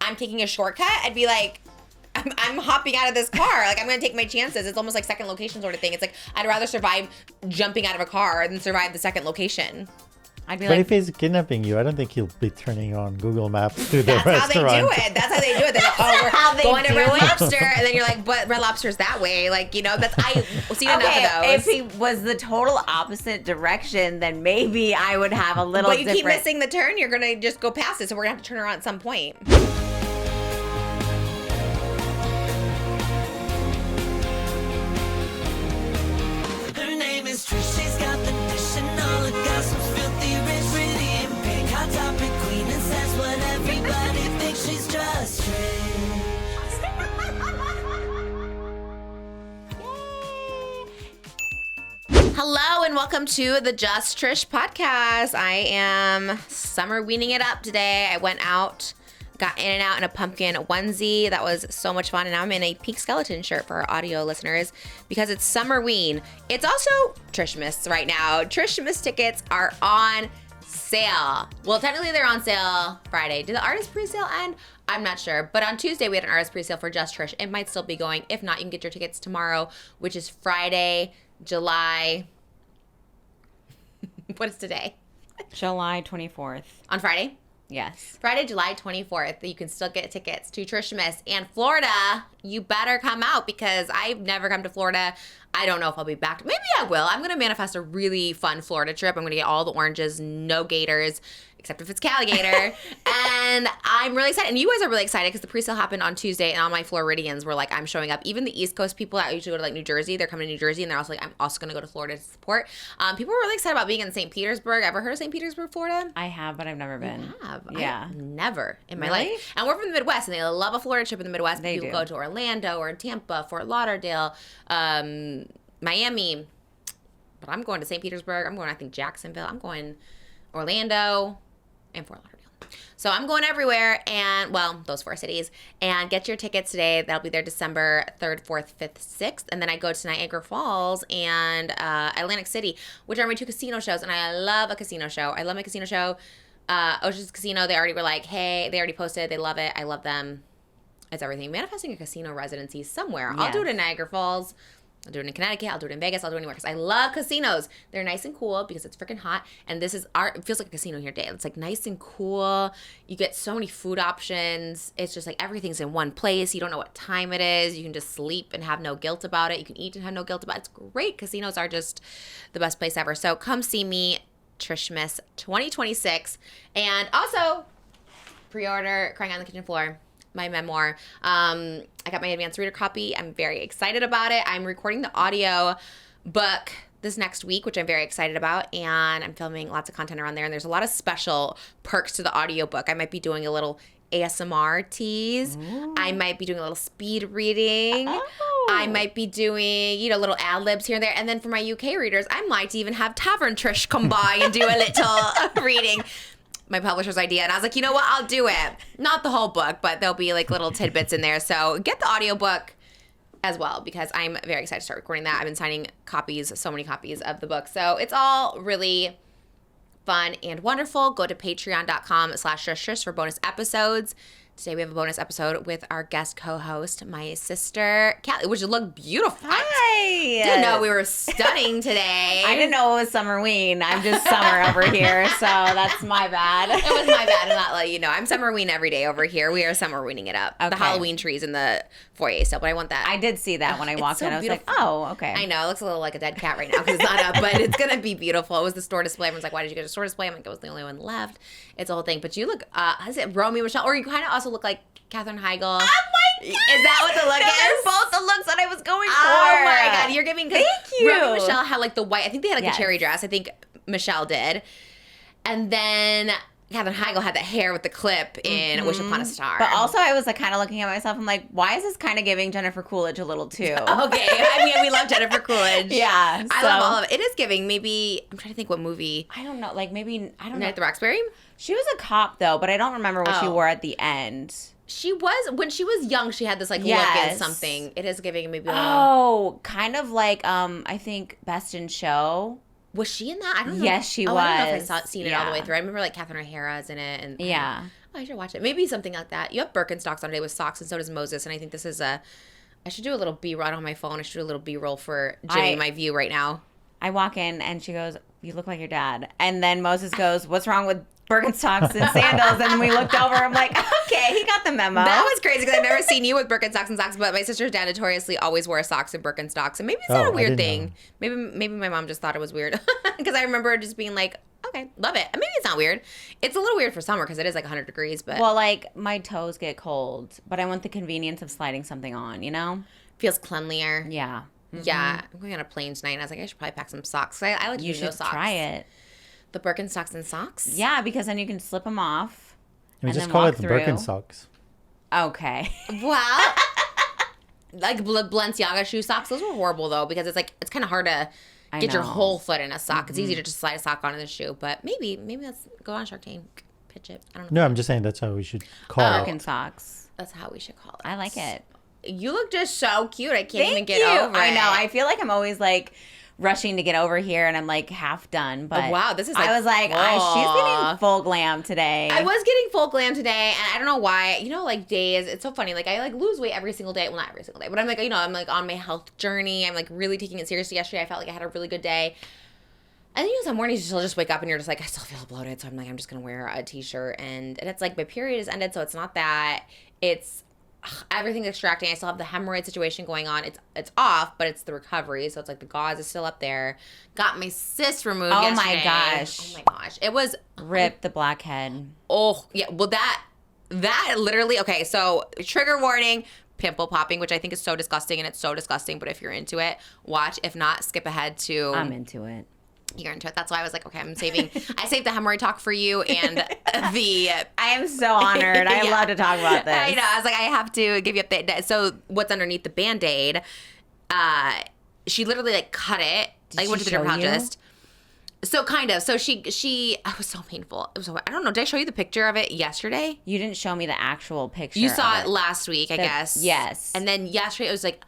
I'm taking a shortcut, I'd be like, I'm hopping out of this car. Like, I'm going to take my chances. It's almost like second location sort of thing. It's like, I'd rather survive jumping out of a car than survive the second location. I'd be But like, if he's kidnapping you, I don't think he'll be turning on Google Maps to the That's how restaurant. they do it. That's how they do it. They're like, oh, how we're they going to do Red it. Lobster. And then you're like, but Red Lobster's that way. Like, you know, I've seen enough of those. if he was the total opposite direction, then maybe I would have a little But you different. keep missing the turn, you're going to just go past it. So we're going to have to turn around at some point. Her name is Trish, she's got the dish and all the gossip's filthy rich, pretty and pink, hot topic queen, and says what everybody thinks. She's just Trish. Hello and welcome to the Just Trish podcast. I am summer weaning it up today. I went out, got in and out in a pumpkin onesie. That was so much fun. And now I'm in a pink skeleton shirt for our audio listeners because it's summer ween. It's also TRISHMAS right now. TRISHMAS tickets are on sale. Well, technically they're on sale Friday. Did the artist pre-sale end? I'm not sure. But on Tuesday, we had an artist pre-sale for Just Trish. It might still be going. If not, you can get your tickets tomorrow, which is Friday, July. What is today? July 24th. On Friday? Yes. Friday, July 24th, you can still get tickets to TRISHMAS. And Florida, you better come out because I've never come to Florida. I don't know if I'll be back. Maybe I will. I'm going to manifest a really fun Florida trip. I'm going to get all the oranges, no gators, except if it's Calligator. And I'm really excited. And you guys are really excited because the pre-sale happened on Tuesday and all my Floridians were like, I'm showing up. Even the East Coast people that usually go to like New Jersey, they're coming to New Jersey and they're also like, I'm also going to go to Florida to support. People were really excited about being in St. Petersburg. Ever heard of St. Petersburg, Florida? I have, but I've never been. You have. Yeah. I've never in my Really? life. And we're from the Midwest, and they love a Florida trip in the Midwest. They People do. go to Orlando or Tampa, Fort Lauderdale, Miami. But I'm going to St. Petersburg. I'm going, I think, Jacksonville. I'm going Orlando and Fort Lauderdale. So I'm going everywhere, and, well, those four cities. And get your tickets today. That'll be there December 3rd, 4th, 5th, 6th. And then I go to Niagara Falls and Atlantic City, which are my two casino shows. And I love a casino show. I love my casino show. Ocean's Casino, they already were like, hey, they already posted. They love it. I love them. It's everything. Manifesting a casino residency somewhere. I'll do it in Niagara Falls. I'll do it in Connecticut. I'll do it in Vegas. I'll do it anywhere because I love casinos. They're nice and cool because it's freaking hot. And this is it feels like a casino here today. It's like nice and cool. You get so many food options. It's just like everything's in one place. You don't know what time it is. You can just sleep and have no guilt about it. You can eat and have no guilt about it. It's great. Casinos are just the best place ever. So come see me, TRISHMAS 2026. And also pre-order Crying on the Kitchen Floor, my memoir. I got my advanced reader copy. I'm very excited about it. I'm recording the audio book this next week, which I'm very excited about, and I'm filming lots of content around there, and there's a lot of special perks to the audiobook. I might be doing a little ASMR tease. Ooh. I might be doing a little speed reading. Oh. I might be doing, little ad-libs here and there. And then for my UK readers, I might even have Tavern Trish come by and do a little reading. My publisher's idea, and I was like, you know what, I'll do it. Not the whole book, but there'll be like little tidbits in there. So get the audiobook as well because I'm very excited to start recording that. I've been signing copies, so many copies of the book. So it's all really fun and wonderful. Go to patreon.com/JustTrish for bonus episodes. Today we have a bonus episode with our guest co-host, my sister, Callie, which looked beautiful. Hi. Didn't know we were stunning today. I didn't know it was summer ween. I'm just summer over here, so that's my bad. It was my bad. I'm not letting you know. I'm summer ween every day over here. We are summer weening it up. The Okay. Halloween trees in the foyer still, but I want that. I did see that when I It's walked so in. I was beautiful. like, oh, okay. I know. It looks a little like a dead cat right now because it's not up, but it's going to be beautiful. It was the store display. Everyone's like, why did you go to the store display? I'm like, it was the only one left. It's a whole thing. But you look, is it Romeo Michelle? Or you kind of also look like Katherine Heigl. Oh my God. Is that what the look Those is? are both the looks that I was going for. Oh my God. You're giving, Thank you. Romeo and Michelle had like the white, I think they had like Yes. the cherry dress. I think Michelle did. And then Katherine Heigl had that hair with the clip in Wish Upon a Star. But also, I was like kind of looking at myself. I'm like, why is this kind of giving Jennifer Coolidge a little too? Okay. I mean, we love Jennifer Coolidge. Yeah. I so- love all of it. It is giving maybe, I'm trying to think what movie. I don't know. Like maybe, I don't Night know. at the Roxbury? She was a cop though, but I don't remember what she Oh. wore at the end. She was, when she was young, she had this like look Yes. in something. It is giving maybe a little. Oh, kind of like I think Best in Show. Was she in that? I don't know. Yes, she I don't know if was. I seen it all the way Yeah. through. I remember like Catherine O'Hara's in it. And Yeah. I should watch it. Maybe something like that. You have Birkenstocks on today with socks, and so does Moses. And I think this is I should do a little B-roll on my phone. I should do a little B-roll for Jimmy, my view right now. I walk in and she goes, "You look like your dad." And then Moses goes, "What's wrong with Birkenstocks and sandals?" And we looked over. I'm like, okay, he got the memo. That was crazy because I've never seen you with Birkenstocks and socks, but my sister's dad notoriously always wore socks and Birkenstocks. And maybe it's not a weird thing. Maybe my mom just thought it was weird because I remember just being like, okay, love it. And maybe it's not weird. It's a little weird for summer because it is like 100 degrees. But well, like my toes get cold, but I want the convenience of sliding something on, you know? Feels cleanlier. Yeah. Yeah. I'm going on a plane tonight and I was like, I should probably pack some socks. I like to use no socks. Try it. The Birkenstocks and socks? Yeah, because then you can slip them off. I mean, just call it the Birkenstocks. Okay. Well, like Balenciaga shoe socks, those were horrible though because it's like it's kind of hard to get your whole foot in a sock. It's easy to just slide a sock onto the shoe, but maybe let's go on Shark Tank, pitch it. I don't know. No, I'm just saying that's how we should call it. Birkenstocks. That's how we should call it. I like it. You look just so cute. I can't even get over it. I know. I feel like I'm always like rushing to get over here and I'm like half done. But wow, this is like I was like, she's getting full glam today. I was getting full glam today, and I don't know why. You know, like days, it's so funny. Like I like lose weight every single day. Well, not every single day, but I'm like, you know, I'm like on my health journey. I'm like really taking it seriously. Yesterday, I felt like I had a really good day. And then, you know, some mornings you'll just wake up and you're just like, I still feel bloated. So I'm like, I'm just going to wear a t-shirt. And it's like my period is ended. So it's not that. It's everything's extracting. I still have the hemorrhoid situation going on. It's off, but it's the recovery. So it's like the gauze is still up there. Got my cyst removed yesterday. My gosh. Oh my gosh. It was. Rip the blackhead. Oh, yeah. Well, that literally. Okay. So trigger warning. Pimple popping, which I think is so disgusting. And it's so disgusting. But if you're into it, watch. If not, skip ahead to. I'm into it. You're into it. That's why I was like, okay, I saved the hemorrhoid talk for you and the. I am so honored. I love to talk about this. I know. I was like, I have to give you update. So what's underneath the Band-Aid? She literally like cut it. Like went to the dermatologist. So kind of. So she. It was so painful. It was so. I don't know. Did I show you the picture of it yesterday? You didn't show me the actual picture. You saw it last week, I guess. Yes. And then yesterday it was like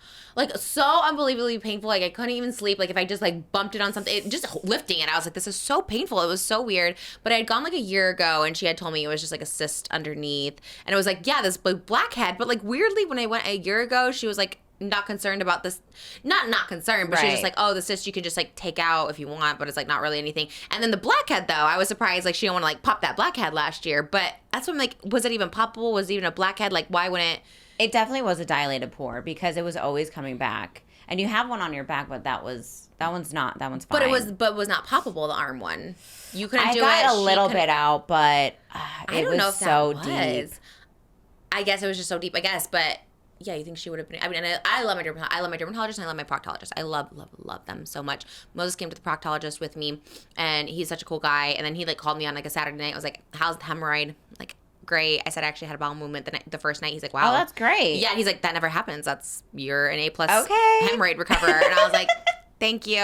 so unbelievably painful. Like I couldn't even sleep. Like if I just like bumped it on something, just lifting it, I was like, this is so painful. It was so weird. But I had gone like a year ago, and she had told me it was just like a cyst underneath, and it was like, yeah, this blackhead. But like weirdly, when I went a year ago, she was like not concerned about this. Not concerned, but she was just like, oh, the cyst you can just like take out if you want, but it's like not really anything. And then the blackhead though, I was surprised. Like she didn't want to like pop that blackhead last year, but that's what I'm like, was it even poppable? Was it even a blackhead? Like why wouldn't? It definitely was a dilated pore because it was always coming back. And you have one on your back, but that one's fine. But it was not poppable, the arm one. You couldn't do it. I got a little bit out, but I don't know if so that deep. I guess it was just so deep, I guess, but yeah, you think she would have been. I mean, and I love my dermatologist. I love my dermatologist and I love my proctologist. I love them so much. Moses came to the proctologist with me, and he's such a cool guy. And then he like called me on like a Saturday night. I was like, "How's the hemorrhoid?" Like, great. I said I actually had a bowel movement the first night. He's like, "Wow, oh, that's great." Yeah, he's like, "That never happens. You're an A+ hemorrhoid recoverer." And I was like, "Thank you."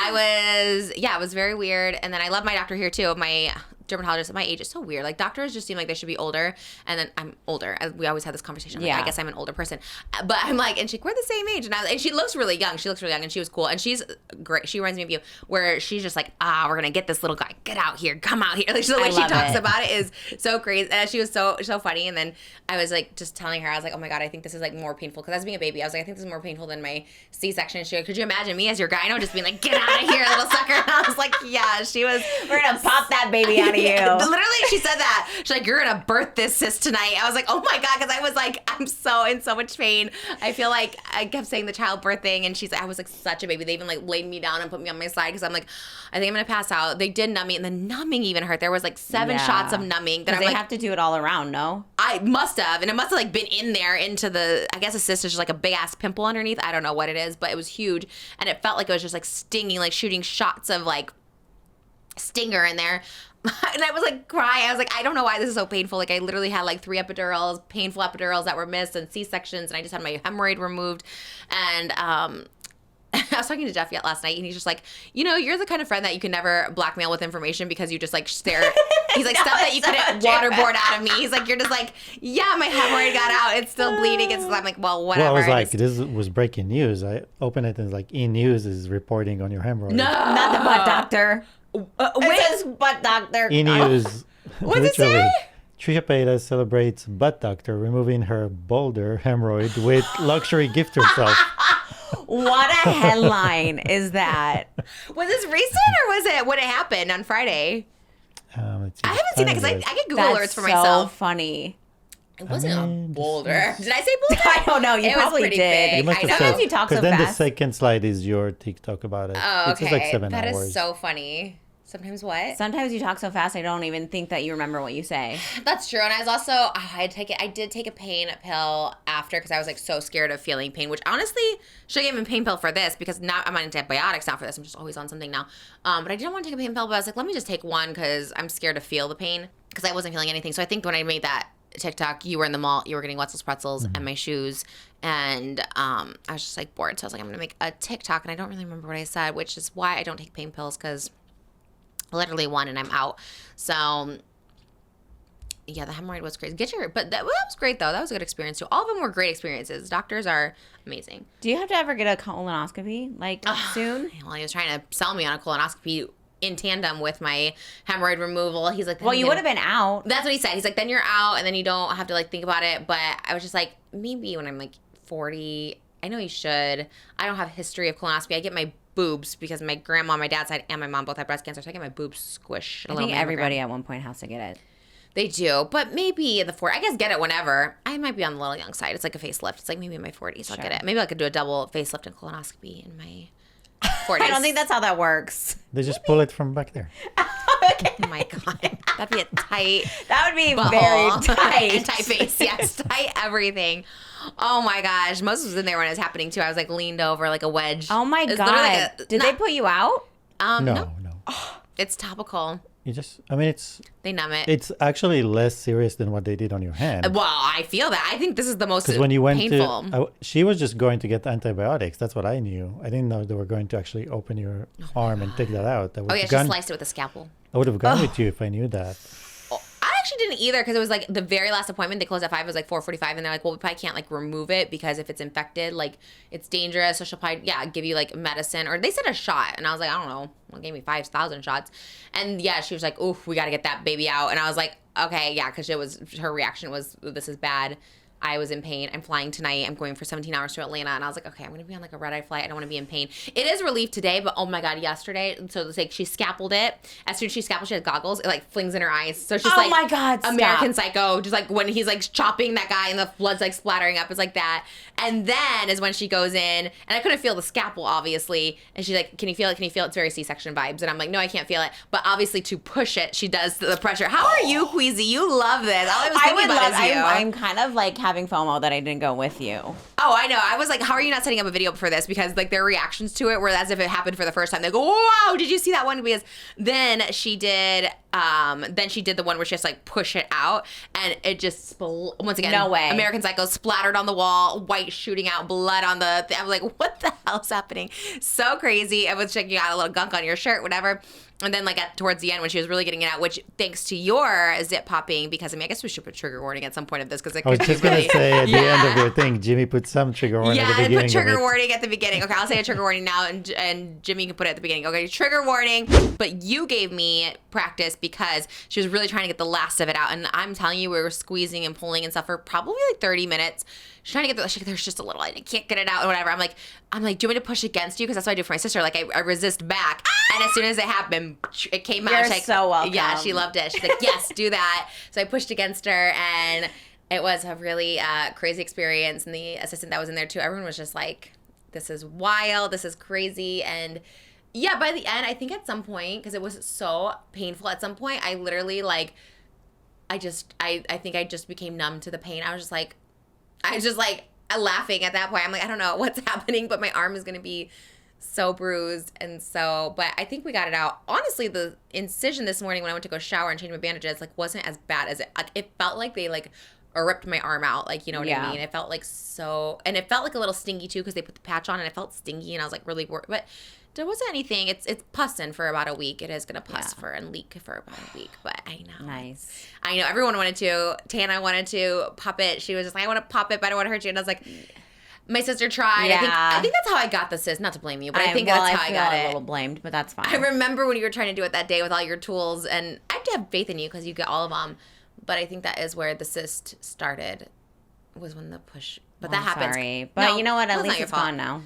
It was very weird. And then I love my doctor here too. My dermatologist at my age is so weird. Like doctors just seem like they should be older, and then I'm older. We always have this conversation. Like, I guess I'm an older person, but I'm like, and we're the same age, and she looks really young. And she was cool, and she's great. She reminds me of you, where she's just like, we're gonna get this little guy, get out here, come out here. Like the way she talks about it is so crazy. And she was so funny. And then I was like, just telling her, I was like, oh my god, I think this is like more painful because as being a baby, I was like, I think this is more painful than my C-section. She goes, could you imagine me as your gyno just being like, get out of here, little sucker? And I was like, yeah, she was. We're gonna pop that baby out of you. Literally, she said that. She's like, you're gonna birth this cyst tonight. I was like, oh my god, because I was like, I'm so in so much pain. I feel like I kept saying the childbirth thing, and she's like, I was like such a baby. They even like laid me down and put me on my side because I'm like, I think I'm gonna pass out. They did numb me, and the numbing even hurt. There was like 7 shots of numbing that I'm they like, have to do it all around. No, I must have, and it must have like been in there into the. I guess a cyst is just like a big ass pimple underneath. I don't know what it is, but it was huge, and it felt like it was just like stinging, like shooting shots of like stinger in there. And I was like crying. I was like, I don't know why this is so painful. Like I literally had like 3 painful epidurals that were missed, and C-sections, and I just had my hemorrhoid removed. And I was talking to Jeff last night, and he's just like, you know, you're the kind of friend that you can never blackmail with information because you just like stare. He's like, stuff that you couldn't waterboard out of me. He's like, you're just like, yeah, my hemorrhoid got out. It's still bleeding. I'm like, well, whatever. Well, I was like, this was breaking news. I open it and it's like, E-News is reporting on your hemorrhoid. No, not the butt doctor. It says butt doctor. E-News What does it say? Trisha Paytas celebrates butt doctor removing her boulder hemorrhoid with luxury gift herself. What a headline is that? Was this recent or was it when it happened on Friday? Let's see. I haven't seen it because I get Google That's alerts for so myself. funny. It wasn't I a mean, boulder. Did I say boulder? I don't know. You It was probably pretty did. big. You must I have know. Sometimes you talk so because then the fast. second slide is your TikTok about it. Oh, It's okay. just like 7 That hours. is so funny. Sometimes what? Sometimes you talk so fast, I don't even think that you remember what you say. That's true. And I was also, I did take a pain pill after because I was like so scared of feeling pain, which honestly should have given a pain pill for this because now I'm on antibiotics now for this. I'm just always on something now. But I didn't want to take a pain pill, but I was like, let me just take one because I'm scared to feel the pain because I wasn't feeling anything. So I think when I made that TikTok, you were in the mall, you were getting Wetzel's pretzels and my shoes. And I was just like bored. So I was like, I'm going to make a TikTok. And I don't really remember what I said, which is why I don't take pain pills because literally one and I'm out. So yeah, the hemorrhoid was crazy. But that was great though. That was a good experience too. All of them were great experiences. Doctors are amazing. Do you have to ever get a colonoscopy soon? Well, he was trying to sell me on a colonoscopy in tandem with my hemorrhoid removal. He's like, Well, you would have been out. That's what he said. He's like, then you're out and then you don't have to like think about it. But I was just like, maybe when I'm like 40, I know you should. I don't have a history of colonoscopy. I get my boobs because my grandma, my dad's side, and my mom both had breast cancer. So I get my boobs squished. I think everybody at one point has to get it. They do, but maybe in the 40s. I guess get it whenever. I might be on the little young side. It's like a facelift. It's like maybe in my 40s I'll get it. Maybe I could do a double facelift and colonoscopy in my 40s. I don't think that's how that works. They just pull it from back there. Oh my God. That'd be a tight That would be butthole. very tight. Tight face, yes. Tight everything. Oh my gosh. Moses was in there when it was happening too. I was like leaned over like a wedge. Oh my It was literally God. like Did they put you out? No. No. It's topical. You just, I mean, They numb it. it's actually less serious than what they did on your hand. Well, I feel that. I think this is the most Because when you went painful. she was just going to get antibiotics. That's what I knew. I didn't know they were going to actually open your arm and take that out. Oh yeah, she sliced it with a scalpel. I would have gone with you if I knew that. I actually didn't either because it was like the very last appointment. They closed at 5. It was like 4:45, and they're like, "Well, we probably can't like remove it because if it's infected, like it's dangerous. So she'll probably give you like medicine or they said a shot." And I was like, "I don't know." Well, gave me 5,000 shots, and yeah, she was like, "Oof, we got to get that baby out." And I was like, "Okay, yeah," because her reaction was, "This is bad." I was in pain. I'm flying tonight. I'm going for 17 hours to Atlanta. And I was like, okay, I'm going to be on like a red-eye flight. I don't want to be in pain. It is relief today, but oh my God, yesterday. So it's like she scalpeled it. As soon as she scalpeled, she had goggles. It like flings in her eyes. So she's like, my God, stop. American Psycho. Just like when he's like chopping that guy and the blood's like splattering up. It's like that. And then is when she goes in, and I couldn't feel the scalpel, obviously. And she's like, can you feel it? Can you feel it? It's very C-section vibes. And I'm like, no, I can't feel it. But obviously to push it, she does the pressure. How are you, Queasy? You love this. All I was thinking about is you. I'm kind of like having FOMO that I didn't go with you. Oh, I know. I was like, how are you not setting up a video for this? Because like their reactions to it were as if it happened for the first time. They go, wow, did you see that one? Because then she did the one where she has to like push it out and it just, once again, No way. American Psycho splattered on the wall, white shooting out blood on the, I was like, what the hell's happening? So crazy. I was checking, you got a little gunk on your shirt, whatever. And then like towards the end when she was really getting it out, which thanks to your zip popping, because I mean, I guess we should put trigger warning at some point of this because it I was could just be going really, to say at the end of your thing, Jimmy put some trigger warning at the yeah, beginning put trigger of it. warning at the beginning. Okay, I'll say a trigger warning now, and Jimmy can put it at the beginning. Okay, trigger warning. But you gave me practice because she was really trying to get the last of it out, and I'm telling you, we were squeezing and pulling and stuff for probably like 30 minutes. She's trying to get there's just a little, I can't get it out or whatever. I'm like, do you want me to push against you? Because that's what I do for my sister. Like I resist back, and as soon as it happened, it came out. You're She's like, so welcome. Yeah, she loved it. She's like, yes, do that. So I pushed against her, and it was a really crazy experience. And the assistant that was in there too, everyone was just like, this is wild, this is crazy. And yeah, by the end, I think at some point, because it was so painful, at some point, I literally like, I think I just became numb to the pain. I was just like laughing at that point. I'm like, I don't know what's happening, but my arm is going to be so bruised. And so, but I think we got it out. Honestly, the incision this morning when I went to go shower and change my bandages, like wasn't as bad as it felt like they like ripped my arm out. Like, you know what I mean? It felt like so, and it felt like a little stingy too, because they put the patch on and it felt stingy and I was like really worried, but there wasn't anything. It's pussing for about a week. It is going to puss and leak for about a week, but I know. Nice. I know. Everyone wanted to. Tana wanted to pop it. She was just like, I want to pop it, but I don't want to hurt you. And I was like, my sister tried. Yeah. I think that's how I got the cyst. Not to blame you, but I think that's how I got a it. little blamed, but that's fine. I remember when you were trying to do it that day with all your tools, and I have to have faith in you because you get all of them. but I think that is where the cyst started. Was when the push, but Well, that happens. Sorry, but No, you know what? At that's not least your it's fault. gone now.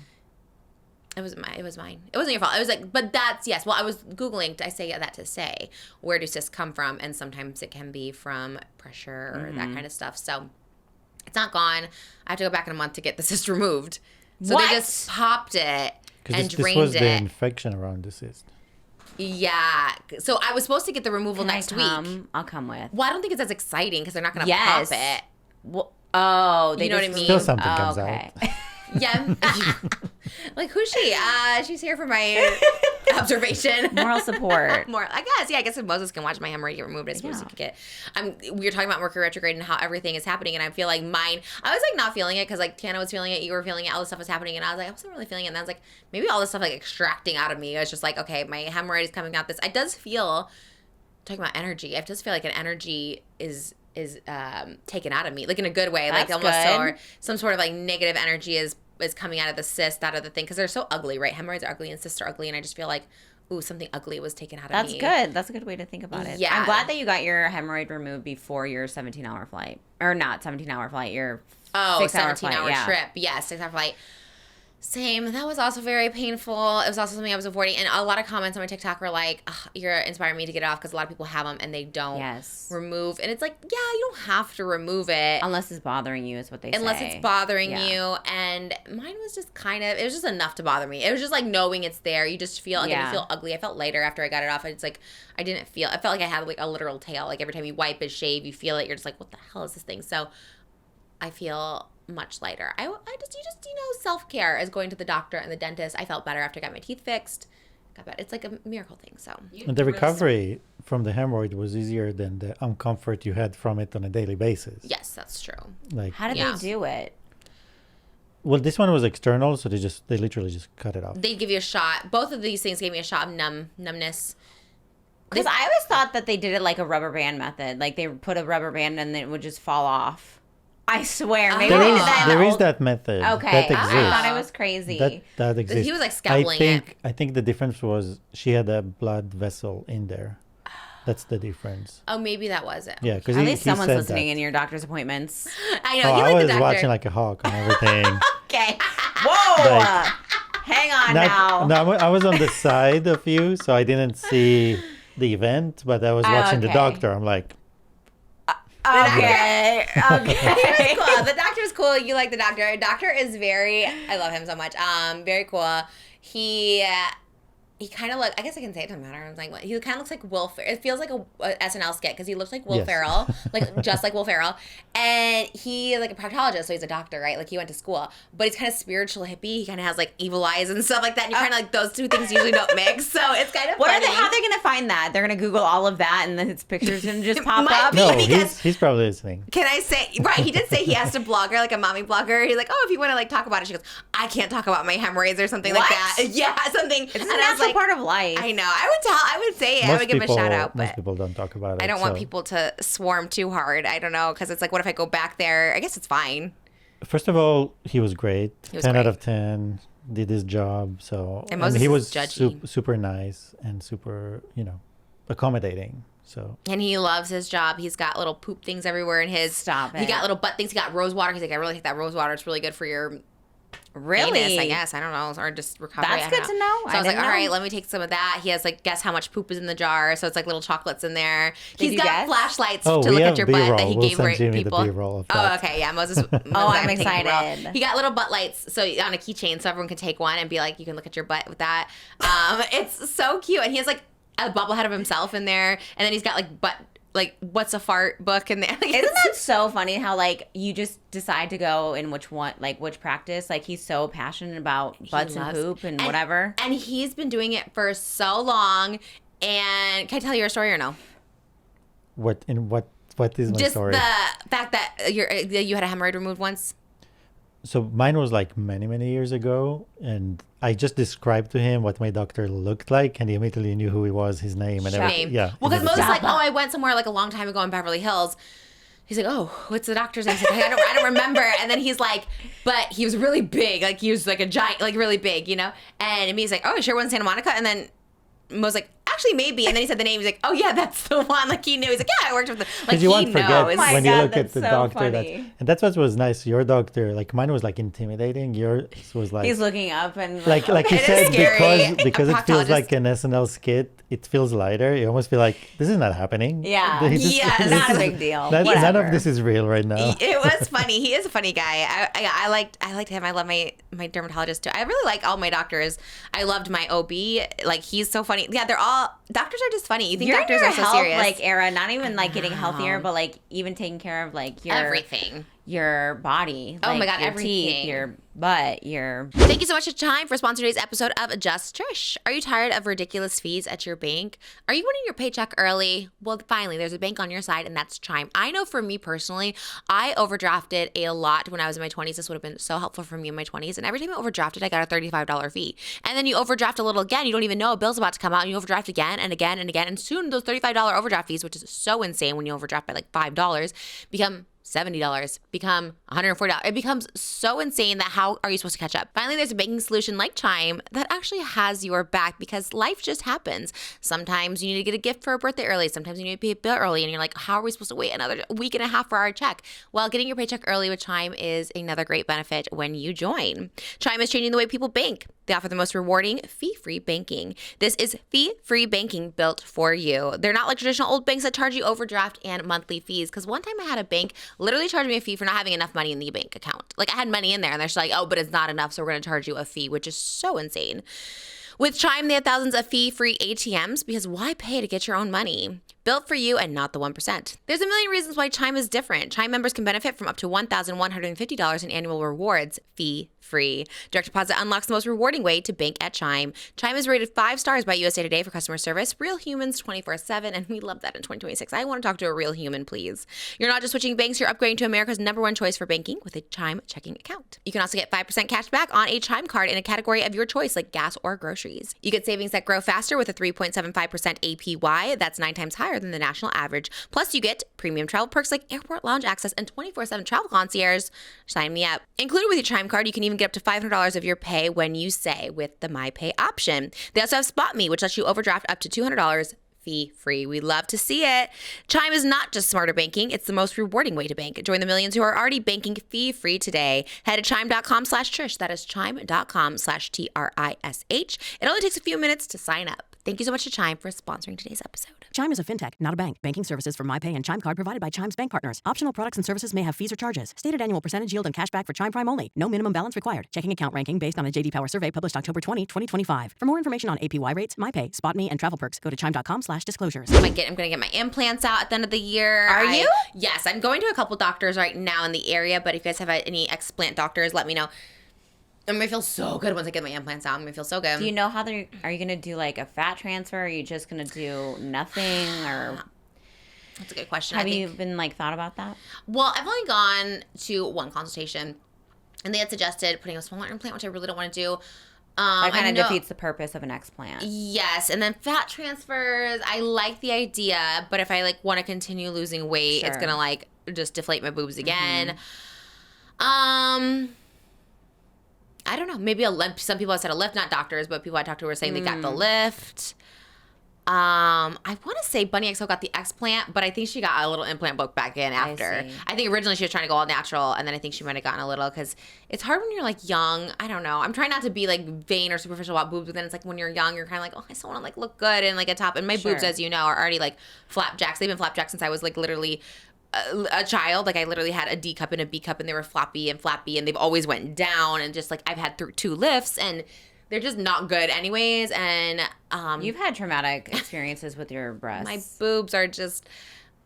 It was mine. It wasn't your fault. I was like, but that's yes. Well, I was Googling. I say that to say, where do cysts come from? And sometimes it can be from pressure or that kind of stuff. So it's not gone. I have to go back in a month to get the cyst removed. So What? they just popped it and This drained was the it. infection around the cyst. Yeah. So I was supposed to get the removal Can next I week. come? I'll come with. Well, I don't think it's as exciting because they're not going to Yes. pop it. Well, oh, they You know what just I mean? Still something comes okay. out. Yeah. Like, who's she? She's here for my observation. Moral support. More, I guess. Yeah, I guess if Moses can watch my hemorrhoid get removed, I suppose he could get. We were talking about Mercury retrograde and how everything is happening, and I feel like mine. I was like not feeling it because like Tana was feeling it, you were feeling it, all this stuff was happening, and I was like, I wasn't really feeling it. And I was like, maybe all this stuff like extracting out of me. I was just like, okay, my hemorrhoid is coming out. This. It does feel. Talking about energy, it does feel like an energy is taken out of me, like in a good way, like That's almost good. or some sort of like negative energy is coming out of the cyst, out of the thing, because they're so ugly, right? Hemorrhoids are ugly and cysts are ugly, and I just feel like, ooh, something ugly was taken out of That's me. good. That's a good way to think about it. Yeah. I'm glad that you got your hemorrhoid removed before your 17-hour flight. Or not 17-hour flight, your 6-hour 17-hour flight. Yeah. trip. Yes, 6-hour flight. Same. That was also very painful. It was also something I was avoiding. And a lot of comments on my TikTok were like, "Ugh, you're inspiring me to get it off," because a lot of people have them and they don't Yes. remove. And it's like, yeah, you don't have to remove it. Unless it's bothering you is what they say. Unless it's bothering Yeah. you. And mine was just kind of, it was just enough to bother me. It was just like knowing it's there. You just feel, like, I Yeah. didn't feel ugly. I felt lighter after I got it off. It's like, I felt like I had like a literal tail. Like every time you wipe and shave, you feel it. You're just like, what the hell is this thing? So I feel you just, self-care is going to the doctor and the dentist. I felt better after I got my teeth fixed. Got better. It's like a miracle thing. So And the recovery from the hemorrhoid was easier than the uncomfort you had from it on a daily basis. yes, that's true. Like, How did Yeah. they do it? well, this one was external, so they literally just cut it off. They give you a shot. Both of these things gave me a shot of numbness. Because I always thought that they did it like a rubber band method. Like they put a rubber band and then it would just fall off. I swear. Maybe There they is- did that in the There is old- that method. Okay. That I thought exists. it was crazy. That exists. He was, like, scalpeling I think the difference was she had a blood vessel in there. That's the difference. Oh, maybe that was it. Yeah, because At he least someone's said listening that. in your doctor's appointments. I know. Oh, you I like was the doctor. watching like a hawk on everything. Okay. Whoa. Like- Hang on now. No, I was on the side of you, so I didn't see the event, but I was watching the okay. doctor. I'm like, Okay. He Okay. was cool. The doctor's cool. You like the doctor. Doctor is I love him so much. Very cool. He kind of I guess I can say it doesn't matter. I'm like, he kind of looks like Will Ferrell. It feels like a SNL skit because he looks like Will Yes. Ferrell, like just like Will Ferrell. And he is like a proctologist, so he's a doctor, right? Like he went to school, but he's kind of spiritual hippie. He kind of has like evil eyes and stuff like that. And you kind of like those two things usually don't mix. So it's kind of What are funny. how are they gonna find that? They're gonna Google all of that and then his pictures gonna just pop Might up. be. no, because- he's probably listening. Can I say, right, he did say he asked a blogger, like a mommy blogger. He's like, oh, if you want to like talk about it. She goes, I can't talk about my hemorrhoids or something like What? that. Yeah, something. It's a And I was natural like, part of life. I know. I would say it. I would give him a shout out, most but people don't talk about it. I don't want so- people to swarm too hard. I don't know, because it's like, what if I go back there? I guess it's fine. First of all, he was great. He was 10 out great. of 10. Did his job. So And Moses he is was judgy. super nice and super, accommodating. So And he loves his job. He's got little poop things everywhere in his. Stop He it. got little butt things. He got rose water. He's like, I really think that rose water is really good for your Really? anus, I guess. I don't know. Or just recovery. That's I don't good to know. So I I was like, didn't all know. right, let me take some of that. He has like, guess how much poop is in the jar. So it's like little chocolates in there. Did He's you got guess? flashlights Oh, to we look have at your butt B-roll. that he We'll gave send Jimmy the people. B-roll of Oh, that. okay. Yeah. Moses. I'm taking excited. B-roll. He got little butt lights. So on a keychain, so everyone can take one and be like, you can look at your butt with that. It's so cute. And he has like a bobblehead of himself in there. And then he's got like what's a fart book in there. Isn't that so funny how like you just decide to go in which practice? Like he's so passionate about butts and loves- poop and whatever. And he's been doing it for so long. And can I tell you a story or no? what is my Just story? the fact that you had a hemorrhoid removed once. So mine was like many years ago, and I just described to him what my doctor looked like, and he immediately knew who he was, his name, and everything. Name. Yeah. Well, because immediately. Moses like, oh, I went somewhere like a long time ago in Beverly Hills. He's like, oh, what's the doctor's name? He's like, I don't remember. And then he's like, but he was really big. Like he was like a giant, like really big, And me, he's like, oh, you sure it wasn't Santa Monica? And then Mo's like, actually, maybe. And then he said the name. He's like, oh, yeah, that's the one. Like, he knew. He's like, yeah, I worked with them. Like, Because you won't forget Oh my when you God, look at that's the so doctor. funny. And that's what was nice. Your doctor, like mine was like intimidating. Yours was like He's looking up and like you It is said, scary. because it feels Proctologist. like an SNL skit. It feels lighter. You almost feel like this is not happening. Yeah. Yes. Not a big deal. None Whatever. of this is real right now. It was funny. He is a funny guy. I liked him. I love my dermatologist too. I really like all my doctors. I loved my OB. Like, he's so funny. Yeah, they're all doctors are just funny. You think You're doctors in your are so health, serious? like, era, not even like getting healthier, but like even taking care of like your Everything. your body. Oh my like, God, your everything. teeth, your butt, your. Thank you so much for time for sponsoring today's episode of Just Trish. Are you tired of ridiculous fees at your bank? Are you wanting your paycheck early? Well, finally, there's a bank on your side, and that's Chime. I know for me personally, I overdrafted a lot when I was in my 20s. This would have been so helpful for me in my 20s. And every time I overdrafted, I got a $35 fee. And then you overdraft a little again. You don't even know a bill's about to come out, and you overdraft again and again and again. And soon those $35 overdraft fees, which is so insane when you overdraft by like $5, become $70, become $140. It becomes so insane that how are you supposed to catch up? Finally, there's a banking solution like Chime that actually has your back because life just happens. Sometimes you need to get a gift for a birthday early. Sometimes you need to pay a bill early and you're like, how are we supposed to wait another week and a half for our check? Well, getting your paycheck early with Chime is another great benefit when you join. Chime is changing the way people bank. They offer the most rewarding fee-free banking. This is fee-free banking built for you. They're not like traditional old banks that charge you overdraft and monthly fees. Because one time I had a bank literally charge me a fee for not having enough money in the bank account. Like, I had money in there and they're just like, oh, but it's not enough, so we're going to charge you a fee, which is so insane. With Chime, they have thousands of fee-free ATMs because why pay to get your own money? Built for you and not the 1%. There's a million reasons why Chime is different. Chime members can benefit from up to $1,150 in annual rewards, fee-free. Direct deposit unlocks the most rewarding way to bank at Chime. Chime is rated 5 stars by USA Today for customer service. Real humans 24/7, and we love that in 2026. I want to talk to a real human, please. You're not just switching banks, you're upgrading to America's #1 choice for banking with a Chime checking account. You can also get 5% cash back on a Chime card in a category of your choice, like gas or groceries. You get savings that grow faster with a 3.75% APY. That's 9 times higher than the national average. Plus, you get premium travel perks like airport lounge access and 24/7 travel concierge. Sign me up. Included with your Chime card, you can even get up to $500 of your pay when you say with the My Pay option. They also have Spot Me, which lets you overdraft up to $200 fee-free. We love to see it. Chime is not just smarter banking, it's the most rewarding way to bank. Join the millions who are already banking fee-free today. Head to chime.com/Trish. That is chime.com/TRISH. It only takes a few minutes to sign up. Thank you so much to Chime for sponsoring today's episode. Chime is a fintech, not a bank. Banking services for MyPay and Chime Card provided by Chime's bank partners. Optional products and services may have fees or charges. Stated annual percentage yield and cashback for Chime Prime only. No minimum balance required. Checking account ranking based on a JD Power survey published October 20, 2025. For more information on APY rates, MyPay, SpotMe, and travel perks, go to chime.com/disclosures. I'm gonna get my implants out at the end of the year. Are you? Yes, I'm going to a couple doctors right now in the area, but if you guys have any explant doctors, let me know. I'm gonna feel so good once I get my implants out. I'm gonna feel so good. Do you know how they're? Are you gonna do like a fat transfer? Or are you just gonna do nothing? Or That's a good question. have you been like thought about that? Well, I've only gone to one consultation, and they had suggested putting a smaller implant, which I really don't want to do. That kind I of know- defeats the purpose of an explant. Yes, and then fat transfers. I like the idea, but if I like want to continue losing weight, it's Sure. gonna like just deflate my boobs again. I don't know. Maybe a lift. Some people have said a lift, not doctors, but people I talked to were saying they got the lift. I want to say Bunny XO got the explant, but I think she got a little implant book back in after. see. I think originally she was trying to go all natural, and then I think she might have gotten a little because it's hard when you're like young. I don't know. I'm trying not to be like vain or superficial about boobs, but then it's like when you're young, you're kind of like, oh, I just want to like look good and like a top. And my boobs, Sure. as you know, are already like flapjacks. They've been flapjacks since I was like literally a child. Like I literally had a D cup and a B cup, and they were floppy, and they've always went down, and just like I've had 2 lifts, and they're just not good anyways. And You've had traumatic experiences with your breasts. my boobs are just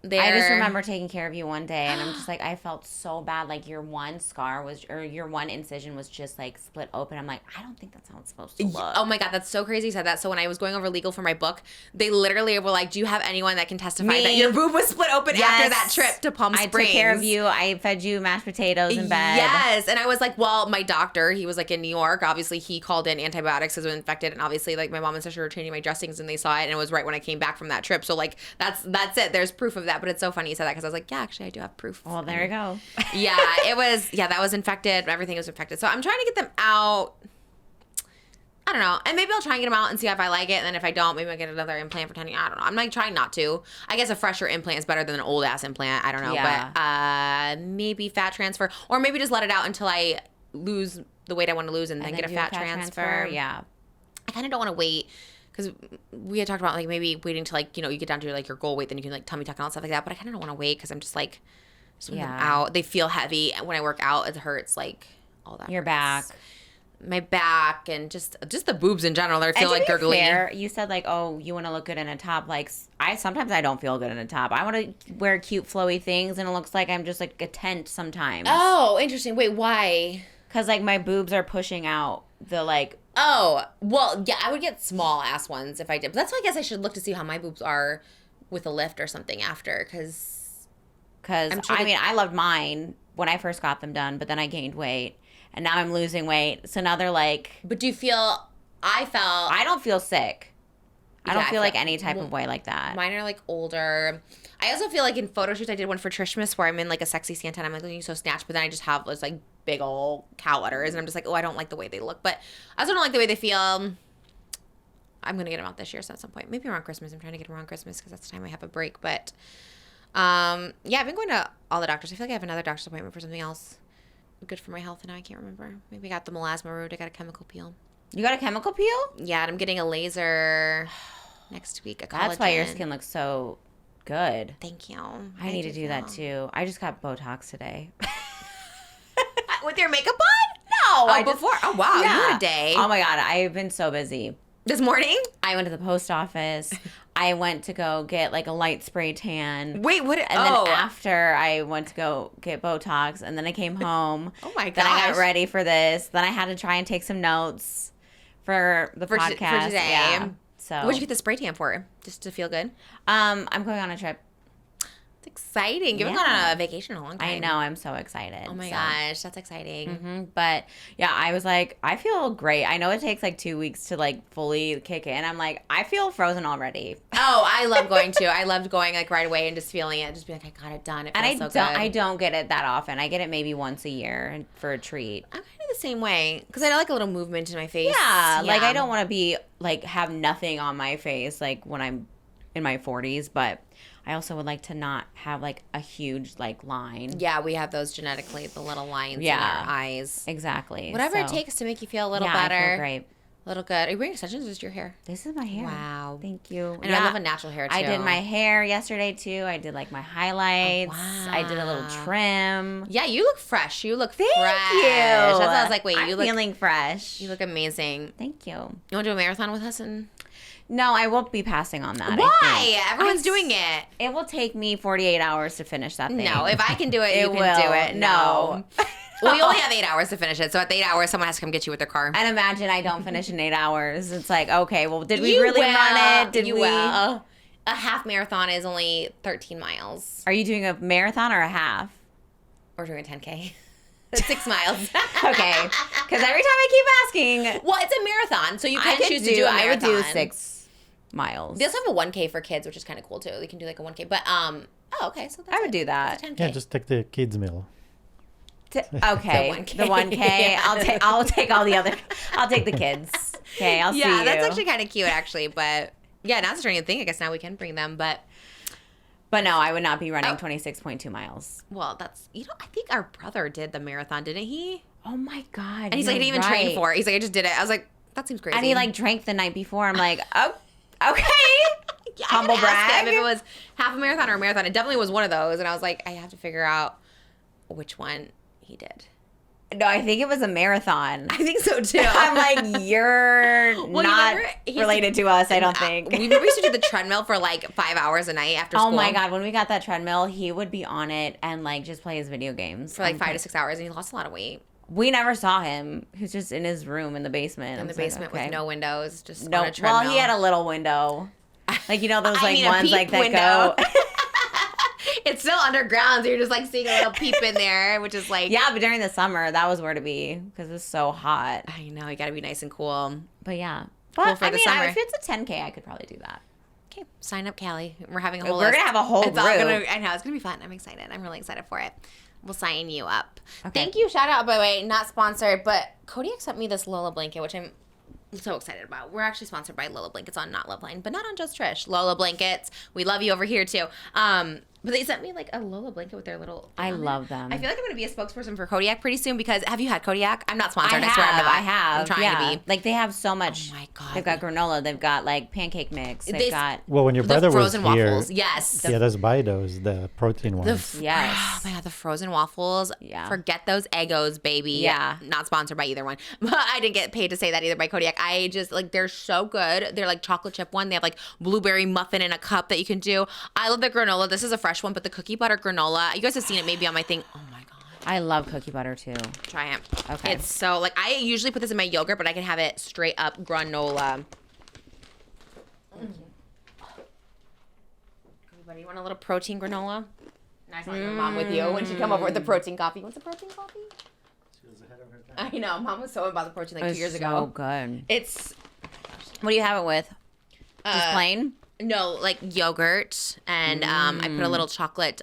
they're I just remember taking care of you one day, and I'm just like, I felt so bad. Like your one scar was, or your one incision was just like split open. I'm like, I don't think that's how it's supposed to look. Oh my God, that's so crazy you said that. So when I was going over legal for my book, they literally were like, do you have anyone that can testify Me. that your boob was split open after that trip to Palm I Springs? took care of you. I fed you mashed potatoes in bed. Yes. And I was like, well, my doctor, he was like in New York. Obviously, he called in antibiotics because I was infected. And obviously, like my mom and sister were changing my dressings and they saw it. And it was right when I came back from that trip. So like, that's it. There's proof of that. But it's so funny you said that because I was like, yeah, actually, I do have proof. Well, there you go. Yeah, that was infected. Everything was infected. So I'm trying to get them out. I don't know. And maybe I'll try and get them out and see if I like it. And then if I don't, maybe I'll get another implant for 10 years. I don't know. I'm like trying not to. I guess a fresher implant is better than an old ass implant. I don't know. Yeah. But maybe fat transfer. Or maybe just let it out until I lose the weight I want to lose and then get a do fat transfer. Yeah. I kind of don't want to wait. Because we had talked about like maybe waiting till like, you know, you get down to like your goal weight, then you can like tummy tuck and all that stuff like that. But I kind of don't want to wait because I'm just like, when I'm out, they feel heavy. And when I work out, it hurts like all that. Your back. My back and just the boobs in general. They feel like gurgly. Fair, you said like, oh, you want to look good in a top. Like sometimes I don't feel good in a top. I want to wear cute flowy things and it looks like I'm just like a tent sometimes. Oh, interesting. Wait, why? Because like my boobs are pushing out the like. Oh, well, yeah, I would get small ass ones if I did. But that's why I guess I should look to see how my boobs are with a lift or something after. Because I mean, I loved mine when I first got them done, but then I gained weight. And now I'm losing weight. So now they're like... But do you feel... I don't feel sick. I don't Yeah, feel like any type of way like that. Mine are like older. I also feel like in photo shoots, I did one for TRISHMAS where I'm in like a sexy Santa and I'm like looking so snatched, but then I just have those like big old cow udders and I'm just like, oh, I don't like the way they look. But I also don't like the way they feel. I'm going to get them out this year so at some point. Maybe around Christmas. I'm trying to get them around Christmas because that's the time I have a break. But yeah, I've been going to all the doctors. I feel like I have another doctor's appointment for something else. Good for my health now. I can't remember. Maybe I got the melasma root. I got a chemical peel. You got a chemical peel? Yeah, and I'm getting a laser next week. That's why your skin looks so good. Thank you. I need to do that too. I just got Botox today. With your makeup on? No. Oh, before? Oh, wow. You had a day. Oh my God. I've been so busy. This morning? I went to the post office. I went to go get like a light spray tan. Wait, what? And then after I went to go get Botox, and then I came home. Oh my gosh. Then I got ready for this. Then I had to try and take some notes for the podcast. For today. Yeah. So What'd you get the spray tan for? Just to feel good? I'm going on a trip. It's exciting. You haven't gone on a vacation in a long time. I know. I'm so excited. Oh my gosh. That's exciting. But yeah, I was like, I feel great. I know it takes like 2 weeks to like fully kick in. I'm like, I feel frozen already. Oh, I love going too. I loved going like right away and just feeling it. Just being like, I got it done. It feels so good. I don't get it that often. I get it maybe once a year for a treat. I'm kind of the same way because I like a little movement in my face. Yeah, like I don't want to be like have nothing on my face like when I'm in my 40s, but I also would like to not have like a huge like line. Yeah, we have those genetically, the little lines in our eyes. Exactly. Whatever it takes to make you feel a little better. I feel great. A little good. Are you wearing extensions or just your hair? This is my hair. Wow. Thank you. And I love a natural hair too. I did my hair yesterday too. I did like my highlights. Oh, wow. I did a little trim. Yeah, you look fresh. You look Thank fresh. you. That's why I was like, wait, I'm you look feeling fresh. You look amazing. Thank you. You want to do a marathon with us? And no, I won't be passing on that. why? Everyone's doing it. It will take me 48 hours to finish that thing. No, if I can do it, you can do it. No. Well, we only have 8 hours to finish it. So at the 8 hours, someone has to come get you with their car. And imagine I don't finish in 8 hours. It's like, okay, well, did we really run it? Did we? Will. A half marathon is only 13 miles. Are you doing a marathon or a half? We're doing a 10K. That's 6 miles. Okay. Because every time I keep asking. Well, it's a marathon, so you can choose to do a marathon. I would do 6 miles. They also have a 1K for kids, which is kind of cool too. They can do like a 1K. But, oh, okay. So that's I would do that. That's a 10K. Yeah, just take the kids meal. Okay, The the 1K. Yeah. I'll take all the other. I'll take the kids. Okay, I'll see you. Yeah, that's actually kind of cute, actually. But yeah, now it's starting to think. I guess now we can bring them. But no, I would not be running 26.2 miles. well, that's I think our brother did the marathon, didn't he? Oh my God! And he's like, I didn't even train for it. He's like, I just did it. I was like, that seems crazy. And he like drank the night before. I'm like, oh, okay. yeah, Humble I could ask brag. him if it was half a marathon or a marathon. It definitely was one of those. And I was like, I have to figure out which one he did. No, I think it was a marathon. I think so too. I'm like, you're not related to us, I don't think. We used to do the treadmill for like 5 hours a night after school. Oh my God, when we got that treadmill, he would be on it and like just play his video games. For like 5 to 6 hours, and he lost a lot of weight. We never saw him. He was just in his room in the basement. In the basement with no windows, just no. on a treadmill. Well, he had a little window. Like, you know, those like I mean, a ones peep like that window. go. It's still underground, so you're just like seeing a little peep in there, which is like... Yeah, but during the summer, that was where to be because it was so hot. I know, you gotta be nice and cool. But yeah. Cool But for I the mean, summer. if it's a 10K, I could probably do that. Okay, sign up, Callie. We're having a whole We're list. gonna have a whole It's all group. I know, it's gonna be fun. I'm excited. I'm really excited for it. We'll sign you up. Okay. Thank you. Shout out, by the way, not sponsored, but Kodiak sent me this Lola blanket, which I'm so excited about. We're actually sponsored by Lola Blankets on Not Loveline, but not on Just Trish. Lola Blankets, we love you over here too. But they sent me like a Lola blanket with their little. I love them. I feel like I'm gonna be a spokesperson for Kodiak pretty soon because have you had Kodiak? I'm not sponsored. I I swear I'm have. not. I have. I'm trying to be. Like they have so much. Oh my God. They've got granola. They've got like pancake mix. They've got. Well, when your brother The was frozen here, waffles. Yes. yeah, let's buy those, the protein ones. Yes. Oh my God, the frozen waffles. Yeah. Forget those Eggos, baby. Yeah. Not sponsored by either one. But I didn't get paid to say that either by Kodiak. I just, like, they're so good. They're like chocolate chip one. They have like blueberry muffin in a cup that you can do. I love the granola. This is a fresh one, but the cookie butter granola, you guys have seen it maybe on my thing. Oh my God. I love cookie butter too. Try it. Okay. It's so, like, I usually put this in my yogurt, but I can have it straight up granola. Everybody, you want a little protein granola? Nice on your mom with you when she come over with the protein coffee. You want some protein coffee? She was ahead of her time. I know. Mom was so about the protein like 2 years So ago. good. It's What do you have it with? Just plain? no, like yogurt, and I put a little chocolate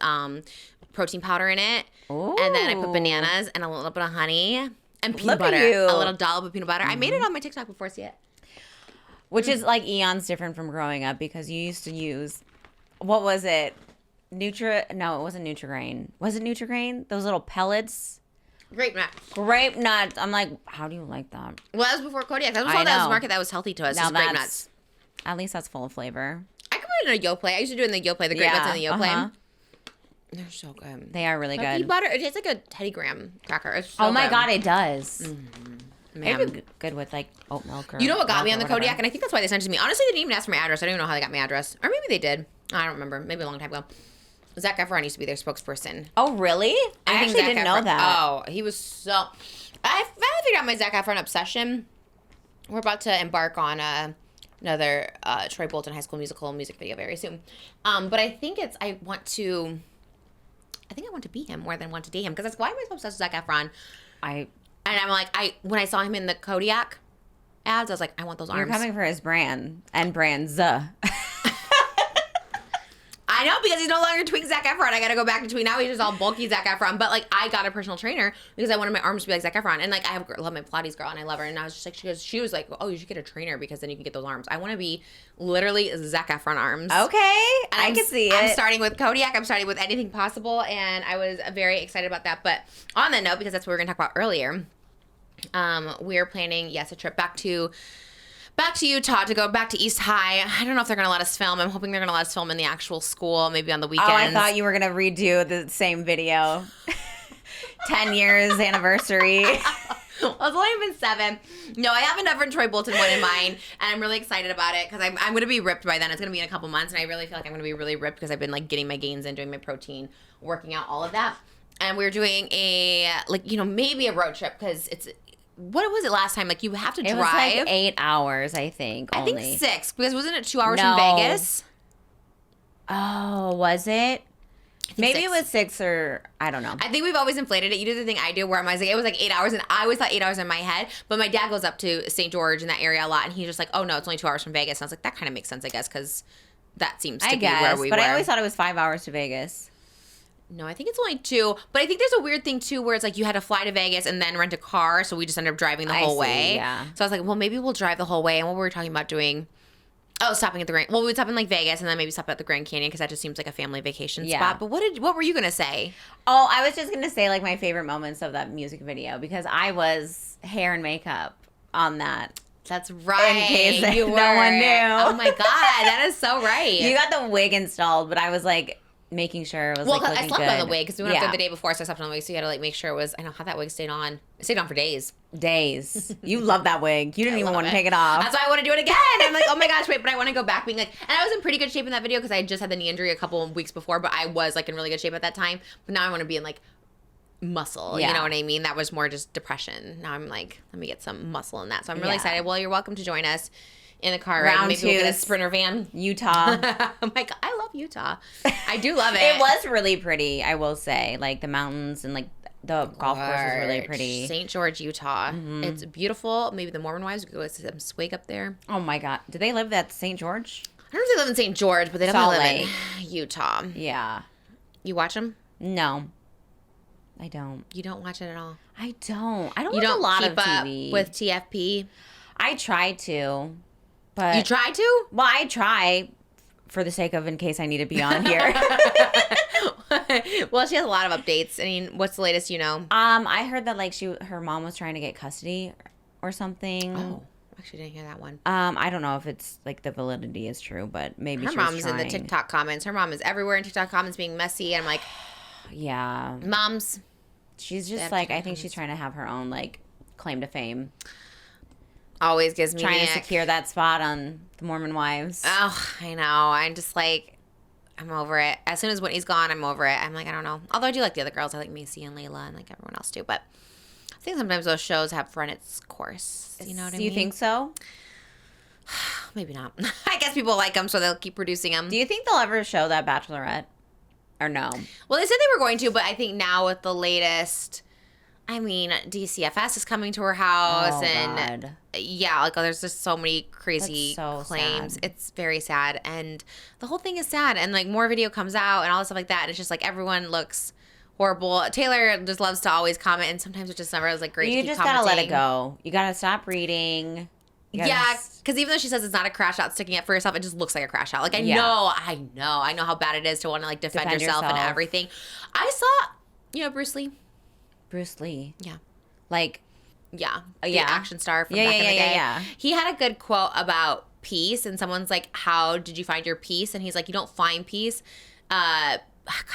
protein powder in it, and then I put bananas and a little bit of honey and peanut Look at butter. you. A little dollop of peanut butter. I made it on my TikTok before. See it? Which is like eons different from growing up because you used to use, what was it? No, it wasn't Nutri-Grain. Was it Nutri-Grain? Those little pellets? Grape nut. Grape nuts. I'm like, how do you like that? Well, that was before Kodiak. That was I all that was know. market that was healthy to us. Now Just grape that's- nuts. At least that's full of flavor. I could put it in a Yoplait. I used to do it in the Yoplait. The grape nuts in the Yoplait. uh-huh. They're so good. They are really Cookie good. butter. It tastes like a Teddy Graham cracker. It's so Oh my good. God, it does. Man. Maybe good with like oat milk or You know what got me on milk the or whatever. Kodiak? And I think that's why they sent it to me. Honestly, they didn't even ask for my address. I don't even know how they got my address. Or maybe they did. I don't remember. Maybe a long time ago. Zac Efron used to be their spokesperson. Oh, really? I think actually Zac didn't know Efron- that. Oh, he was so... I finally figured out my Zac Efron obsession. We're about to embark on another Troy Bolton High School Musical music video very soon. But I think I want to be him more than want to date him. Because that's why am I so obsessed with Zac Efron? And I'm like, when I saw him in the Kodiak ads, I was like, I want those arms. You're coming for his brand and brands. I know, because he's no longer Twink Zac Efron. I got to go back to Twink. Now he's just all bulky Zac Efron. But, like, I got a personal trainer because I wanted my arms to be like Zac Efron. And, like, I love my Pilates girl, and I love her. And I was just like, she was like, oh, you should get a trainer because then you can get those arms. I want to be literally Zac Efron arms. Okay. And I can see it. I'm starting with Kodiak. I'm starting with anything possible. And I was very excited about that. But on that note, because that's what we were going to talk about earlier, we're planning, yes, a trip back to Utah to go back to East High. I don't know if they're going to let us film. I'm hoping they're going to let us film in the actual school, maybe on the weekends. Oh, I thought you were going to redo the same video. 10 years anniversary. Well, it's only been 7. No, I have another Troy Bolton one in mind, and I'm really excited about it because I'm going to be ripped by then. It's going to be in a couple months, and I really feel like I'm going to be really ripped because I've been, like, getting my gains in, doing my protein, working out, all of that. And we're doing maybe a road trip because it's... What was it last time? Like, you have to drive. It was like 8 hours, I think. I only. think 6, because wasn't it 2 hours No. from Vegas? Oh, was it? Maybe 6. it was 6 or I don't know. I think we've always inflated it. You do the thing I do where I'm always like, it was like 8 hours, and I always thought 8 hours in my head. But my dad goes up to St. George in that area a lot, and he's just like, oh no, it's only 2 hours from Vegas. And I was like, that kind of makes sense, I guess, because that seems to be where we but were. I always thought it was 5 hours to Vegas. No, I think it's only 2. But I think there's a weird thing, too, where it's like you had to fly to Vegas and then rent a car. So we just ended up driving the whole way. Yeah. So I was like, well, maybe we'll drive the whole way. And what were we talking about doing? Oh, stopping at the Grand... Well, we would stop in, like, Vegas and then maybe stop at the Grand Canyon because that just seems like a family vacation spot. But what were you going to say? Oh, I was just going to say, like, my favorite moments of that music video because I was hair and makeup on that. That's right. In case you no were. one knew. Oh, my God. That is so right. You got the wig installed, but I was, like... making sure it was Well, like I looking slept good. on the wig because we went up there the day before, so I slept on the wig. So you had to like make sure it was. I know how that wig stayed on. It stayed on for days. Days. You love that wig. You didn't even want to take it off. That's why I want to do it again. I'm like, oh my gosh, wait, but I want to go back being like, and I was in pretty good shape in that video because I had just had the knee injury a couple of weeks before, but I was like in really good shape at that time. But now I want to be in like muscle. Yeah. You know what I mean? That was more just depression. Now I'm like, let me get some muscle in that. So I'm really Yeah. excited. Well, you're welcome to join us in the car ride. Round Maybe 2 we'll get a Sprinter van. Utah. Oh my God, I love Utah. I do love it. It was really pretty, I will say. Like the mountains and like the golf course was really pretty. St. George, Utah. It's beautiful. Maybe the Mormon Wives could go to some swig up there. Oh my God. Do they live at St. George? I don't know if they live in St. George, but they Salt definitely live in Utah. Yeah. You watch them? No. I don't. You don't watch it at all. I don't You watch don't a lot keep of up TV. with TFP. I try to, but You try to? well, I try for the sake of in case I need to be on here. Well, she has a lot of updates. I mean, what's the latest you know? I heard that like her mom was trying to get custody or something. Oh, actually didn't hear that one. I don't know if it's like the validity is true, but maybe Her she was mom's in the trying. TikTok comments. Her mom is everywhere in TikTok comments being messy. And I'm like, Yeah, moms. she's just have like, to I think she's trying to have her own like claim to fame, Always gives me trying the to ick. secure that spot on the Mormon Wives. Oh, I know. I'm just like, I'm over it. As soon as Whitney's gone, I'm over it. I'm like, I don't know. Although I do like the other girls. I like Macy and Layla and like everyone else too. But I think sometimes those shows have run its course. You know what I Do mean? you think so? Maybe not. I guess people like them, so they'll keep producing them. Do you think they'll ever show that Bachelorette, or no? Well, they said they were going to, but I think now with the latest, I mean, DCFS is coming to her house, Oh, and God. yeah, like there's just so many crazy That's so claims. sad. It's very sad, and the whole thing is sad, and like more video comes out and all this stuff like that, and it's just like everyone looks horrible. Taylor just loves to always comment, and sometimes it just never is like great. You to keep just gotta let it commenting. go. You gotta stop reading. You gotta Yeah, because even though she says it's not a crash out sticking up for yourself, it just looks like a crash out. Like, I Yeah. know how bad it is to want to like defend yourself and yourself. everything. I saw, Bruce Lee. Bruce Lee. Yeah. like Yeah. The yeah. action star from Yeah, back yeah, in the yeah, day. yeah. He had a good quote about peace, and someone's like, how did you find your peace? And he's like, you don't find peace. God,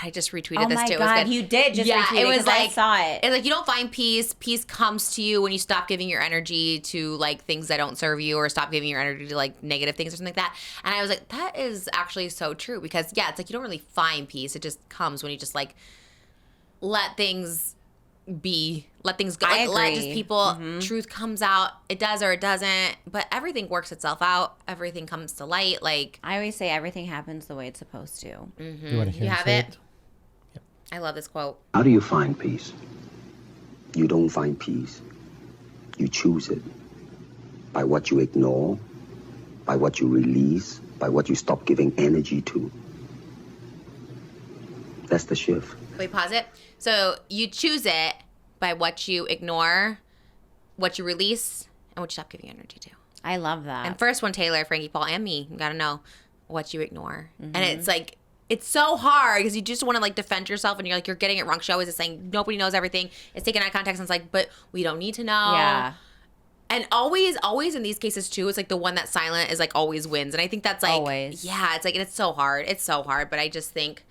I just retweeted oh this my too. It was God, good. you did just Yeah, retweet it was 'cause like, I saw it. It's like you don't find peace. Peace comes to you when you stop giving your energy to like things that don't serve you, or stop giving your energy to like negative things or something like that. And I was like, that is actually so true, because yeah, it's like you don't really find peace. It just comes when you just like let things be, let things go. I Like, let agree. just people, truth comes out. It does or it doesn't, but everything works itself out. Everything comes to light. Like, I always say everything happens the way it's supposed to. Do you want to hear you me have say it? I love this quote. How do you find peace? You don't find peace. You choose it. By what you ignore, by what you release, by what you stop giving energy to. That's the shift. Wait, pause it. So you choose it by what you ignore, what you release, and what you stop giving energy to. I love that. And first one, Taylor, Frankie Paul, and me, you gotta know what you ignore. Mm-hmm. And it's like, it's so hard because you just want to like defend yourself, and you're like, you're getting it wrong. She always is saying nobody knows everything. It's taking eye context, and it's like, but we don't need to know. yeah. And always in these cases too, it's like the one that's silent is like always wins. And I think that's like, Always. yeah, it's like, and it's so hard. It's so hard. But I just think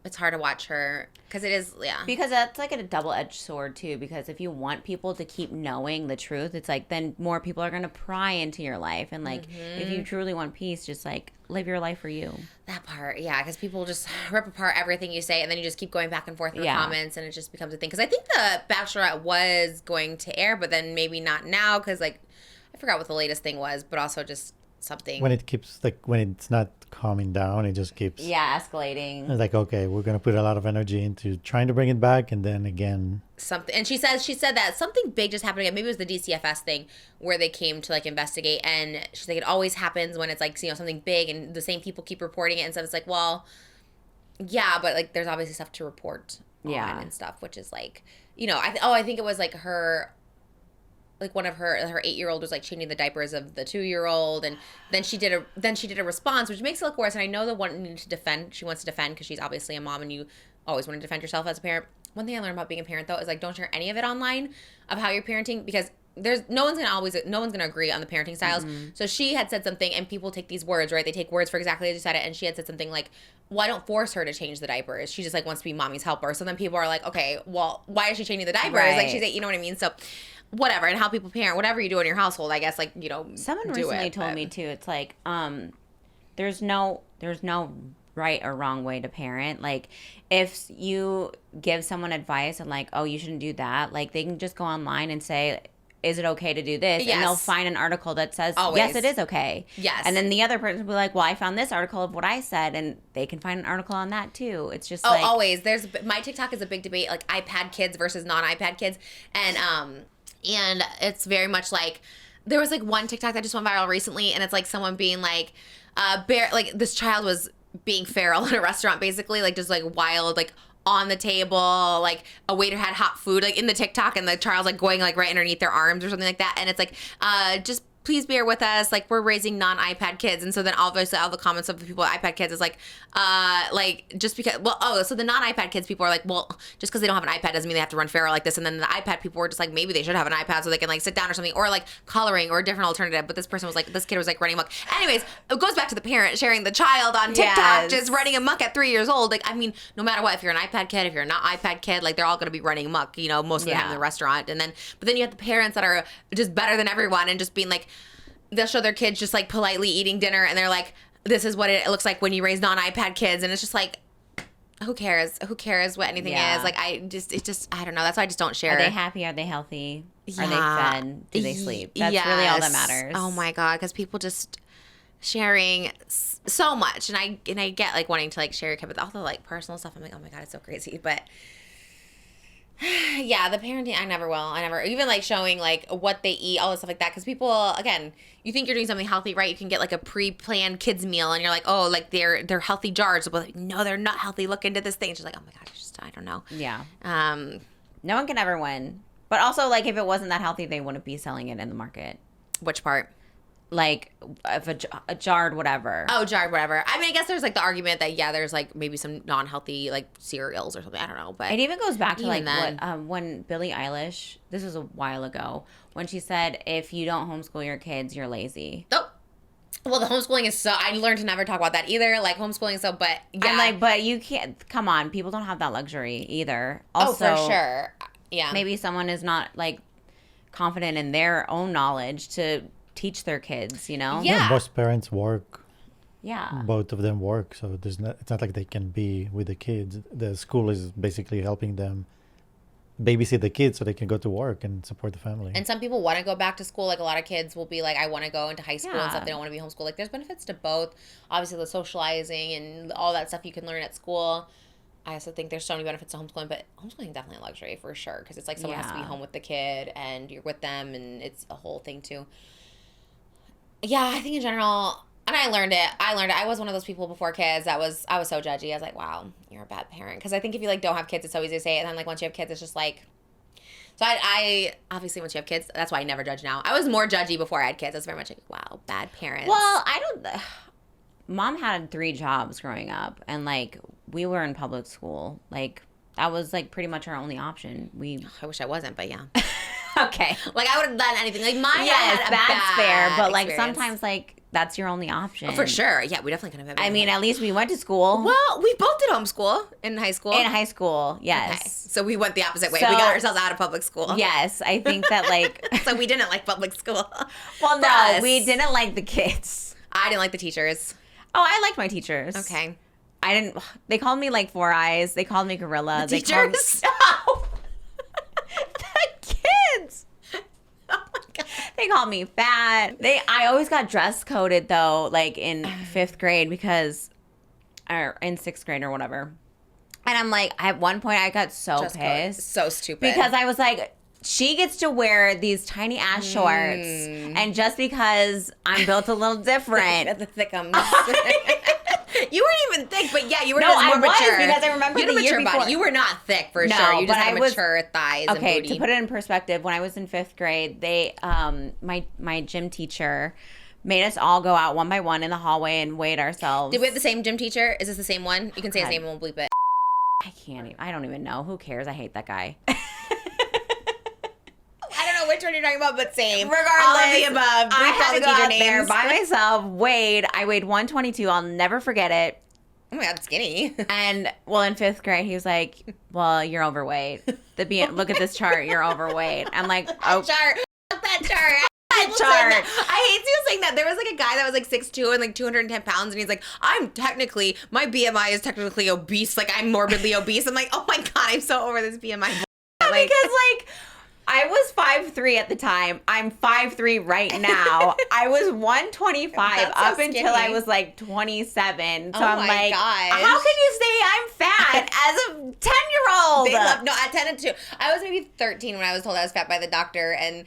it's hard to watch her because it is, yeah. Because that's like a double-edged sword too, because if you want people to keep knowing the truth, it's like then more people are going to pry into your life, and like if you truly want peace, just like live your life for you. That part, yeah, because people just rip apart everything you say, and then you just keep going back and forth in the Yeah. comments, and it just becomes a thing. Because I think the Bachelorette was going to air, but then maybe not now, because like I forgot what the latest thing was, but also just something. When it keeps like when it's not calming down, it just keeps. Yeah, escalating. It's like, okay, we're gonna put a lot of energy into trying to bring it back, and then again, Something, and she said that something big just happened again. Maybe it was the DCFS thing where they came to like investigate, and she's like, it always happens when it's like, you know, something big, and the same people keep reporting it and stuff. It's like, well, yeah, but like there's obviously stuff to report Yeah. on and stuff, which is like, you know, I think it was like her, like one of her 8-year-old was like changing the diapers of the 2-year-old, and then she did a response, which makes it look worse. And I know the one needed to defend, she wants to defend because she's obviously a mom, and you always want to defend yourself as a parent. One thing I learned about being a parent though is like, don't share any of it online of how you're parenting, because no one's gonna agree on the parenting styles. So she had said something, and people take these words, right? They take words for exactly as you said it, and she had said something like, well, I don't force her to change the diapers. She just like wants to be mommy's helper. So then people are like, okay, well, why is she changing the diapers? Right. Like she's 8, you know what I mean? So whatever, and how people parent, whatever you do in your household, I guess, like, you know, Someone do recently it, told but- me too. It's like, there's no right or wrong way to parent. Like, if you give someone advice and like, oh, you shouldn't do that, like they can just go online and say, is it okay to do this? Yes. And they'll find an article that says, Always. yes, it is okay. Yes. And then the other person will be like, well, I found this article of what I said, and they can find an article on that too. It's just Oh, like, always. There's my TikTok is a big debate, like iPad kids versus non-iPad kids, and it's very much like there was like one TikTok that just went viral recently, and it's like someone being like, like this child was being feral in a restaurant, basically, like just like wild, like on the table, like a waiter had hot food like in the TikTok, and the child's like going like right underneath their arms or something like that, and it's like just please bear with us. Like, we're raising non-iPad kids. And so then obviously all the comments of the people with iPad kids is like just because, so the non-iPad kids people are like, well, just because they don't have an iPad doesn't mean they have to run feral like this. And then the iPad people were just like, maybe they should have an iPad so they can like sit down or something, or like coloring or a different alternative. But this kid was like running amok. Anyways, it goes back to the parent sharing the child on TikTok just running amok at 3 years old. Like, I mean, no matter what, if you're an iPad kid, if you're not iPad kid, like they're all going to be running amok, you know, most of the time in the restaurant. But then you have the parents that are just better than everyone and just being like, they'll show their kids just like politely eating dinner and they're like, this is what it looks like when you raise non-iPad kids. And it's just like, who cares? Who cares what anything is? Like, I don't know. That's why I just don't share. Are they happy? Are they healthy? Are they fed? Do they sleep? That's really all that matters. Oh my God. Because people just sharing so much. And I get like wanting to like share your kid, but all the like personal stuff, I'm like, oh my God, it's so crazy. But yeah, the parenting, I never even like showing like what they eat, all this stuff like that. Because people, again, you think you're doing something healthy, right? You can get like a pre-planned kids meal and you're like, oh, like they're healthy jars. But like, no, they're not healthy. Look into this thing. She's like, oh my God, I don't know. Yeah. No one can ever win. But also, like, if it wasn't that healthy, they wouldn't be selling it in the market. Which part? Like, if a jarred whatever. Oh, jarred whatever. I mean, I guess there's like the argument that, yeah, there's like maybe some non-healthy like cereals or something. I don't know. But it even goes back to like then, when Billie Eilish, this was a while ago, when she said, if you don't homeschool your kids, you're lazy. Oh. Well, the homeschooling is so, I learned to never talk about that either. Like, homeschooling is so, but yeah. I'm like, but you can't, come on, people don't have that luxury either. Also, oh, for sure. Yeah. Maybe someone is not like confident in their own knowledge to teach their kids, you know? Yeah. Most parents work. Yeah. Both of them work, so it's not like they can be with the kids. The school is basically helping them babysit the kids so they can go to work and support the family. And some people want to go back to school. Like, a lot of kids will be like, I want to go into high school and stuff. They don't want to be homeschooled. Like, there's benefits to both. Obviously, the socializing and all that stuff you can learn at school. I also think there's so many benefits to homeschooling, but homeschooling is definitely a luxury for sure, because it's like someone has to be home with the kid and you're with them, and it's a whole thing too. Yeah, I think in general, and I learned it. I was one of those people before kids I was so judgy. I was like, wow, you're a bad parent. Because I think if you like don't have kids, it's so easy to say it. And then like once you have kids, it's just like, so I obviously once you have kids, that's why I never judge now. I was more judgy before I had kids. I was very much like, wow, bad parents. Well, Mom had 3 jobs growing up, and like we were in public school. Like that was like pretty much our only option. I wish I wasn't, but yeah. Okay. Like, I would have done anything. Like, mine had a that's bad fair. But, like, experience. sometimes, like, that's your only option. Oh, for sure. Yeah, we definitely couldn't have. I mean, at least we went to school. Well, we both did homeschool in high school. In high school, yes. Okay. So we went the opposite way. So, we got ourselves out of public school. Yes. I think that, like... So we didn't like public school. Well, no, we didn't like the kids. I didn't like the teachers. Oh, I liked my teachers. Okay. I didn't... They called me, like, 4 Eyes. They called me Gorilla. The teachers? No! The kids! They called me fat. I always got dress coded though, like in 5th grade or in 6th grade or whatever. And I'm like, at one point I got so dress pissed. Code. So stupid. Because I was like, she gets to wear these tiny ass shorts. And just because I'm built a little different. The thickums. You weren't even thick, but yeah, you were no, just more I was, mature. Because I remember you had the a year mature before. body. You were not thick for no, sure. You just but had mature thighs and booty. Okay, to put it in perspective, when I was in 5th grade, they my gym teacher made us all go out one by one in the hallway and weigh ourselves. Did we have the same gym teacher? Is this the same one? You can say his name and we'll bleep it. I don't even know. Who cares? I hate that guy. I don't know which one you're talking about, but same. Regardless, all of the above. I had to go out names. there by myself, I weighed 122. I'll never forget it. Oh my God, skinny. And, well, in 5th grade, he was like, well, you're overweight. Look at this chart. You're overweight. I'm like, oh. Chart. Fuck that chart. I hate you saying that. There was like a guy that was like 6'2" and like 210 pounds, and he's like, my BMI is technically obese. Like, I'm morbidly obese. I'm like, oh my God, I'm so over this BMI. Like, because, like, I was 5'3" at the time. I'm 5'3" right now. I was 125 That's so up until skinny. I was like 27. So Oh I'm my like, gosh. how can you say I'm fat as a 10-year-old? They love, no, at 10 and 2. I was maybe 13 when I was told I was fat by the doctor, and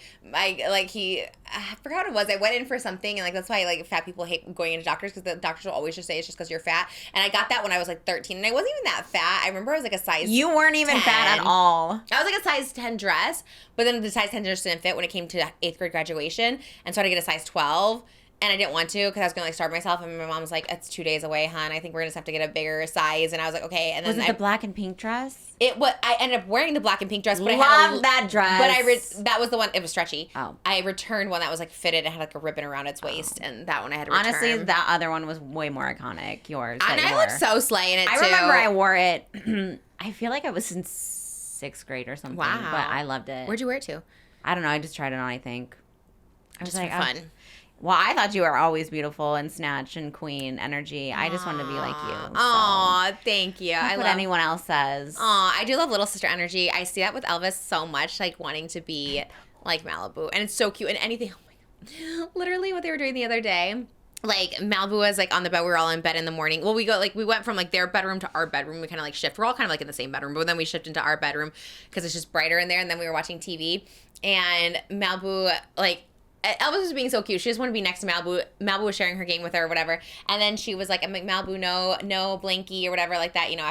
he I forgot what it was. I went in for something, and like that's why like fat people hate going into doctors, because the doctors will always just say it's just because you're fat. And I got that when I was like 13, and I wasn't even that fat. I remember I was like a size. You weren't even 10. fat at all. I was like a size 10 dress, but then the size 10 dress didn't fit when it came to 8th grade graduation, and so I had to get a size 12. And I didn't want to because I was going to like starve myself. And my mom was like, it's 2 days away, hon. I think we're going to have to get a bigger size. And I was like, okay. And then Was it the black and pink dress? I ended up wearing the black and pink dress. But Love that dress. But that was the one, it was stretchy. Oh. I returned one that was like fitted. It had like a ribbon around its waist. And that one I had to return. Honestly, that other one was way more iconic. Yours. And I looked so slay in it too. I remember I wore it. I feel like I was in 6th grade or something. Wow. But I loved it. Where'd you wear it to? I don't know. I just tried it on, I think. I was Just like, for fun. Well, I thought you were always beautiful and snatch and queen energy. I just wanted to be like you. So. Aw, thank you. That's what anyone else says. Aw, I do love little sister energy. I see that with Elvis so much, like wanting to be like Malibu. And it's so cute. And anything, oh my God. Literally what they were doing the other day. Like Malibu was like on the bed. We were all in bed in the morning. Well, we went from like their bedroom to our bedroom. We kind of like shift. We're all kind of like in the same bedroom, but then we shift into our bedroom because it's just brighter in there. And then we were watching TV, and Malibu Elvis was being so cute. She just wanted to be next to Malibu. Malibu was sharing her game with her or whatever. And then she was like, I'm like, Malibu, no blankie or whatever like that, you know,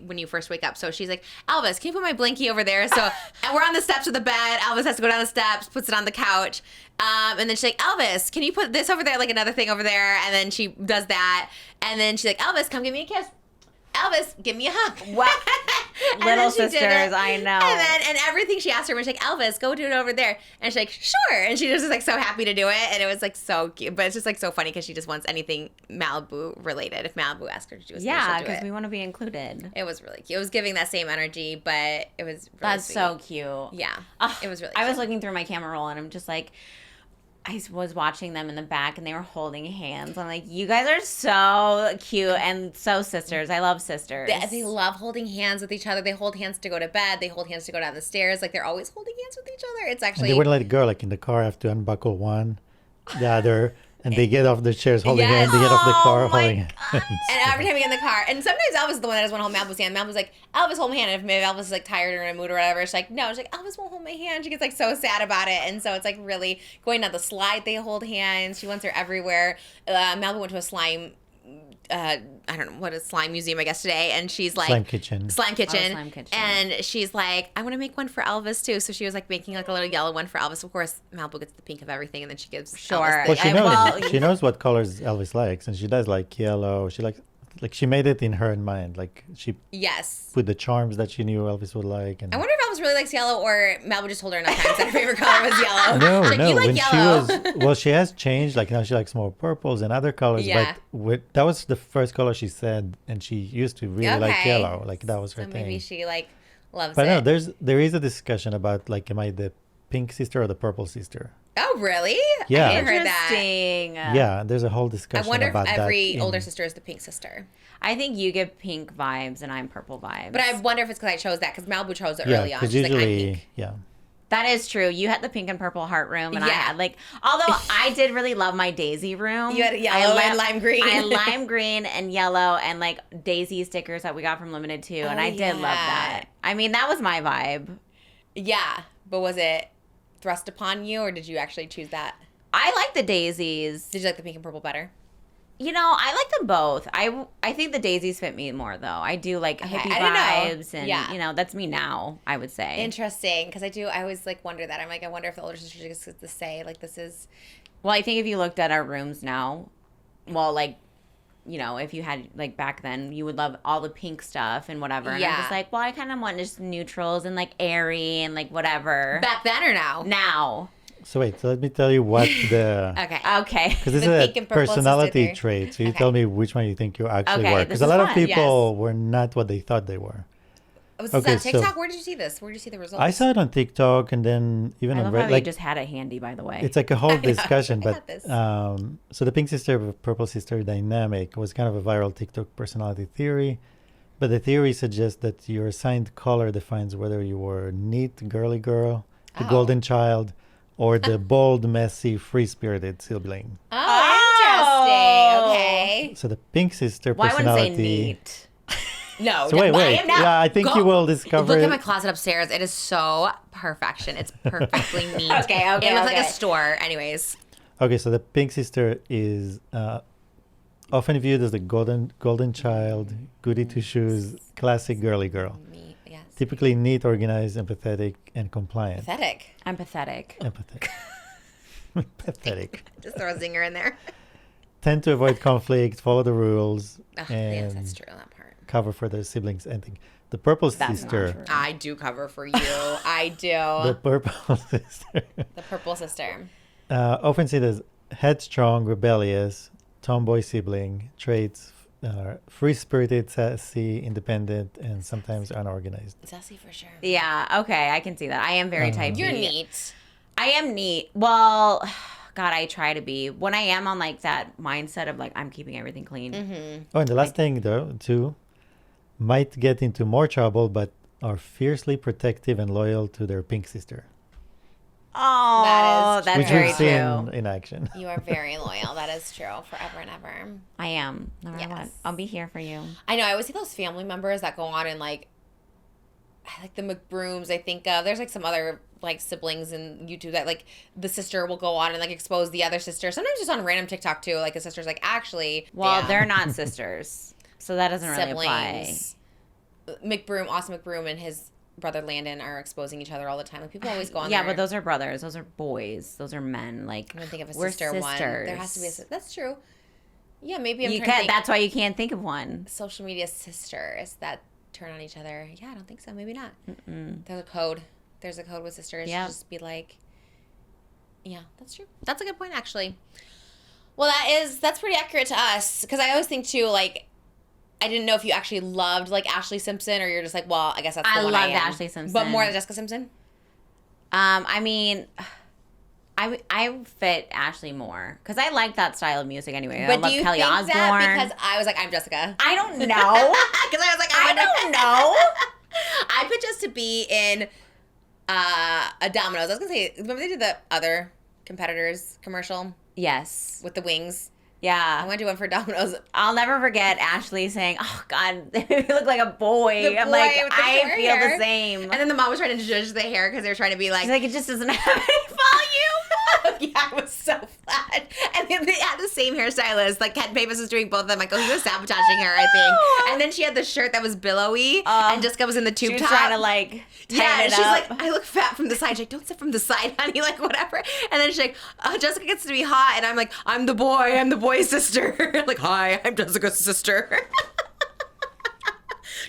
when you first wake up. So she's like, Elvis, can you put my blankie over there? So and we're on the steps of the bed. Elvis has to go down the steps, puts it on the couch. And then she's like, Elvis, can you put this over there, like another thing over there? And then she does that. And then she's like, Elvis, come give me a kiss. Elvis, give me a hug. What? Little sisters, I know. And everything she asked her was like, Elvis, go do it over there. And she's like, sure. And she was just like so happy to do it. And it was like so cute. But it's just like so funny because she just wants anything Malibu related. If Malibu asked her to do it, yeah, because we want to be included. It was really cute. It was giving that same energy, but it was really That's sweet. so cute. Yeah. It was really I cute. was looking through my camera roll and I'm just like, I was watching them in the back and they were holding hands. I'm like, you guys are so cute and so sisters. I love sisters. They love holding hands with each other. They hold hands to go to bed. They hold hands to go down the stairs. Like, they're always holding hands with each other. It's actually... And they wouldn't let it go. Like in the car, have to unbuckle one, the other, and they get off the chairs holding hands. They get off the car holding hands. And every time we get in the car, and sometimes Elvis is the one that doesn't want to hold Malibu's hand. Malibu's like, Elvis, hold my hand. And if maybe Elvis is like tired or in a mood or whatever, she's like, no. She's like, Elvis won't hold my hand. She gets like so sad about it. And so it's like really going down the slide, they hold hands. She wants her everywhere. Malibu went to a slime, I don't know, what a slime museum, I guess, today. And she's like... Slime kitchen. Slime kitchen. Oh, slime kitchen. And she's like, I want to make one for Elvis too. So she was like making like a little yellow one for Elvis. Of course, Malibu gets the pink of everything, and then she gives Elvis Well, she knows. well, She knows what colors Elvis likes, and she does like yellow. She likes, like she made it in her mind. Like she Yes. put the charms that she knew Elvis would like. And I wonder if Elvis really likes yellow, or Malibu just told her enough times that her favorite color was yellow. no, She's like, no. you like When yellow. she was, well, she has changed. Like now she likes more purples and other colors. Yeah. But that was the first color she said, and she used to really like Okay. yellow. Like that was her So thing. maybe she like loves But it. no, there is a discussion about like, am I the pink sister or the purple sister? Oh, really? Yeah. I hadn't heard that. interesting. Yeah, there's a whole discussion I wonder about if that. every older sister is the pink sister. I think you give pink vibes and I'm purple vibes. But I wonder if it's because I chose that, because Malibu chose it Yeah, early on. because She's like, I'm usually, pink. yeah. That is true. You had the pink and purple heart room, and I Yeah. had like. Although I did really love my daisy room. You had yellow and lime green. I had lime green and yellow and like daisy stickers that we got from Limited too, and Oh, I did love that. I mean, that was my vibe. Yeah, but was it thrust upon you, or did you actually choose that? I like the daisies. Did you like the pink and purple better? You know, I like them both. I think the daisies fit me more though. I do like Okay, hippie I don't know. vibes, and Yeah. you know, that's me now. I would say. Interesting, because I always like wonder that. I'm like, I wonder if the older sister just gets to say like, this is... Well, I think if you looked at our rooms now, well, like, you know, if you had, like, back then, you would love all the pink stuff and whatever. And I'm Yeah. just like, well, I kind of want just neutrals and, like, airy and, like, whatever. Back then or now? Now. So wait, so let me tell you what the... Okay. Okay. Because this The is pink a and purple personality sister trait. So you Okay. tell me which one you think you actually Okay, were. this Because a is lot of fun. people were not what they thought they were. Was Okay, this on so- TikTok? Where did you see this? Where did you see the results? I saw it on TikTok and then even I on love how Reddit. you Like, just had it handy, by the way. it's like a whole discussion. I But got this. so the pink sister, purple sister dynamic was kind of a viral TikTok personality theory. But the theory suggests that your assigned color defines whether you were neat, girly girl, the Oh. golden child, or the bold, messy, free-spirited sibling. Oh, interesting. Okay. So the pink sister well, I wouldn't say personality. neat. No, So no, wait. I am not. Yeah, I think you will discover. Look at my closet upstairs. It is so perfection. It's perfectly neat. Okay. It looks like a store. Anyways. Okay, so the pink sister is often viewed as the golden child, goody two shoes, classic girly girl. Me, yes. Typically neat, organized, empathetic, and compliant. Pathetic. Empathetic. Empathetic. Pathetic. Just throw a zinger in there. Tend to avoid conflict, follow the rules, Oh, yes, and that's true. That part. cover for their siblings. And the purple That's not sister. true. I do cover for you. I do. The purple sister. The purple sister. Often seen as headstrong, rebellious, tomboy sibling, traits, free-spirited, sassy, independent, and sometimes unorganized. Sassy for sure. Yeah. Okay. I can see that. I am very type B. You're neat. I am neat. Well, God, I try to be. When I am on like that mindset of like I'm keeping everything clean. Mm-hmm. Oh, and the last thing, though, too, might get into more trouble, but are fiercely protective and loyal to their pink sister, Oh, That is that's which very we've seen true. in action. You are very loyal. That is true. Forever and ever. I am. No matter what, Yes. I'll be here for you. I know. I always see those family members that go on and like the McBrooms. I think of there's like some other like siblings in YouTube that like the sister will go on and like expose the other sister. Sometimes just on random TikTok too. Like the sister's like, actually, Well, damn, they're not sisters, so that doesn't really apply. siblings. McBroom, Austin McBroom, and his brother Landon are exposing each other all the time. Like people always go on. Yeah, there. but those are brothers. Those are boys. Those are men. Like I'm gonna think of a we're sister sisters. one. There has to be a sister. That's true. Yeah, maybe I'm You trying to can, think. that's why you can't think of one. Social media sisters that turn on each other. Yeah, I don't think so. Maybe not. There's a code. There's a code with sisters. Yep. Just be like, yeah, that's true. That's a good point, actually. Well, that's pretty accurate to us because I always think too, like, I didn't know if you actually loved like Ashley Simpson or you're just like, well, I guess that's the I one loved I am. Ashley Simpson. But more than Jessica Simpson. I mean, I fit Ashley more because I like that style of music anyway. But I do love you Kelly think Osbourne. that because I was like, I'm Jessica? I don't know. Because I was like, I don't know. I picked us to be in a Domino's. I was gonna say, remember they did the other competitors commercial Yes. with the wings? I Yeah. want to do one for Domino's. I'll never forget Ashley saying, "Oh God, you look like a boy." The I'm boy like, with the I short feel hair. the same. And then the mom was trying to judge the hair because they were trying to be like, She's like, it just doesn't have any volume. yeah, it was so flat. And then they had the same hairstylist. Like Ken Pavis was doing both of them. Like, oh, he was sabotaging her, I think. And then she had the shirt that was billowy, and Jessica was in the tube She was top. trying to like Yeah, tighten it she's up. like, I look fat from the side. She's like, don't sit from the side, honey, like whatever. And then she's like, Jessica gets to be hot, and I'm like, I'm the boy's sister. Like, hi, I'm Jessica's sister.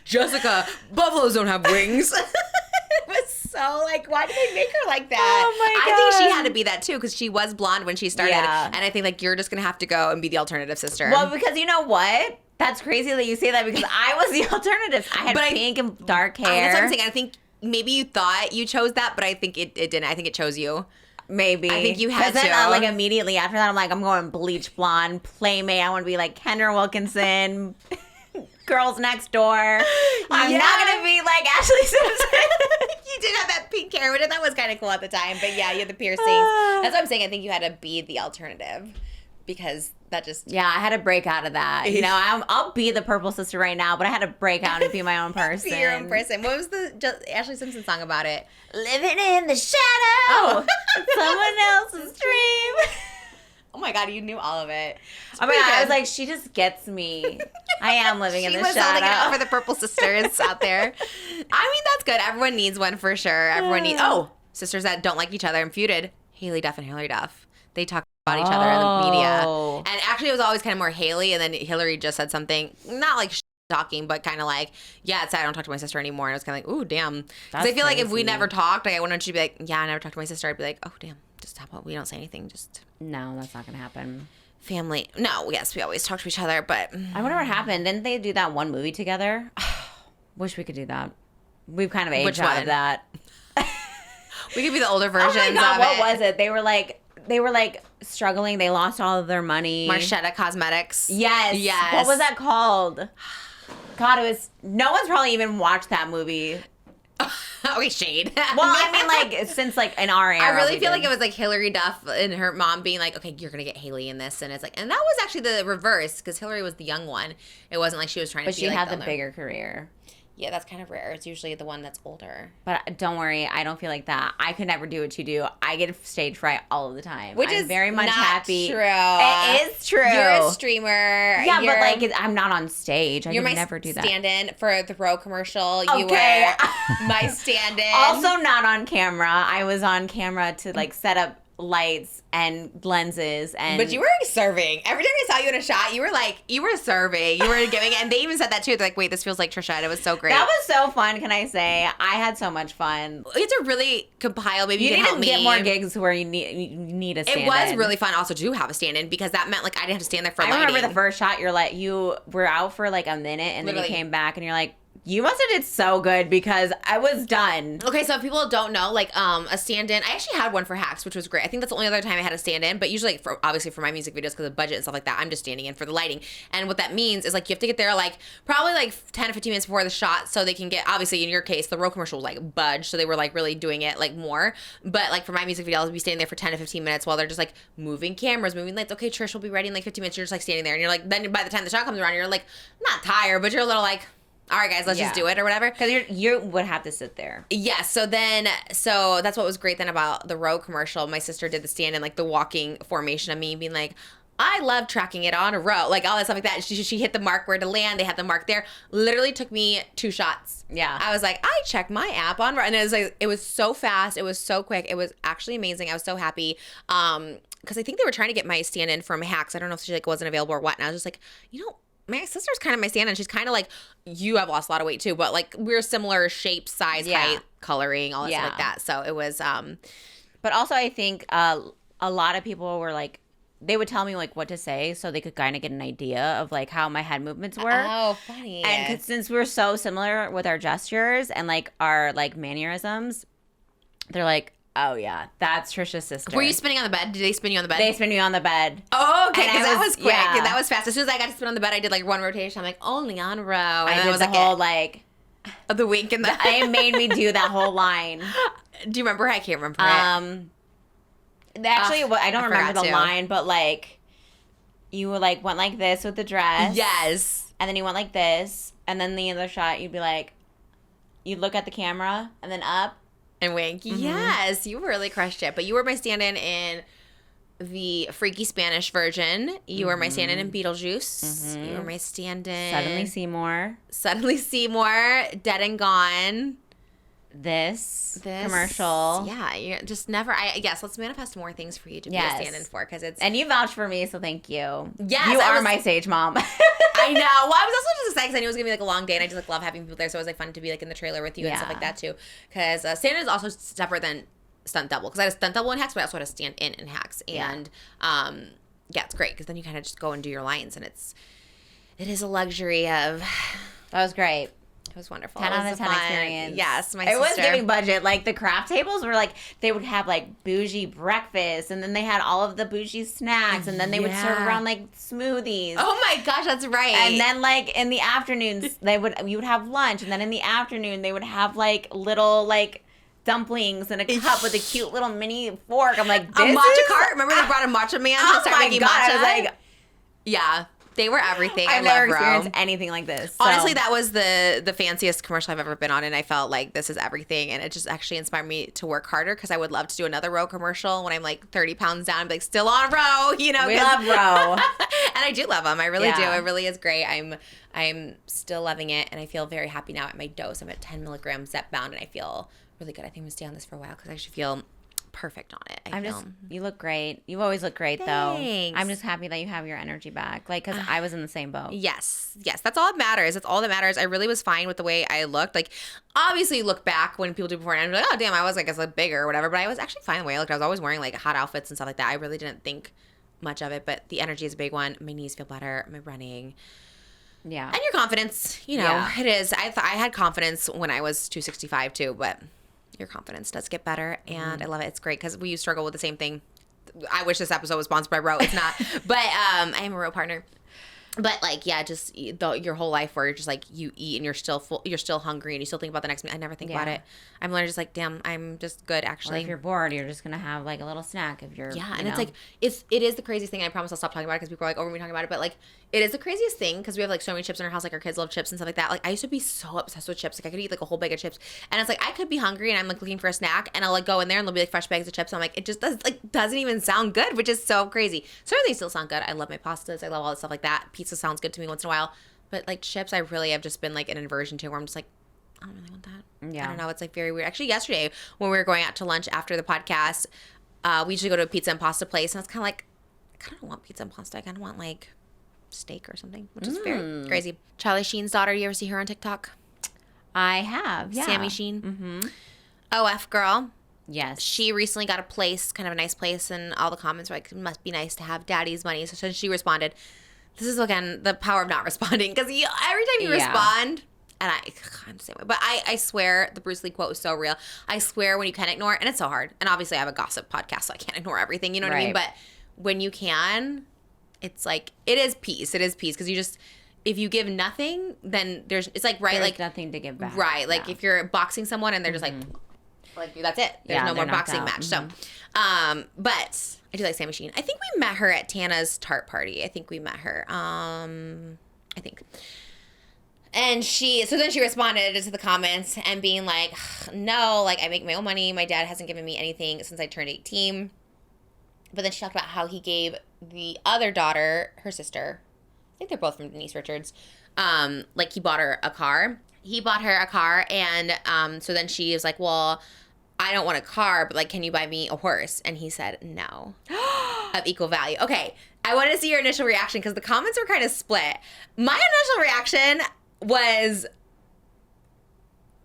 Jessica, buffaloes don't have wings. It was so like, why did they make her like that? Oh my I think she God. had to be that too because she was blonde when she started, Yeah. and I think like you're just gonna have to go and be the alternative sister. Well, because you know what? That's crazy that you say that because I was the alternative. I had But pink and dark hair. That's what I'm saying. I think maybe you thought you chose that, but I think it didn't. I think it chose you. Maybe. I think you had 'Cause then, to. like immediately after that, I'm like, I'm going bleach blonde, playmate. I want to be like Kendra Wilkinson, Girls Next Door. I'm Yeah. not gonna be like Ashley Simpson. You did have that pink hair, but that was kind of cool at the time. But yeah, you had the piercings. That's what I'm saying. I think you had to be the alternative because that just Yeah, I had to break out of that. You know, I'll be the purple sister right now, but I had to break out and be my own person. be your own person. What was the Ashley Simpson song about it? Living in the shadow, someone else's dream. Oh my God, you knew all of it. I mean, I was like, she just gets me. I am living in She the was holding it up shadow. for the purple sisters out there. I mean, that's good. Everyone needs one for sure. Everyone needs. Oh, sisters that don't like each other and feuded. Haley Duff and Hillary Duff. They talk about each other in the media. Oh. And actually, it was always kind of more Haley, and then Hillary just said something not like talking, but kind of like, yeah, it's sad I don't talk to my sister anymore. And I was kind of like, ooh, damn. Because I That's feel like if we crazy. never talked, like I wouldn't you be like, yeah, I never talked to my sister. I'd be like, oh, damn. Just stop. We don't say anything. Just No, that's not gonna happen. family. No, yes, we always talk to each other, but I wonder what happened. Didn't they do that one movie together? Wish we could do that. We've kind of aged Which out one? of that. we could be the older Oh versions my God, of what it. was it? They were like struggling. They lost all of their money. Marchetta Cosmetics. Yes. Yes. What was that called? God, it was. No one's probably even watched that movie. Okay, shade. Well, I mean, like, since, like, in our era. I really feel like it was, like, Hillary Duff and her mom being like, okay, you're going to get Haley in this. And it's like, and that was actually the reverse because Hillary was the young one. It wasn't like she was trying to be like. But she had the bigger career. Yeah, that's kind of rare. It's usually the one that's older. But don't worry, I don't feel like that. I could never do what you do. I get stage fright all of the time. Which I'm is very much not happy. true. It is true. You're a streamer. Yeah, but like I'm not on stage. I You're would my never do that. stand-in for the Row commercial. You Okay. were my stand-in. Also not on camera. I was on camera to like set up lights and lenses and. But you were serving. Every time I saw you in a shot, you were serving. You were giving it, and they even said that too. They're like, wait, this feels like Trisha. And it was so great. That was so fun. Can I say? I had so much fun. You have to really compile. Maybe you can need help to me get more gigs where you need a stand-in. It was really fun also to have a stand-in because that meant like I didn't have to stand there for lighting. I remember the first shot. You were out for like a minute and then you came back and you're like, you must have did so good because I was done. Okay, so if people don't know, like a stand-in, I actually had one for Hacks, which was great. I think that's the only other time I had a stand-in, but usually, like, obviously for my music videos because of budget and stuff like that, I'm just standing in for the lighting. And what that means is like you have to get there like probably like 10 or 15 minutes before the shot so they can get, obviously in your case, the Row commercial was like budge, so they were like really doing it like more. But like for my music video, I'll be standing there for 10 to 15 minutes while they're just like moving cameras, moving lights. Okay, Trish will be ready in like 15 minutes. You're just like standing there and you're like, then by the time the shot comes around, you're like not tired, but you're a little like, all right, guys, let's just do it or whatever. Because you would have to sit there. Yeah, so that's what was great then about the Row commercial. My sister did the stand in like the walking formation of me being like, I love tracking it on a row, like all that stuff like that. She hit the mark where to land. They had the mark there. Literally took me 2 shots. Yeah. I was like, I checked my app on, and it was like, it was so fast. It was so quick. It was actually amazing. I was so happy. Because I think they were trying to get my stand in from Hacks. I don't know if she like wasn't available or what. And I was just like, my sister's kind of my stand-in. She's kind of like, you have lost a lot of weight too, but like we're similar shape, size, height, coloring, all that stuff like that. So it was. But also I think a lot of people were like, they would tell me like what to say so they could kind of get an idea of like how my head movements were. Oh, funny. And since we're so similar with our gestures and like our like mannerisms, they're like, oh, yeah, that's Trisha's sister. Were you spinning on the bed? Did they spin you on the bed? They spin me on the bed. Oh, okay, because that was quick. Yeah. That was fast. As soon as I got to spin on the bed, I did like one rotation. I'm like, only on row. And I then did was the like, whole like... the wink and the... It made me do that whole line. Do you remember? I can't remember it. Actually, I don't remember the to. line, but like, you like went like this with the dress. Yes. And then you went like this. And then the other shot, you'd be like, you'd look at the camera and then up. And wink. Mm-hmm. Yes, you really crushed it. But you were my stand-in in the Freaky Spanish version. You were my stand-in in Beetlejuice. Mm-hmm. You were my stand-in... Suddenly Seymour. Dead and Gone. This commercial. Yeah, you're just never... Yes, let's manifest more things for you to be a stand-in for. Because it's... And you vouched for me, so thank you. Yes, you are my stage mom. I know. Well, I was also just excited because I knew it was going to be like a long day, and I just like love having people there, so it was like fun to be like in the trailer with you and stuff like that too. Because stand-in is also separate than stunt double. Because I had a stunt double in Hacks, but I also had a stand-in in Hacks. And yeah, it's great because then you kind of just go and do your lines, and it is a luxury of... That was great. It was wonderful. 10 out of 10 experience. Yes, my sister. It was giving budget. Like, the craft tables were like, they would have, like, bougie breakfast, and then they had all of the bougie snacks, and then they would serve around, like, smoothies. Oh, my gosh, that's right. And then, like, in the afternoons, you would have lunch, and then in the afternoon, they would have, like, little, like, dumplings in a cup with a cute little mini fork. I'm like, this a matcha cart? Remember they brought a matcha man to start making matcha? I was like... Yeah. They were everything. I've never experienced anything like this. So. Honestly, that was the fanciest commercial I've ever been on, and I felt like this is everything, and it just actually inspired me to work harder because I would love to do another Row commercial when I'm like 30 pounds down, like still on Row, you know. We love Row. And I do love them. I really do. It really is great. I'm still loving it, and I feel very happy now at my dose. I'm at 10 milligrams Zep bound, and I feel really good. I think I'm going to stay on this for a while because I actually feel perfect on it. You look great. You always look great, Thanks. though. I'm just happy that you have your energy back. Like, because I was in the same boat. Yes. That's all that matters. That's all that matters. I really was fine with the way I looked. Like, obviously, look back when people do before, and I'm like, oh, damn, I was, like, bigger or whatever. But I was actually fine the way I looked. I was always wearing, like, hot outfits and stuff like that. I really didn't think much of it. But the energy is a big one. My knees feel better. My running. Yeah. And your confidence. You know, it is. I had confidence when I was 265, too. But your confidence does get better, and I love it. It's great because we struggle with the same thing. I wish this episode was sponsored by Row. It's not, but I am a Row partner. But like, yeah, just your whole life where you're just like you eat and you're still full, you're still hungry and you still think about the next meal. I never think about it. I'm learning just like, damn, I'm just good actually. Or if you're bored, you're just gonna have like a little snack. If you're and it's like it is the craziest thing. I promise I'll stop talking about it because people are like, oh, we're talking about it, but like it is the craziest thing because we have like so many chips in our house. Like our kids love chips and stuff like that. Like I used to be so obsessed with chips. Like I could eat like a whole bag of chips, and it's like I could be hungry and I'm like looking for a snack and I'll like go in there and there'll be like fresh bags of chips. And I'm like, it just doesn't even sound good, which is so crazy. Certainly still sound good. I love my pastas. I love all that stuff like that. Pizza sounds good to me once in a while, but like chips, I really have just been like an aversion to where I'm just like, I don't really want that. Yeah. I don't know. It's like very weird. Actually, yesterday when we were going out to lunch after the podcast, we usually go to a pizza and pasta place, and I was kind of like, I kind of don't want pizza and pasta. I kind of want like steak or something, which is very crazy. Charlie Sheen's daughter. You ever see her on TikTok? I have. Yeah. Sammy Sheen. Mm-hmm. OF girl. Yes. She recently got a place, kind of a nice place, and all the comments were like, it must be nice to have daddy's money. So she responded. This is, again, the power of not responding. Because every time you respond, and I'm the same way. But I swear, the Bruce Lee quote was so real. I swear when you can ignore, and it's so hard. And obviously I have a gossip podcast, so I can't ignore everything. You know what I mean? But when you can, it's like, it is peace. It is peace. Because you just, if you give nothing, then it's like, right? There's like nothing to give back. Right. Like if you're boxing someone and they're just like that's it. There's no more boxing match. So, but I do like Sammy Sheen. I think we met her at Tana's tart party. I think we met her. I think. And then she responded to the comments and being like, no, like I make my own money. My dad hasn't given me anything since I turned 18. But then she talked about how he gave the other daughter, her sister, I think they're both from Denise Richards, like he bought her a car. He bought her a car, and so then she was like, well, I don't want a car, but like, can you buy me a horse? And he said no, of equal value. Okay, I wanted to see your initial reaction because the comments were kind of split. My initial reaction was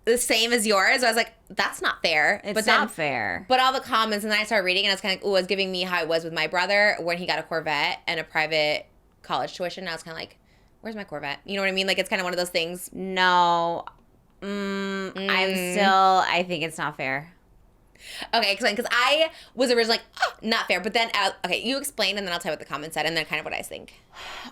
the same as yours. I was like, that's not fair. It's not fair. But all the comments, and then I started reading, and I was kind of, it was giving me how it was with my brother when he got a Corvette and a private college tuition. And I was kind of like, where's my Corvette? You know what I mean? Like, it's kind of one of those things. No. I think it's not fair. Okay, explain. Because I was originally like, oh, not fair. But then, okay, you explain, and then I'll tell you what the comments said, and then kind of what I think.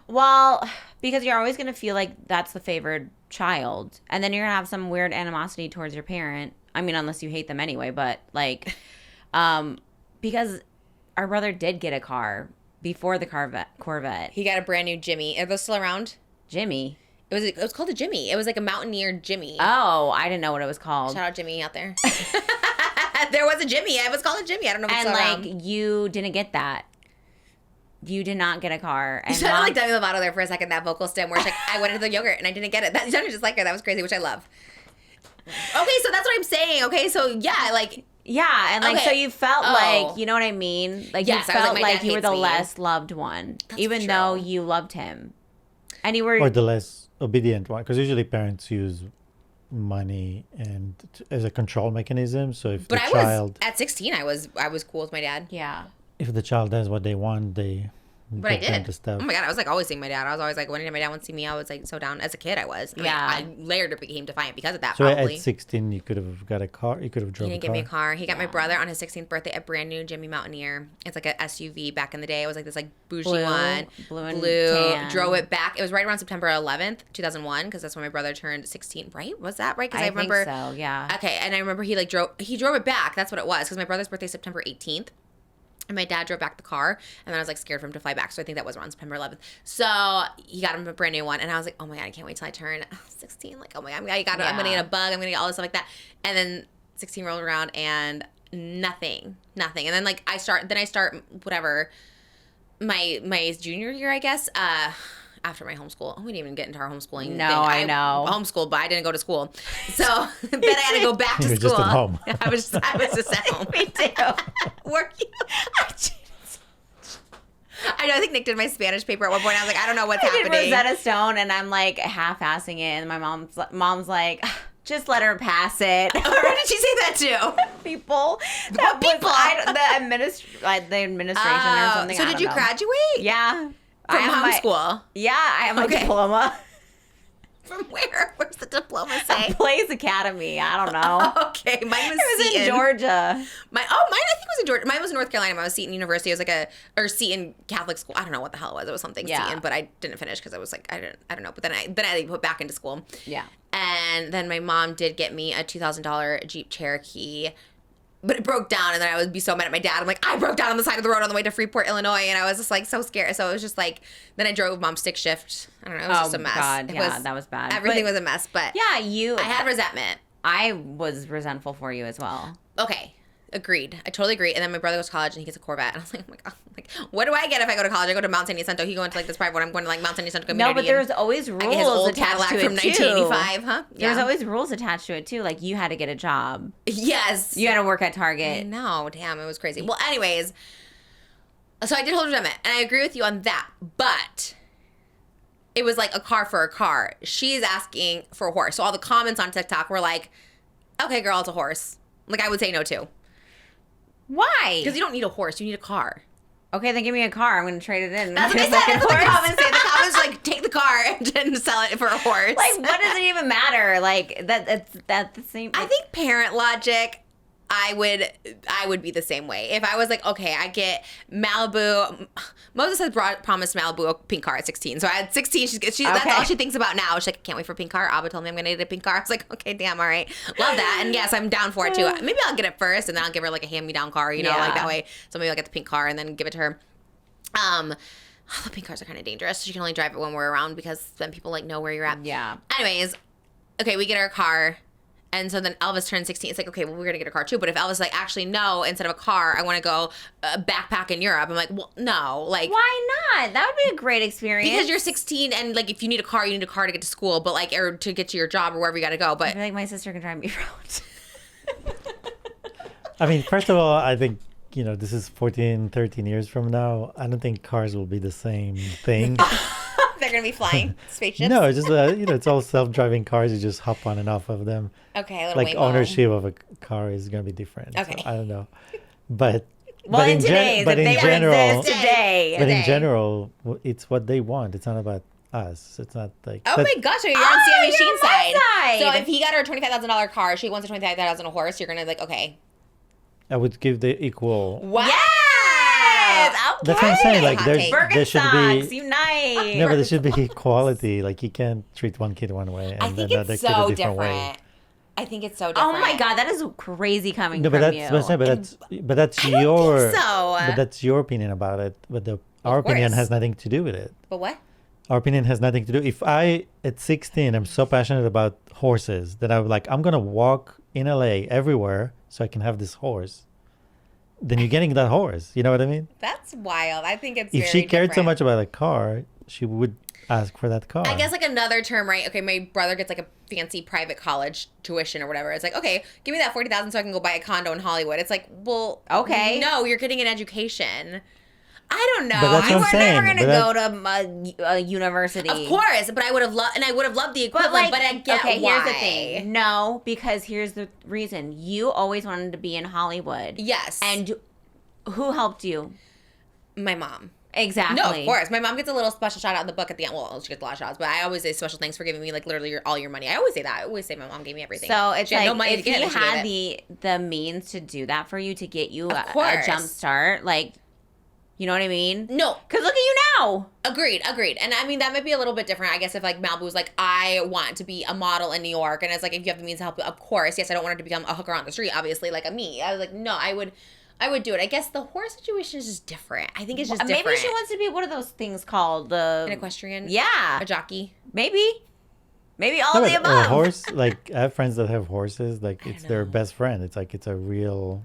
Well, because you're always going to feel like that's the favored child. And then you're going to have some weird animosity towards your parent. I mean, unless you hate them anyway. But, like, because our brother did get a car before the Corvette. He got a brand new Jimmy. Are those still around? Jimmy. It was called a Jimmy. It was like a Mountaineer Jimmy. Oh, I didn't know what it was called. Shout out Jimmy out there. There was a Jimmy. It was called a Jimmy. I don't know if it's still around. And like, you didn't get that. You did not get a car. And you sounded like Demi Lovato there for a second, that vocal stem where it's like, I went into the yogurt and I didn't get it. That sounded just like her. That was crazy, which I love. Okay, so that's what I'm saying. Okay, so yeah, like... Yeah, and like, so you felt like, you know what I mean? Like, yes, you felt like you were the me. less loved one, That's even true. though you loved him. And you were... Or the less obedient one, because usually parents use money and as a control mechanism. So if at 16, I was cool with my dad. Yeah. If the child does what they want, they But I did. Stuff. Oh my God, I was like always seeing my dad. I was always like, when my dad wants to see me, I was like so down. As a kid, I was. I mean, I later became defiant because of that. So probably. at 16, you could have got a car. You could have drove. He didn't give me a car. He got my brother on his 16th birthday a brand new Jimmy Mountaineer. It's like a SUV back in the day. It was like this like bougie one, blue and tan. Drove it back. It was right around September 11th, 2001, because that's when my brother turned 16. Right? Was that right? Because I remember. Think so. Yeah. Okay, and I remember he drove it back. That's what it was. Because my brother's birthday is September 18th. And my dad drove back the car, and then I was like scared for him to fly back. So I think that was around September 11th. So he got him a brand new one, and I was like, oh my God, I can't wait till I turn 16. Like, oh my God, I'm gonna get a bug. I'm gonna get all this stuff like that. And then 16 rolled around, and nothing. And then like I start whatever my junior year, I guess. After my homeschool. We didn't even get into our homeschooling thing. I know. Homeschooled, but I didn't go to school. So then I had to go back to You're school. just at home. I was just at home. Me too. Working. I know. I think Nick did my Spanish paper at one point. I was like, I don't know what's happening. I did Rosetta Stone, and I'm like half-assing it, and my mom's like, just let her pass it. Where did she say that to? People. What people? The administration or something. So did you graduate? Yeah. From homeschool? I have my diploma. From where? Where's the diploma say? Blaze Academy. I don't know. Okay, mine was It was Seton. in Georgia. Mine I think was in Georgia. Mine was in North Carolina. Mine was Seton University. It was like or Seton Catholic school. I don't know what the hell it was. It was something Seton, but I didn't finish because I was like, I don't know. But then I put back into school. Yeah. And then my mom did get me a $2,000 Jeep Cherokee. But it broke down, and then I would be so mad at my dad. I'm like, I broke down on the side of the road on the way to Freeport, Illinois, and I was just like so scared. So it was just like, then I drove mom stick shift. I don't know, it was just a mess. God, It yeah, that was bad. Everything was a mess, but Yeah, I had resentment. I was resentful for you as well. Okay, agreed. I totally agree. And then my brother goes to college, and he gets a Corvette, and I was like, oh my God, like, what do I get if I go to college? I go to Mount San Jacinto. He go into like this private one. I'm going to like Mount San Jacinto Community. No, but there's always rules I get his old attached Cadillac to from it too. 1985, huh? There's Yeah. always rules attached to it too. Like you had to get a job. Yes. You had to work at I Target. know. Damn, it was crazy. Well, anyways, so I did hold resentment, and I agree with you on that. But it was like a car for a car. She's asking for a horse. So all the comments on TikTok were like, okay, girl, it's a horse. Like I would say no to. Why? Because you don't need a horse. You need a car. Okay, then give me a car. I'm going to trade it in. That's what Get they a said. fucking That's what the horse. comments say. The comments are like, take the car and sell it for a horse. Like, what does it even matter? Like, that's the same. I think parent logic, I would be the same way. If I was like, okay, I get Malibu. Moses has promised Malibu a pink car at 16. So at 16, that's all she thinks about now. She's like, I can't wait for a pink car. Abba told me I'm going to get a pink car. I was like, okay, damn, all right. Love that. And yes, I'm down for it too. Maybe I'll get it first and then I'll give her like a hand-me-down car, you know, like that way. So maybe I'll get the pink car and then give it to her. The pink cars are kind of dangerous. She can only drive it when we're around because then people like know where you're at. Yeah. Anyways, okay, we get our car. And so then Elvis turned 16. It's like, okay, well, we're going to get a car too. But if Elvis is like, actually, no, instead of a car, I want to go backpack in Europe. I'm like, well, no. Like, why not? That would be a great experience. because you're 16 and like if you need a car, you need a car to get to school, but like, or to get to your job or wherever you got to go. I But feel like my sister can drive me around. I mean, first of all, I think, you know, this is 14, 13 years from now. I don't think cars will be the same thing. they're going to be flying spaceships. No, it's just, you know, it's all self-driving cars. You just hop on and off of them. Okay, a little Like Waymo. ownership of a car is going to be different. Okay. So I don't know. But Well, in today's, but if in they general, exist today. but in Today. general, it's what they want. It's not about us. It's not like. Oh but- my gosh, so you're on Oh, Sammy you're Sheen's on side. my So side. if he got her a $25,000 car, she wants a $25,000 horse, you're going to like, okay. I would give the equal. Wow. Yes! Okay. That's what I'm saying. Like Hot there take. should Birkenstocks, be. unite. No, but there should be equality. Like you can't treat one kid one way and I then think the other it's kid a so different way. different. I think it's so different. Oh my God, that is crazy coming No, from but you. that's what I'm saying, but that's I don't your think so. but that's your opinion about it. But our opinion course. has nothing to do with it. But what? Our opinion has nothing to do. If I at 16 I'm so passionate about horses that I'm like I'm gonna walk in LA everywhere so I can have this horse, then you're getting that horse. You know what I mean? That's wild. I think it's If she cared so much about a car, she would ask for that car. I guess like another term, right? Okay, my brother gets like a fancy private college tuition or whatever. It's like, okay, give me that $40,000 so I can go buy a condo in Hollywood. It's like, well, Okay. no, you're getting an education. I don't know. But that's You what were I'm never saying, going but to go to a university. Of course, but I would have loved, and I would have loved the But equivalent. like, But, I get okay, why. here's the thing. No, because here's the reason. You always wanted to be in Hollywood. Yes, And who helped you? my mom. Exactly. No, of course. My mom gets a little special shout out in the book at the end. Well, she gets a lot of shout outs, but I always say special thanks for giving me like literally all your money. I always say that. I always say my mom gave me everything. So it's She had like no money if to give, he and she gave had it. the means to do that for you to get you a course. jump start, like, you know what I mean? No. Because look at you now. Agreed. And I mean, that might be a little bit different. I guess if like Malibu was like, I want to be a model in New York. And it's like, if you have the means to help, of course. Yes, I don't want her to become a hooker on the street, obviously, like a me. I was like, no, I would do it. I guess the horse situation is just different. I think it's just different. Maybe she wants to be, what are those things called? The An equestrian? Yeah. A jockey? Maybe all No, of the but above. a horse, like I have friends that have horses, like it's their best friend. It's like it's a real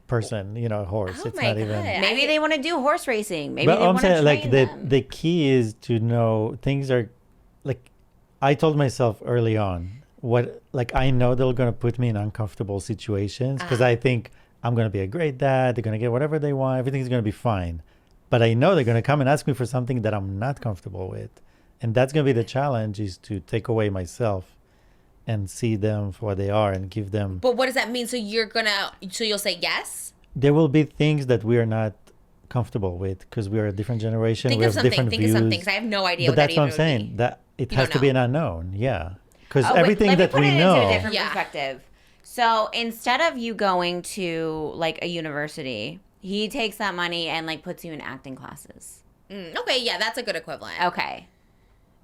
person, you know, a horse. Oh It's my not God. even. Maybe they want to do horse racing. Maybe But they I'm want to saying, train like them. the key is to know things are, like, I told myself early on what, like, I know they're gonna put me in uncomfortable situations because I think I'm gonna be a great dad. They're gonna get whatever they want. Everything's gonna be fine. But I know they're gonna come and ask me for something that I'm not comfortable with, and that's gonna be the challenge: is to take away myself and see them for what they are and give them. But what does that mean? So you'll say yes? There will be things that we are not comfortable with because we are a different generation. Think We of have something. different Think views. of something. 'Cause I have no idea But what that's that what I'm even saying. would be. That it You has don't to be an know. unknown. Yeah. Because Oh, wait, everything let me that put we it know. into a different Yeah. perspective. So instead of you going to like a university, he takes that money and like puts you in acting classes. Okay, yeah, that's a good equivalent. Okay.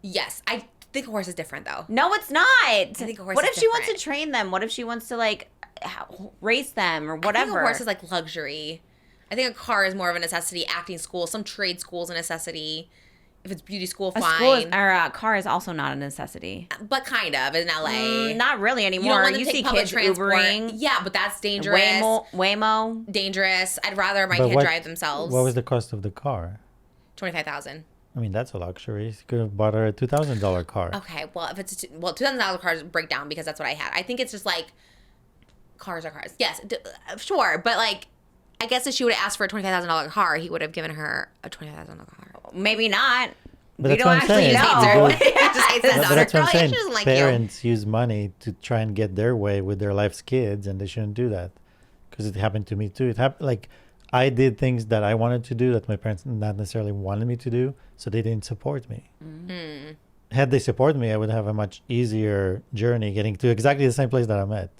Yes, I think a horse is different though. No, it's not. I think a horse what is if she wants to different. train them? What if she wants to like race them or whatever? I think a horse is like luxury. I think a car is more of a necessity. Acting school, some trade school is a necessity. If it's beauty school, a fine. school is, or a car is also not a necessity. But kind of in LA. Not really You don't anymore. want to You take see public kids transport. Ubering. Yeah, but that's dangerous. Waymo. Dangerous. I'd rather my But kid what- drive themselves. What was the cost of the car? 25,000. I mean, that's a luxury. You could have bought her a $2,000 car. Okay, well if it's $2,000 cars break down because that's what I had. I think it's just like cars are cars. Yes, sure, but like I guess if she would have asked for a $25,000 car, he would have given her a $25,000 car. Maybe not. But we that's don't what I'm actually saying. know. You go- He just hates his But daughter. that's what I'm Probably saying. she doesn't like you. Parents use money to try and get their way with their life's kids, and they shouldn't do that. Because it happened to me too. It happened like I did things that I wanted to do that my parents not necessarily wanted me to do, so they didn't support me. Mm-hmm. Had they supported me, I would have a much easier journey getting to exactly the same place that I'm at.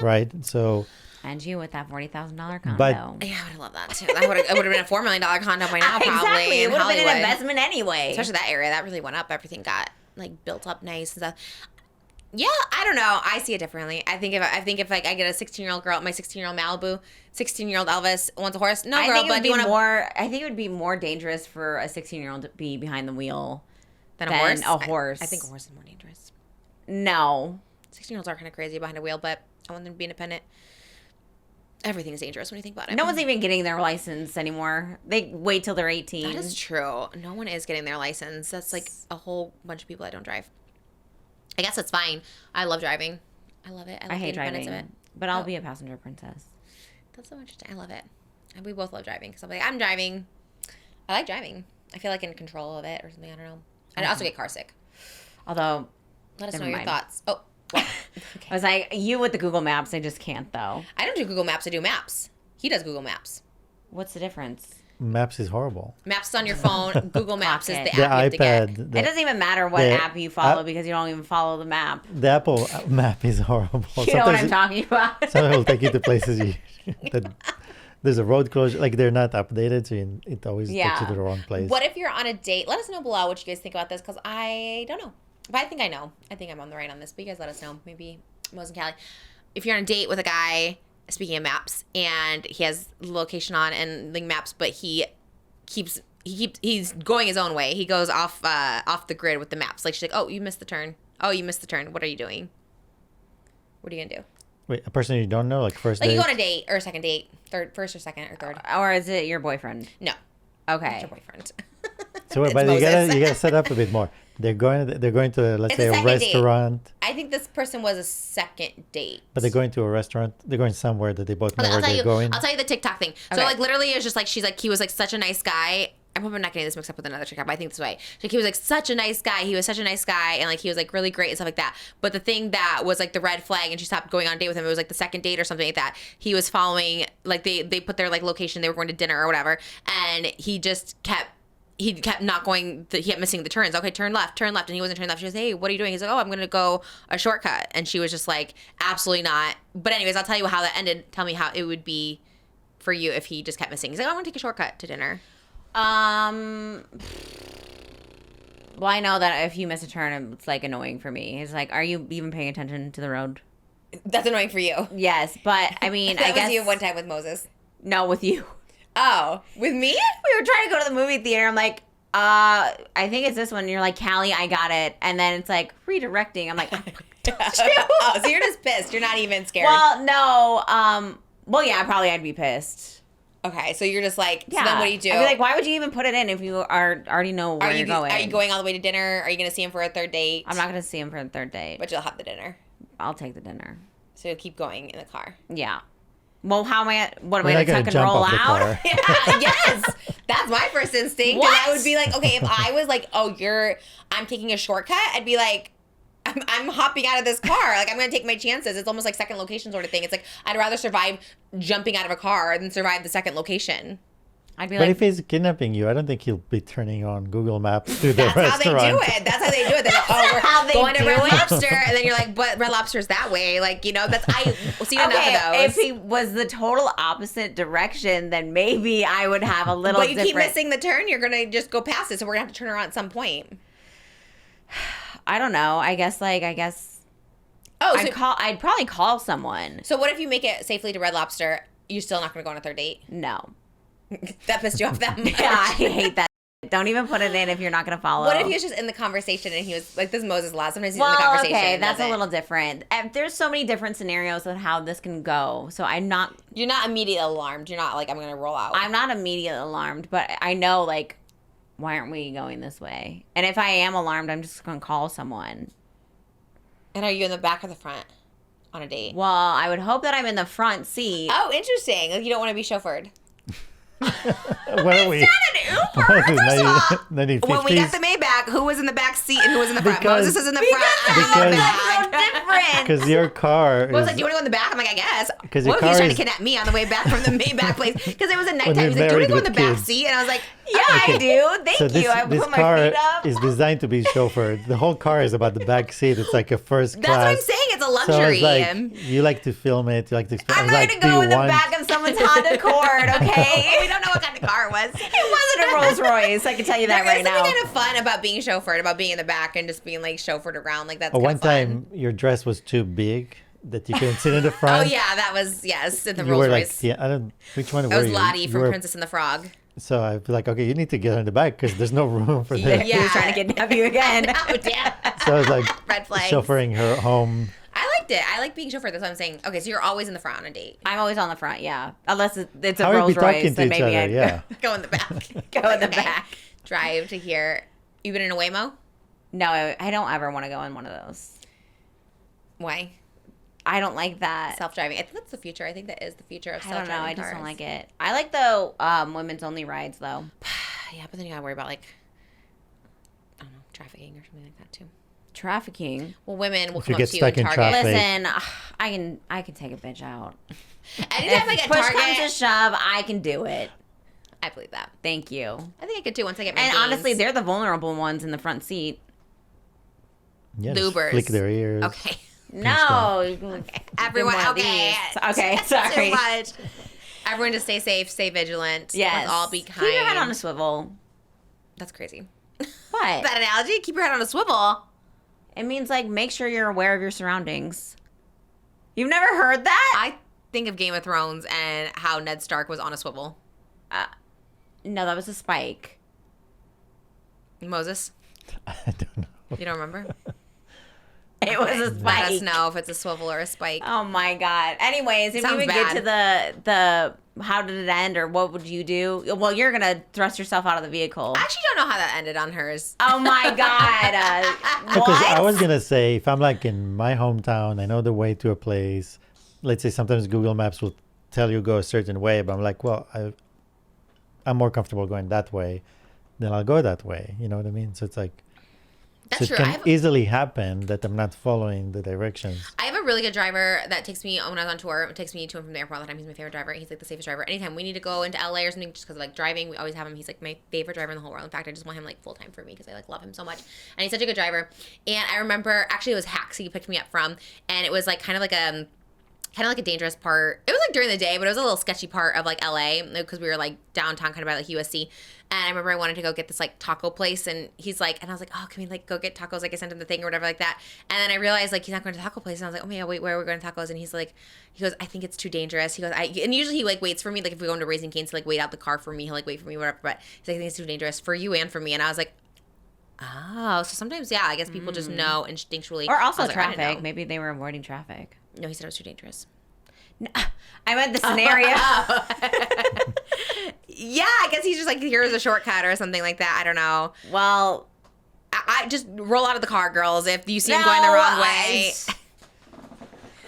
Right? So, And you with that $40,000 condo. But- Yeah, I would have loved that too. It would have been a $4 million condo by now, probably. Exactly. It in would have been an Hollywood. investment anyway. Especially that area. That really went up. Everything got like built up nice and stuff. Yeah, I don't know. I see it differently. I think if like I get a 16-year-old girl, my 16-year-old Malibu, 16-year-old Elvis wants a horse. No, I girl, think it but would do you be want more. I think it would be more dangerous for a 16-year-old to be behind the wheel than than a horse? a horse. I think a horse is more dangerous. No. 16-year-olds are kind of crazy behind a wheel, but I want them to be independent. Everything is dangerous when you think about it. No one's even getting their license anymore. They wait till they're 18. That is true. No one is getting their license. That's like a whole bunch of people that don't drive. I guess it's fine. I love driving. I love it. I love I hate the independence driving, of it. but I'll Oh. be a passenger princess. That's so interesting. I love it. And we both love driving because I'm like, I'm driving. I like driving. I feel like in control of it or something. I don't know. I also get car sick. Although, Let us Never know your mind. thoughts. Oh, well, I was like, you with the Google Maps, I just can't though. I don't do Google Maps. I do Maps. He does Google Maps. What's the difference? Maps is horrible. Maps is on your phone. Google Maps is the Pocket. app you have to get. iPad, It doesn't even matter what the app you follow app- because you don't even follow the map. the Apple map is horrible. You know what I'm it- talking about? Sometimes it'll take you to places that there's a road closure, like they're not updated, so it always takes Yeah. you to the wrong place. What if you're on a date? Let us know below what you guys think about this because I don't know. But I think I know. I think I'm on the right on this. But you guys let us know. Maybe Mose and Callie. If you're on a date with a guy, speaking of maps, and he has location on and link maps, but he's going his own way. He goes off the grid with the maps. Like she's like, oh, you missed the turn. Oh, you missed the turn. What are you doing? What are you gonna do? Wait, a person you don't know, like first Like date? you go on a date or a second date, first or second or third. Or is it your boyfriend? No, Okay. your boyfriend. So, It's but you Moses. gotta set up a bit more. They're going to let's It's say a a second date. restaurant, I think this person was a second date. but they're going to a restaurant. They're going somewhere that they both know Okay, where they're going. I'll tell you the TikTok thing. So Okay. like literally it's just like she's like he was like such a nice guy. I'm probably not getting this mixed up with another TikTok, but I think this way. Like he was like such a nice guy. He was such a nice guy and like he was like really great and stuff like that. But the thing that was like the red flag and she stopped going on a date with him, it was like the second date or something like that. He was following like they put their like location, they were going to dinner or whatever, and he kept not going, he kept missing the turns. Okay, turn left. And he wasn't turning left. She goes, hey, what are you doing? He's like, oh, I'm going to go a shortcut. And she was just like, absolutely not. But anyways, I'll tell you how that ended. Tell me how it would be for you if he just kept missing. He's like, oh, I want to take a shortcut to dinner. Well, I know that if you miss a turn, it's like annoying for me. It's like, are you even paying attention to the road? That's annoying for you. Yes, but I mean, That I guess was you one time with Moses. no, with you. Oh, with me? We were trying to go to the movie theater. I'm like, I think it's this one. And you're like, Callie, I got it. And then it's like redirecting. I'm like, Oh, so you're just pissed. You're not even scared. well, no. Well, yeah, probably I'd be pissed. Okay, so you're just like, Yeah. so then what do you do? I'd be like, why would you even put it in if you already know where you're going? Are you going all the way to dinner? Are you going to see him for a third date? I'm not going to see him for the third date. But you'll have the dinner. I'll take the dinner. So you'll keep going in the car. Yeah. Well, how am I? What am We're I not going gonna to tuck and jump roll off the out? car. Yeah, yes. That's my first instinct. What? And I would be like, okay, if I was like, oh, I'm taking a shortcut, I'd be like, I'm hopping out of this car. Like, I'm going to take my chances. It's almost like second location sort of thing. It's like, I'd rather survive jumping out of a car than survive the second location. I'd be But like, if he's kidnapping you, I don't think he'll be turning on Google Maps to the That's restaurant. how they do it. That's how they do it. They're like, oh, we're how they going to do Red it? Lobster. And then you're like, but Red Lobster's that way. Like, that's, I see enough okay, of those. if he was the total opposite direction, then maybe I would have a little but you keep different. missing the turn, you're going to just go past it. So we're going to have to turn around at some point. I don't know. I guess. Oh, I'd probably call someone. so what if you make it safely to Red Lobster? You're still not going to go on a third date? No. That pissed you off that much? Yeah, I hate that. Don't even put it in if you're not going to follow. What if he was just in the conversation and he was like, this is Moses' last. Sometimes he's in the Well, conversation. okay, and that's a doesn't. little different. There's so many different scenarios of how this can go. So I'm not You're not immediately alarmed. You're not like, I'm going to roll out. immediately alarmed, but I know, like, why aren't we going this way? And if I am alarmed, I'm just going to call someone. And are you in the back or the front on a date? Well, I would hope that I'm in the front seat. Oh, interesting. Like, you don't want to be chauffeured. Where are we? An Uber, first of all. 1950s? When we got the Maybach, who was in the back seat and who was in the front? Because- Moses is in the front. I'm in because- the back. Different. Because your car Well, is... it's like, do you want to go in the back? I'm like, I guess. 'Cause your What if he's car trying is- to kidnap me on the way back from the Maybach place? Because it was at nighttime. you're He's like, do you want to married go in the with back kids. seat? And I was like, Yeah, I do. Thank So you. I this put my car feet up. is designed to be chauffeured. The whole car is about the back seat. It's like a first that's what I'm class. saying. It's a So luxury. it's like, you like to film it. You like to I'm I was not like, going to do go you in the want... back of someone's Honda Accord, okay? we don't know what kind of car it was. It wasn't a Rolls Royce. I can tell you that There's right now. something kind of fun about being chauffeured, about being in the back and just being like chauffeured around. Like that's kind One of fun. time, your dress was too big that you couldn't sit in the Oh front. yeah, that was yes in the You Rolls were like, Royce. yeah, I don't... Which one That were was you? Lottie You from were- Princess and the Frog. So I'd be like, okay, you need to get in the back because there's no room for this. He was trying to kidnap you again. Oh damn. So I was like Red flags. chauffeuring her home. I liked it. I like being chauffeured. That's what I'm saying. Okay, so you're always in the front on a date. I'm always on the front, yeah. Unless it's a How are we Rolls talking Royce, to then each maybe other? I'd Yeah. Go in the back. go in the Okay. back. Drive to here. You been in a Waymo? No, I don't ever want to go in one of those. Why? I don't like that. Self-driving. I think that's the future. I think that is the future of I don't self-driving know. I just cars. don't like it. I like the women's only rides though. Yeah, but then you gotta worry about like, I don't know, trafficking or something like that too. Trafficking. Well, women will If you come get up to you stuck in in Target. traffic. Listen, I can take a bitch out. Anytime I If get push Target, comes to shove, I can do it. I believe that. Thank you. I think I could too once I get my And gains. honestly, they're the vulnerable ones in the front seat. Yeah, just Lubers. flick their ears. Okay. No. Everyone, one of okay. these. Okay, That's sorry. Too much. Everyone just stay safe, stay vigilant. Yes. Let's all be kind. Keep your head on a swivel. That's crazy. What? That analogy? Keep your head on a swivel. It means like make sure you're aware of your surroundings. You've never heard that? I think of Game of Thrones and how Ned Stark was on a swivel. No, that was a spike. Moses, I don't know. you don't remember? It was a Let spike. us know if it's a swivel or a spike. Oh my god. Anyways, if Sounds we would get to the how did it end or what would you do? Well, you're gonna thrust yourself out of the vehicle. I actually don't know how that ended on hers. Oh my god. Because What? I was gonna say, if I'm like in my hometown, I know the way to a place. Let's say sometimes Google Maps will tell you go a certain way, but I'm like, well, I'm more comfortable going that way, then I'll go that way. You know what I mean? So it's like, That's so true. it can easily happen that I'm not following the directions. I have a really good driver that takes me when I was on tour. It takes me to and from the airport all the time. He's my favorite driver. He's like the safest driver. Anytime we need to go into LA or something, just because of like driving, we always have him. He's like my favorite driver in the whole world. In fact, I just want him like full time for me because I like love him so much. And he's such a good driver. And I remember actually it was Hacks he picked me up from, and it was like kind of like a dangerous part. It was like during the day, but it was a little sketchy part of like LA because we were like downtown kind of by like USC. And I remember I wanted to go get this like taco place, and he's like, and I was like, oh, can we like go get tacos? Like I sent him the thing or whatever like that. And then I realized like he's not going to the taco place, and I was like, oh yeah, wait, where are we going to tacos? And he's like, he goes, I think it's too dangerous. He goes, and usually he like waits for me, like if we go into Raising Cane's to like wait out the car for me, he'll like wait for me, whatever. But he's like, I think it's too dangerous for you and for me. And I was like, oh, so sometimes yeah, I guess people just know instinctually. Or I also was like, I didn't traffic. know. Maybe they were avoiding traffic. No, he said it was too dangerous. I meant the scenario. Yeah, I guess he's just like, here's a shortcut or something like that. I don't know. Well, I just roll out of the car, girls, if you see him going the wrong way.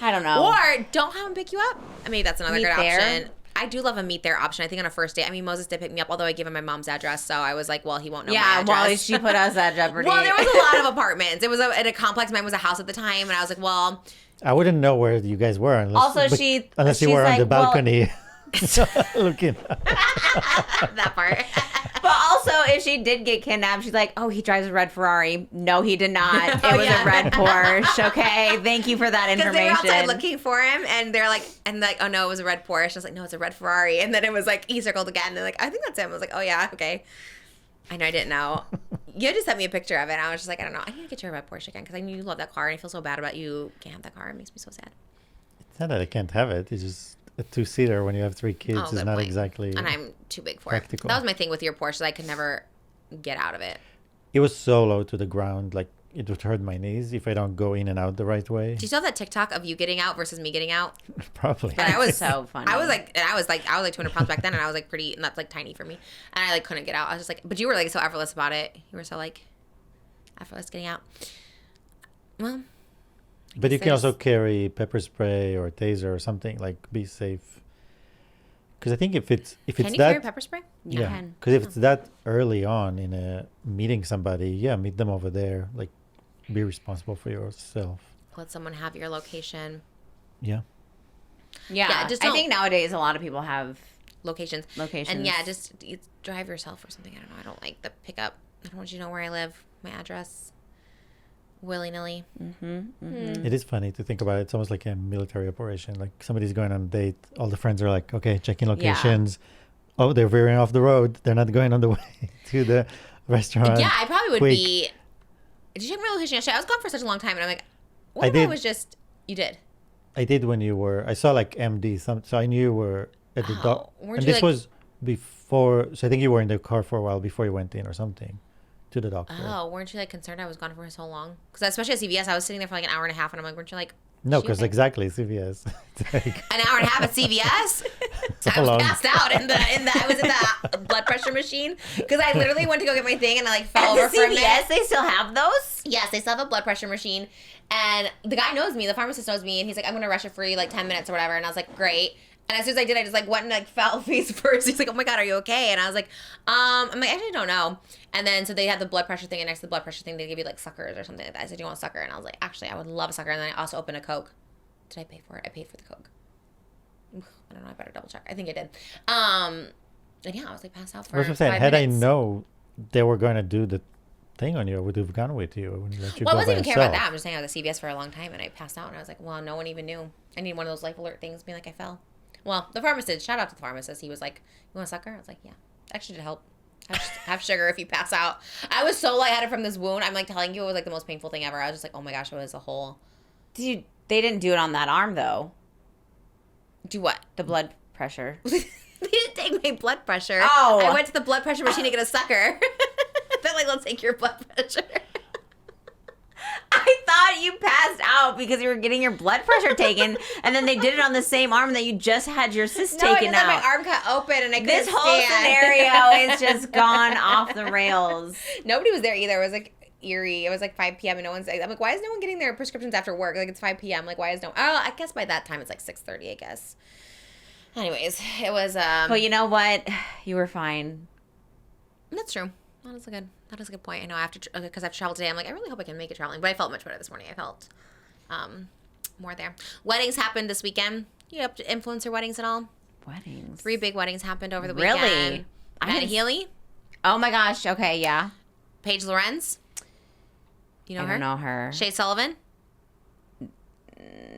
I don't know. Or don't have him pick you up. I mean, that's another Meet good there? option. I do love a meet there option. I think on a first date. I mean, Moses did pick me up, although I gave him my mom's address, so I was like, well, he won't know my yeah, address. well, she put us at jeopardy. Well, there was a lot of apartments. It was at a complex. Mine was a house at the time, and I was like, well, I wouldn't know where you guys were unless, Also, unless you she's were on the like, well, balcony. Looking. That part. But also, if she did get kidnapped, she's like, oh, he drives a red Ferrari. No, he did not. It was a red Porsche. Okay, thank you for that Because information. they were outside looking for him, and they're like, oh no, it was a red Porsche. I was like, no, it's a red Ferrari. And then it was like, he circled again. And they're like, I think that's him. I was like, oh yeah, okay. I know I didn't know. You just sent me a picture of it, and I was just like, I don't know. I need to get you a red Porsche again, because I knew you love that car, and I feel so bad about you can't have that car. It makes me so sad. It's not that I can't have it. It's just a 2-seater when you have 3 kids is good not point. exactly. And I'm too big for practical. it. That was my thing with your Porsche. I could never get out of it. It was so low to the ground, like it would hurt my knees if I don't go in and out the right way. Do you still have that TikTok of you getting out versus me getting out? Probably. And I was so funny. I was like 200 pounds back then, and I was like pretty, and that's like tiny for me. And I like couldn't get out. I was just like, but you were like so effortless about it. You were so like effortless getting out. Well, But you can there's- also carry pepper spray or taser or something, like be safe. Because I think if it's can you that carry pepper spray? yeah, can. because if it's that early on in a meeting somebody, yeah, meet them over there. Like, be responsible for yourself. Let someone have your location. Yeah. Yeah, just I don't- think nowadays a lot of people have Locations. locations. And yeah, just you drive yourself or something. I don't know. I don't like the pickup. I don't want you to know where I live, my address, willy nilly. It is funny to think about it. It's almost like a military operation. Like somebody's going on a date. All the friends are like, okay, checking locations. Oh, they're veering off the road. They're not going on the way to the restaurant. Yeah, I probably would Quick. be. Did you check my location yesterday? I was gone for such a long time, and I'm like, what I if I did. was just. You did. I did when you were. I saw like MD. So I knew you were at the dock. weren't And you, this like- was before. So I think you were in the car for a while before you went in or something to the doctor. Oh, weren't you like concerned I was gone for so long? Because especially at CVS, I was sitting there for like an hour and a half, and I'm like, weren't you like? No, "Is she because okay?" exactly CVS. It's like, An hour and a half at CVS. so I was long. passed out in the I was in the blood pressure machine because I literally went to go get my thing and I like fell over for a minute. CVS, they still have those? Yes, they still have a blood pressure machine, and the guy knows me. The pharmacist knows me, and he's like, "I'm gonna rush it for you, like 10 minutes or whatever." And I was like, "Great." And as soon as I did, I just like went and like fell face first. He's like, "Oh my god, are you okay?" And I was like, I'm like, "I actually don't know." And then so they had the blood pressure thing, and next to the blood pressure thing, they give you like suckers or something like that. I said, "Do you want a sucker?" And I was like, "Actually, I would love a sucker." And then I also opened a Coke. Did I pay for it? I paid for the Coke. I don't know. I better double check. I think I did. And yeah, I was like passed out for I was just saying, 5 had minutes. I know they were going to do the thing on you, I would have gone with you. I wouldn't let you Well, I go wasn't by even caring about yourself. that. I'm just saying I was at CVS for a long time and I passed out and I was like, well, no one even knew. I need one of those life alert things being like I fell. Well, the pharmacist, shout out to the pharmacist. He was like, you want a sucker? I was like, yeah. Actually, to help. Have sugar if you pass out. I was so lightheaded from this wound. I'm like telling you, it was like the most painful thing ever. I was just like, oh my gosh, it was a whole. They didn't do it on that arm, though. Do what? The blood pressure. They didn't take my blood pressure. Oh. I went to the blood pressure machine to get a sucker. They're like, let's take your blood pressure. I thought you passed out because you were getting your blood pressure taken, and then they did it on the same arm that you just had your cyst No, I taken just out. had my arm cut open and I couldn't This whole stand. scenario is just gone off the rails. Nobody was there either. It was like eerie. It was like 5 p.m. and no one's. I'm like, why is no one getting their prescriptions after work? Like it's 5 p.m. Like why is no? Oh, I guess by that time it's like 6:30. I guess. Anyways, it was. But you know what? You were fine. That's true. That is a good point. I know after because I've traveled today, I'm like I really hope I can make it traveling. But I felt much better this morning. I felt more there. Weddings happened this weekend. You up to influencer weddings at all? Weddings. 3 big weddings happened over the Really? weekend. I Matty didn't- Healy, Oh my gosh. Okay, yeah. Paige Lorenz. You know I her? don't know her. Shay Sullivan.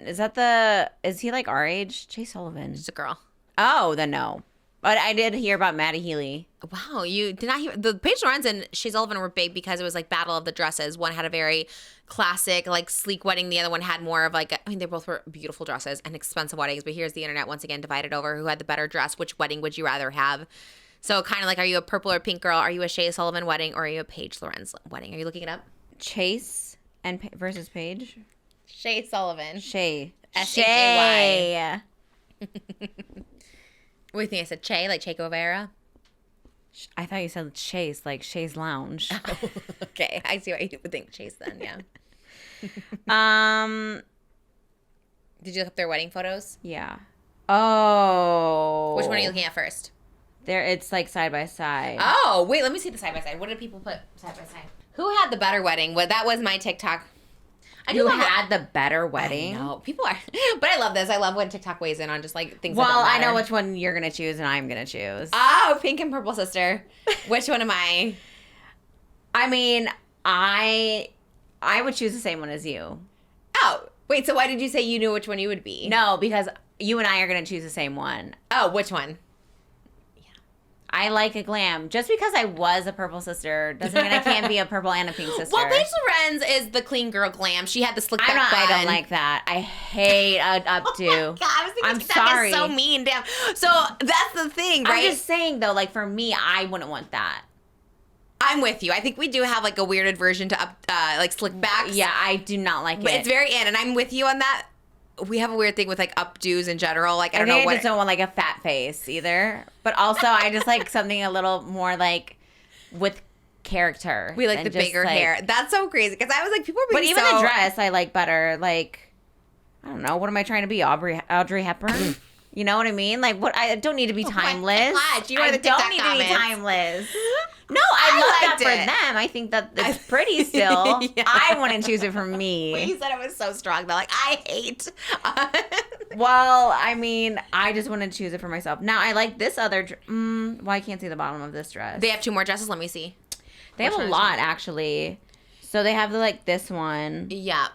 Is he like our age? Jay Sullivan. Just a girl. Oh, then no. But I did hear about Matty Healy. Wow, you did not hear the Paige Lorenz and Shay Sullivan were big because it was like battle of the dresses. One had a very classic, like sleek wedding. The other one had more of like they both were beautiful dresses and expensive weddings. But here's the internet once again divided over who had the better dress. Which wedding would you rather have? So kind of like, are you a purple or pink girl? Are you a Shay Sullivan wedding or are you a Paige Lorenz wedding? Are you looking it up? Chase and versus Paige. Shay Sullivan. Shay. S-H-A-Y. Shay. What do you think? I said Che, like Che Guevara? I thought you said Chase, like Shay's Lounge. Okay, I see why you would think Chase then, yeah. Did you look up their wedding photos? Yeah. Oh. Which one are you looking at first? There, it's like side by side. Oh, wait, let me see the side by side. What did people put side by side? Who had the better wedding? Well, that was my TikTok. who had the better wedding. No, people are, but I love this. I love when TikTok weighs in on just like things. Well, that don't I know matter. which one you're gonna choose, and I'm gonna choose. Oh, pink and purple sister. Which one am I? I mean, I would choose the same one as you. Oh, wait. So why did you say you knew which one you would be? No, because you and I are gonna choose the same one. Oh, which one? I like a glam. Just because I was a purple sister doesn't mean I can't be a purple and a pink sister. Well, Paige Lorenz is the clean girl glam. She had the slick back I bun. don't like that. I hate an updo. God, I was thinking I'm that sorry. is so mean. Damn. So that's the thing, right? I'm just saying though, like for me, I wouldn't want that. I'm with you. I think we do have like a weird aversion to like slick backs. Yeah, I do not like But it. it's very in, and I'm with you on that. We have a weird thing with like updos in general. Like I don't think know I what. just don't want like a fat face either. But also, I just like something a little more like with character. We like than the just, bigger like- hair. That's so crazy because I was like, people are But being even so. the dress, I like better. Like, I don't know. What am I trying to be? Audrey Hepburn? You know what I mean? Like, what? I don't need to be Oh my timeless. God, you are I the don't TikTok need comments. to be timeless. No, I love that liked for it. them. I think that it's pretty still. Yeah. I wouldn't choose it for But me. you said it was so strong though. Like I hate. Well, I mean, I just wouldn't choose it for myself. Now, I like this other. Well, I can't see the bottom of this dress. They have 2 more dresses. Let me see. They have Which a one is lot it? actually. So they have like this one. Yeah.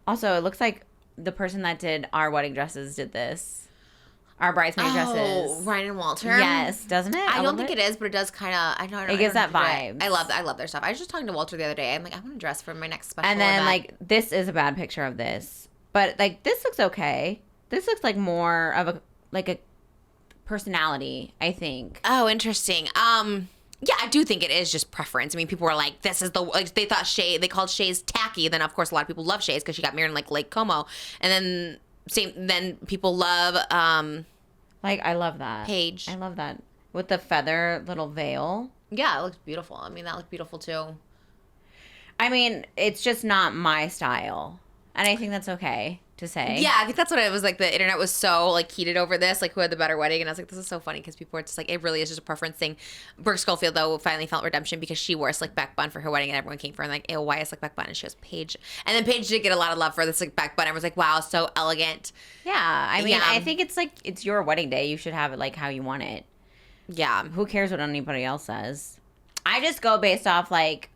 Also, it looks like the person that did our wedding dresses did this. Our bridesmaid dresses. Oh, Ryan and Walter. Yes, doesn't it? I don't think it is, but it does kind of. I know. It gives that vibe. I love their stuff. I was just talking to Walter the other day. I'm like, I want to dress for my next special. And then event. like this is a bad picture of this, but like this looks okay. This looks like more of a personality, I think. Oh, interesting. Yeah, I do think it is just preference. I mean, people were like, "This is the like." They thought Shay. They called Shay's tacky. Then of course a lot of people love Shay's because she got married in like Lake Como, and then then people love Like I love that. Paige. I love that with the feather little veil. Yeah, it looks beautiful. I mean, that looked beautiful too. I mean, it's just not my style, and I think that's okay to say. Yeah, I think that's what it was like. The internet was so like heated over this, like who had the better wedding, and I was like, this is so funny because people were just like, it really is just a preference thing. Brooke Schofield though finally felt redemption because she wore a slick back bun for her wedding, and everyone came for her and like, ew, why a slick back bun? And she was Paige, and then Paige did get a lot of love for the slick back bun. Everyone was like, wow, so elegant. Yeah, I mean, Yeah. I think it's like it's your wedding day. You should have it like how you want it. Yeah, Who cares what anybody else says? I just go based off like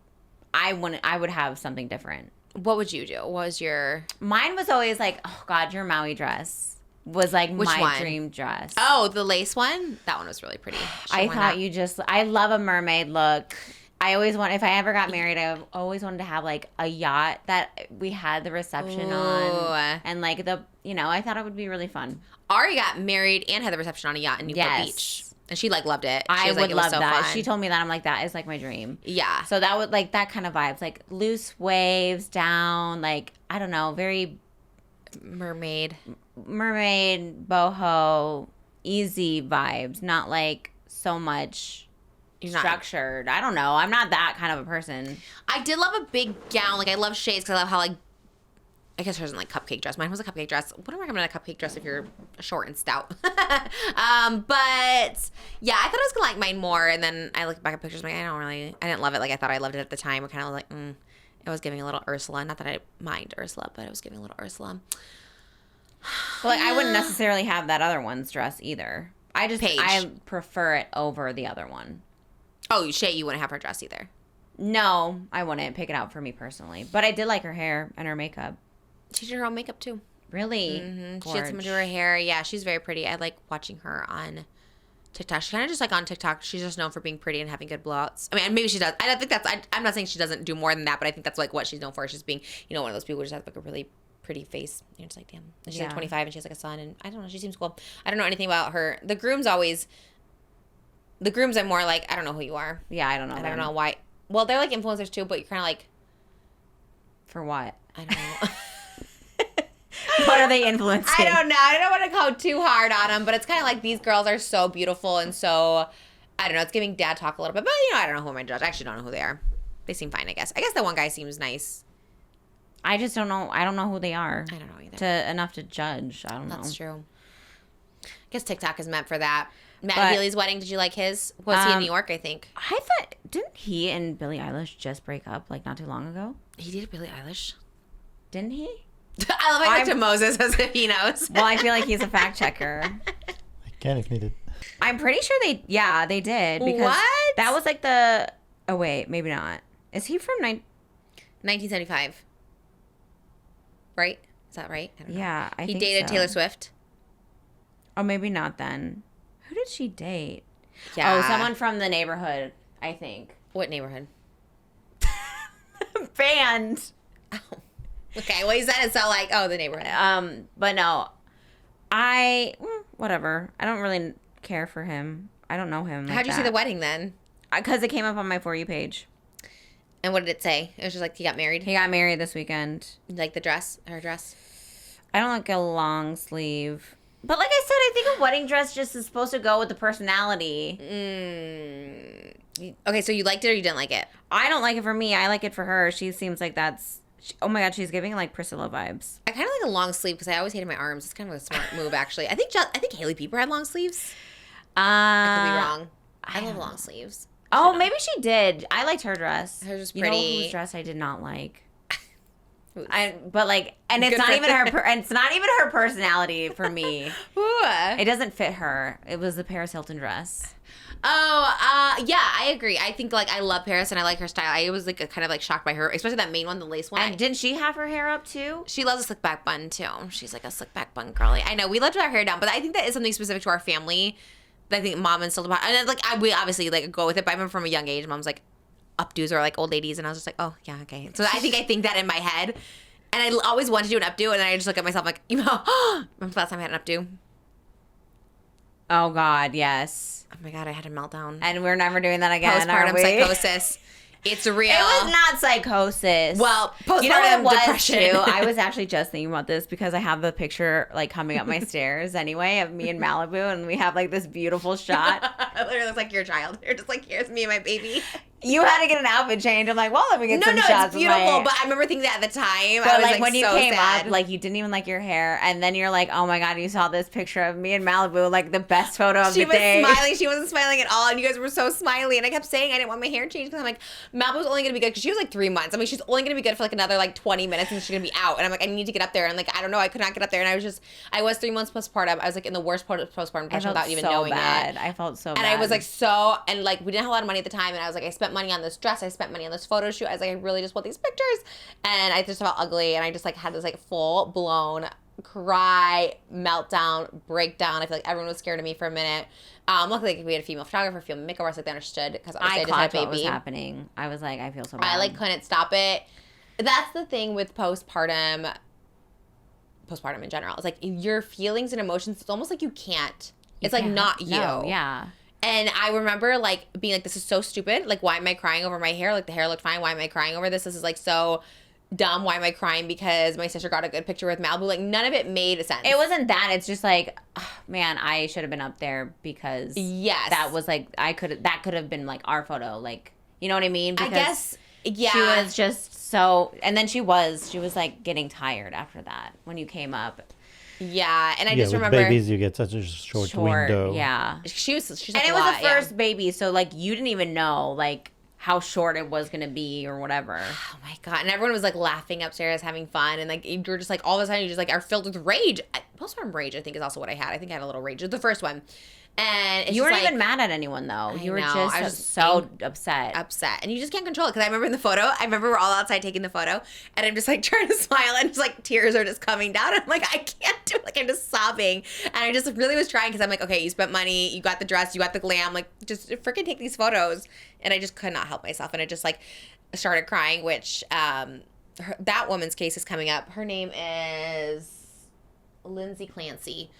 I would have something different. what would you do? What was your? Mine was always like, oh God, your Maui dress was like Which my one? dream dress. Oh, the lace one. That one was really pretty. I thought I love a mermaid look. I always want, if I ever got married, I always wanted to have like a yacht that we had the reception on. And like I thought it would be really fun. Ari got married and had the reception on a yacht in Newport Yes. Beach, and she like loved it. She I was like, would it was love so that. fun. She told me that. I'm like, that is like my dream. Yeah. So that would like that kind of vibes, like loose waves down, like, I don't know, very Mermaid. mermaid, boho, easy vibes, not like so much You're not- structured. I don't know. I'm not that kind of a person. I did love a big gown. Like I love shades because I love how like. I guess hers isn't like cupcake dress. Mine was a cupcake dress. Wouldn't recommend a cupcake dress if you're short and stout. But yeah, I thought I was gonna like mine more, and then I looked back at pictures. I'm like, I didn't love it like I thought I loved it at the time. I kind of like, it was giving a little Ursula. Not that I mind Ursula, but it was giving a little Ursula. But like, I wouldn't necessarily have that other one's dress either. Paige. I prefer it over the other one. Oh, Shay, you wouldn't have her dress either. No, I wouldn't pick it out for me personally. But I did like her hair and her makeup. She did her own makeup too. Really? She had someone do her hair. Yeah, she's very pretty. I like watching her on TikTok. She's kind of just like on TikTok. She's just known for being pretty and having good blowouts. I mean, maybe she does. I don't think that's. I'm not saying she doesn't do more than that, but I think that's like what she's known for. She's being, one of those people who just has like a really pretty face. You're just like, damn. And she's like 25 and she has like a son, and I don't know. She seems cool. I don't know anything about her. The grooms I'm more like, I don't know who you are. Yeah, I don't know. And I don't know why. Well, they're like influencers too, but you're kind of like, For what? I don't know. What are they influencing? I don't know. I don't want to go too hard on them, but it's kind of like these girls are so beautiful and so, I don't know. It's giving dad talk a little bit, but I don't know who I'm going to judge. I actually don't know who they are. They seem fine, I guess. I guess the one guy seems nice. I just don't know. I don't know who they are. I don't know either. Enough to judge. I don't know. That's true. I guess TikTok is meant for that. Matt But- Healy's wedding, did you like his? Was he in New York, I think? I thought, didn't he and Billie Eilish just break up like not too long ago? He did Billie Eilish. Didn't he? I love how I looked to Moses as if he knows. Well, I feel like he's a fact checker. I can if needed. I'm pretty sure they did. Because What? that was like the, oh wait, maybe not. Is he from 1975. Right? Is that right? I don't know. Yeah, I He think dated so. Taylor Swift. Oh, maybe not then. Who did she date? Yeah. Oh, someone from the neighborhood, I think. What neighborhood? Band. Okay, well, you said it so like, oh, the neighborhood. But no, whatever. I don't really care for him. I don't know him. How'd you see the wedding then? Because it came up on my For You page. And what did it say? It was just like he got married? He got married this weekend. Like the dress? Her dress? I don't like a long sleeve. But like I said, I think a wedding dress just is supposed to go with the personality. Okay, so you liked it or you didn't like it? I don't like it for me. I like it for her. She seems like oh my God, she's giving like Priscilla vibes. I kind of like a long sleeve because I always hated my arms. It's kind of a smart move, actually. I think Haley Bieber had long sleeves. I could be wrong. I love long sleeves. Oh, maybe she did. I liked her dress. Hers was You know pretty. whose dress I did not like? Whose? But like, and it's Good not for even her. it's not even her personality for me. Ooh. It doesn't fit her. It was the Paris Hilton dress. Oh, yeah, I agree. I think like I love Paris and I like her style. I was like kind of like shocked by her, especially that main one, the lace one. And didn't she have her hair up too? She loves a slick back bun too. She's like a slick back bun girly. I know we loved our hair down, but I think that is something specific to our family. That I think mom instilled upon, and then, like we obviously like go with it. But I remember from a young age, mom's like updos are like old ladies, and I was just like, oh yeah, okay. So I think that in my head, and I always wanted to do an updo, and then I just look at myself like, you know, when's the last time I had an updo? Oh God, yes. Oh my God, I had a meltdown. And we're never doing that again. Are Postpartum we? psychosis. It's real. It was not psychosis. Well, postpartum you know what it was depression. too? I was actually just thinking about this because I have the picture like coming up my stairs anyway of me in Malibu, and we have like this beautiful shot. It literally looks like your child. You're just like, here's me and my baby. You had to get an outfit change. I'm like, well, let me get some shots. It's beautiful. But I remember thinking that at the time. But I was like when you so came sad. up, like you didn't even like your hair, and then you're like, oh my God, you saw this picture of me in Malibu, like the best photo of She the day. was smiling. She wasn't smiling at all. And you guys were so smiley. And I kept saying I didn't want my hair changed because I'm like, Malibu's only going to be good because she was like 3 months. I mean, she's only going to be good for like another like 20 minutes and she's going to be out. And I'm like, I need to get up there. And like, I don't know. I could not get up there. And I was 3 months postpartum. I was like in the worst postpartum depression without even knowing bad. it. I felt so bad. And I was like, and like, we didn't have a lot of money at the time. And I was like, I spent money on this dress. I spent money on this photo shoot. I was like, I really just want these pictures. And I just felt ugly. And I just like had this like full blown cry, meltdown, breakdown. I feel like everyone was scared of me for a minute. Luckily we had a female photographer, female makeup artist, so they understood because I just had a baby. What was happening. I was like, I feel so bad. I like couldn't stop it. That's the thing with postpartum in general. It's like your feelings and emotions, it's almost like you can't. It's like not you. No, yeah. And I remember like being like, this is so stupid. Like, why am I crying over my hair? Like the hair looked fine. Why am I crying over this? This is like so dumb. Why am I crying because my sister got a good picture with Malibu? Like none of it made sense. It wasn't that. It's just like, oh, man, I should have been up there because that was like that could have been like our photo. Like, you know what I mean? Because I guess, yeah. She was just so, and then she was like getting tired after that when you came up. Yeah, and I Yeah, just with remember babies, you get such a short window. Yeah, she's and like it a was lot, the first baby, so like you didn't even know like how short it was gonna be or whatever. Oh my God. And everyone was like laughing upstairs, having fun. And like, you were just like, all of a sudden you just like are filled with rage. Postpartum rage, I think is also what I had. I think I had a little rage. It was the first one. And it's you weren't like, even mad at anyone though. You were know. I was just so upset. And you just can't control it. Because I remember in the photo, we're all outside taking the photo. And I'm just like trying to smile. And just like tears are just coming down. And I'm like, I can't do it. Like I'm just sobbing. And I just really was trying. Because I'm like, okay, you spent money. You got the dress. You got the glam. Like just freaking take these photos. And I just could not help myself. And I just like started crying. Which that woman's case is coming up. Her name is Lindsay Clancy.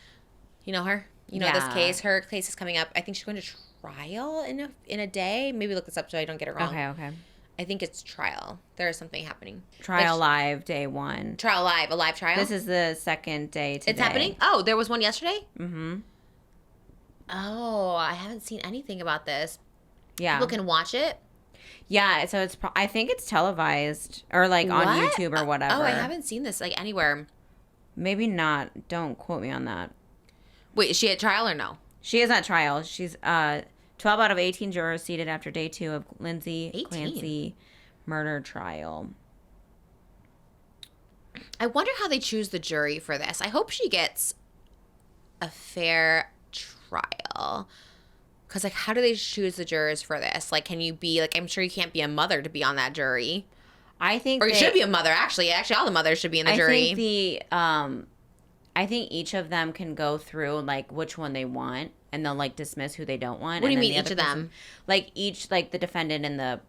You know her? You know this case. Her case is coming up. I think she's going to trial in a day. Maybe look this up so I don't get it wrong. Okay. I think it's trial. There is something happening. Trial live, day 1. Trial live, a live trial. This is the second day today. It's happening? Oh, there was one yesterday? Mm-hmm. Oh, I haven't seen anything about this. Yeah. People can watch it? Yeah, so it's I think it's televised or like on YouTube or whatever. Oh, I haven't seen this like anywhere. Maybe not. Don't quote me on that. Wait, is she at trial or no? She is at trial. She's 12 out of 18 jurors seated after day 2 of Lindsay 18? Clancy murder trial. I wonder how they choose the jury for this. I hope she gets a fair trial. Because, like, how do they choose the jurors for this? Like, can you be, like, I'm sure you can't be a mother to be on that jury. I think Or you should be a mother, actually. Actually, all the mothers should be in the jury. I think each of them can go through, like, which one they want, and they'll, like, dismiss who they don't want. What do you and then mean, the each other of person- them? Like, each, like, the defendant and the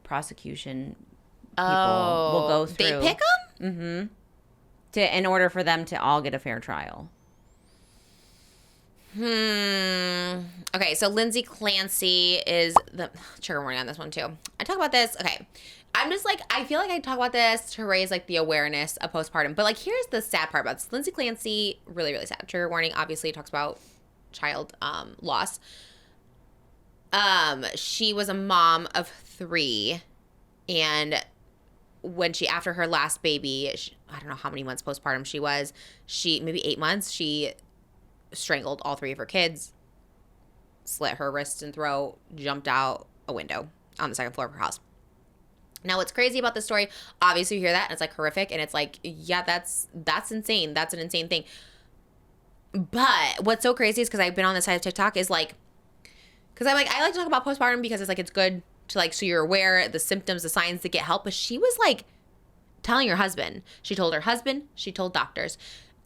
prosecution people will go through. They pick them? In order for them to all get a fair trial. Okay, so Lindsay Clancy is the trigger warning on this one too. I talk about this. Okay, I'm just like, I feel like I talk about this to raise like the awareness of postpartum. But like, here's the sad part about this. Lindsay Clancy, really, really sad. Trigger warning. Obviously, it talks about child loss. She was a mom of 3, and when she, after her last baby, I don't know how many months postpartum she was. Maybe 8 months. She strangled all 3 of her kids, slit her wrists and throat, jumped out a window on the 2nd floor of her house. Now, what's crazy about this story, obviously you hear that and it's like horrific and it's like, yeah, that's insane. That's an insane thing. But what's so crazy is because I've been on this side of TikTok is like, because I like to talk about postpartum because it's like, it's good to like, so you're aware the symptoms, the signs to get help. But she was like telling her husband, she told her husband, she told doctors.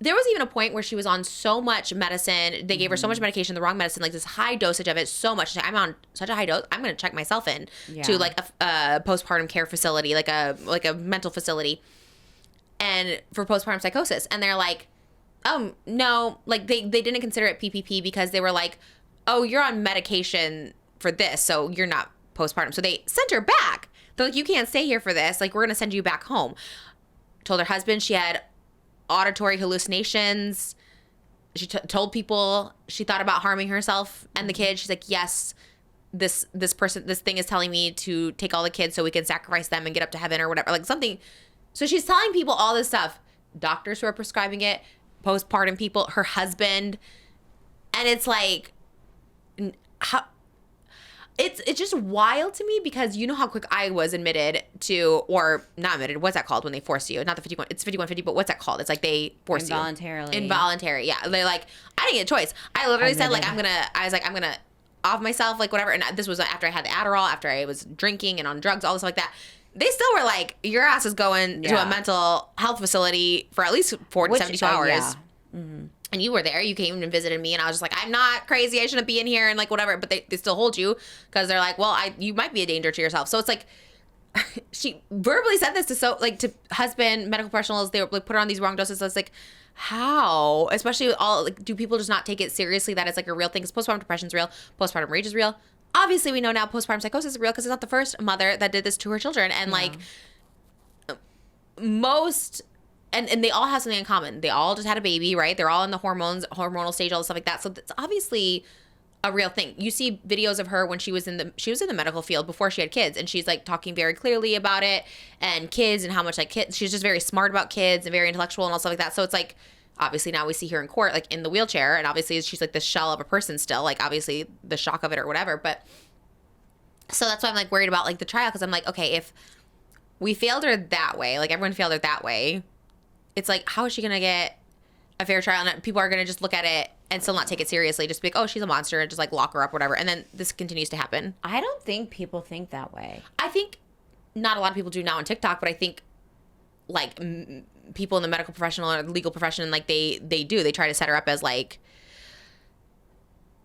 There was even a point where she was on so much medicine. They gave her so much medication, the wrong medicine, like this high dosage of it, so much. I'm on such a high dose. I'm going to check myself in to like a postpartum care facility, like a mental facility, and for postpartum psychosis. And they're like, oh, no, like they didn't consider it PPP because they were like, oh, you're on medication for this, so you're not postpartum. So they sent her back. They're like, you can't stay here for this. Like, we're going to send you back home. Told her husband she had auditory hallucinations. She told people she thought about harming herself and the kids. She's like, yes, this thing is telling me to take all the kids so we can sacrifice them and get up to heaven or whatever, like something. So she's telling people all this stuff. Doctors who are prescribing it, postpartum people, her husband, and it's like, how. It's just wild to me because you know how quick I was admitted to, or not admitted, what's that called when they force you? Not the 51, it's 5150, but what's that called? It's like they force Involuntarily. you. Involuntary. Yeah. They're like, I didn't get a choice. I literally said like, I'm going to off myself, like whatever. And this was after I had the Adderall, after I was drinking and on drugs, all this like that. They still were like, your ass is going to a mental health facility for at least 40 to 72 hours. Yeah. Mm-hmm. And you were there. You came and visited me, and I was just like, I'm not crazy. I shouldn't be in here, and like whatever. But they still hold you because they're like, well, you might be a danger to yourself. So it's like, she verbally said this to husband, medical professionals. They like put her on these wrong doses. So it's like, how? Especially with all like, do people just not take it seriously that it's like a real thing? Because postpartum depression is real. Postpartum rage is real. Obviously, we know now postpartum psychosis is real because it's not the first mother that did this to her children, and like most. And they all have something in common. They all just had a baby, right? They're all in the hormonal stage, all this stuff like that. So it's obviously a real thing. You see videos of her when she was in the medical field before she had kids, and she's like talking very clearly about it and kids and how much like kids. She's just very smart about kids and very intellectual and all stuff like that. So it's like obviously now we see her in court like in the wheelchair, and obviously she's like the shell of a person still. Like obviously the shock of it or whatever. But so that's why I'm like worried about like the trial because I'm like, okay, if we failed her that way, like everyone failed her that way. It's like, how is she going to get a fair trial? And people are going to just look at it and still not take it seriously. Just be like, oh, she's a monster. And just like lock her up, whatever. And then this continues to happen. I don't think people think that way. I think not a lot of people do now on TikTok, but I think like people in the medical professional or legal profession, like they do. They try to set her up as like,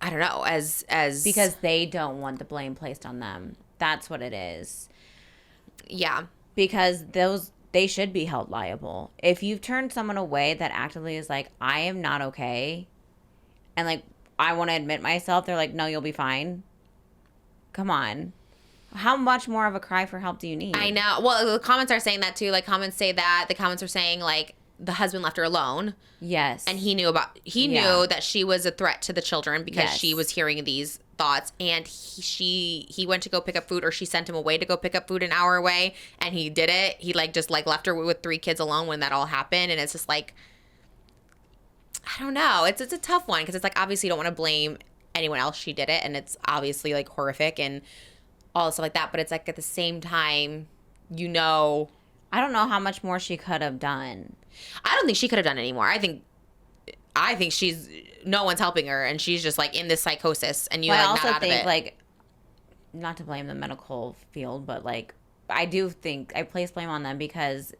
I don't know, as because they don't want the blame placed on them. That's what it is. Yeah. Because they should be held liable. If you've turned someone away that actively is like, I am not okay, and like, I want to admit myself, they're like, no, you'll be fine. Come on. How much more of a cry for help do you need? I know. Well, the comments are saying that too. Like, comments say that. The comments are saying, like, the husband left her alone. Yes. And he knew that she was a threat to the children because she was hearing these thoughts, and he went to go pick up food, or she sent him away to go pick up food an hour away, and he did it. He like just like left her with 3 kids alone when that all happened, and it's just like, I don't know. It's a tough one because it's like obviously you don't want to blame anyone else. She did it, and it's obviously like horrific and all stuff like that. But it's like at the same time, you know. I don't know how much more she could have done. I don't think she could have done any more. I think she's, no one's helping her, and she's just like in this psychosis, and But I like also not out think of it. like, not to blame the medical field, but like I do think I place blame on them because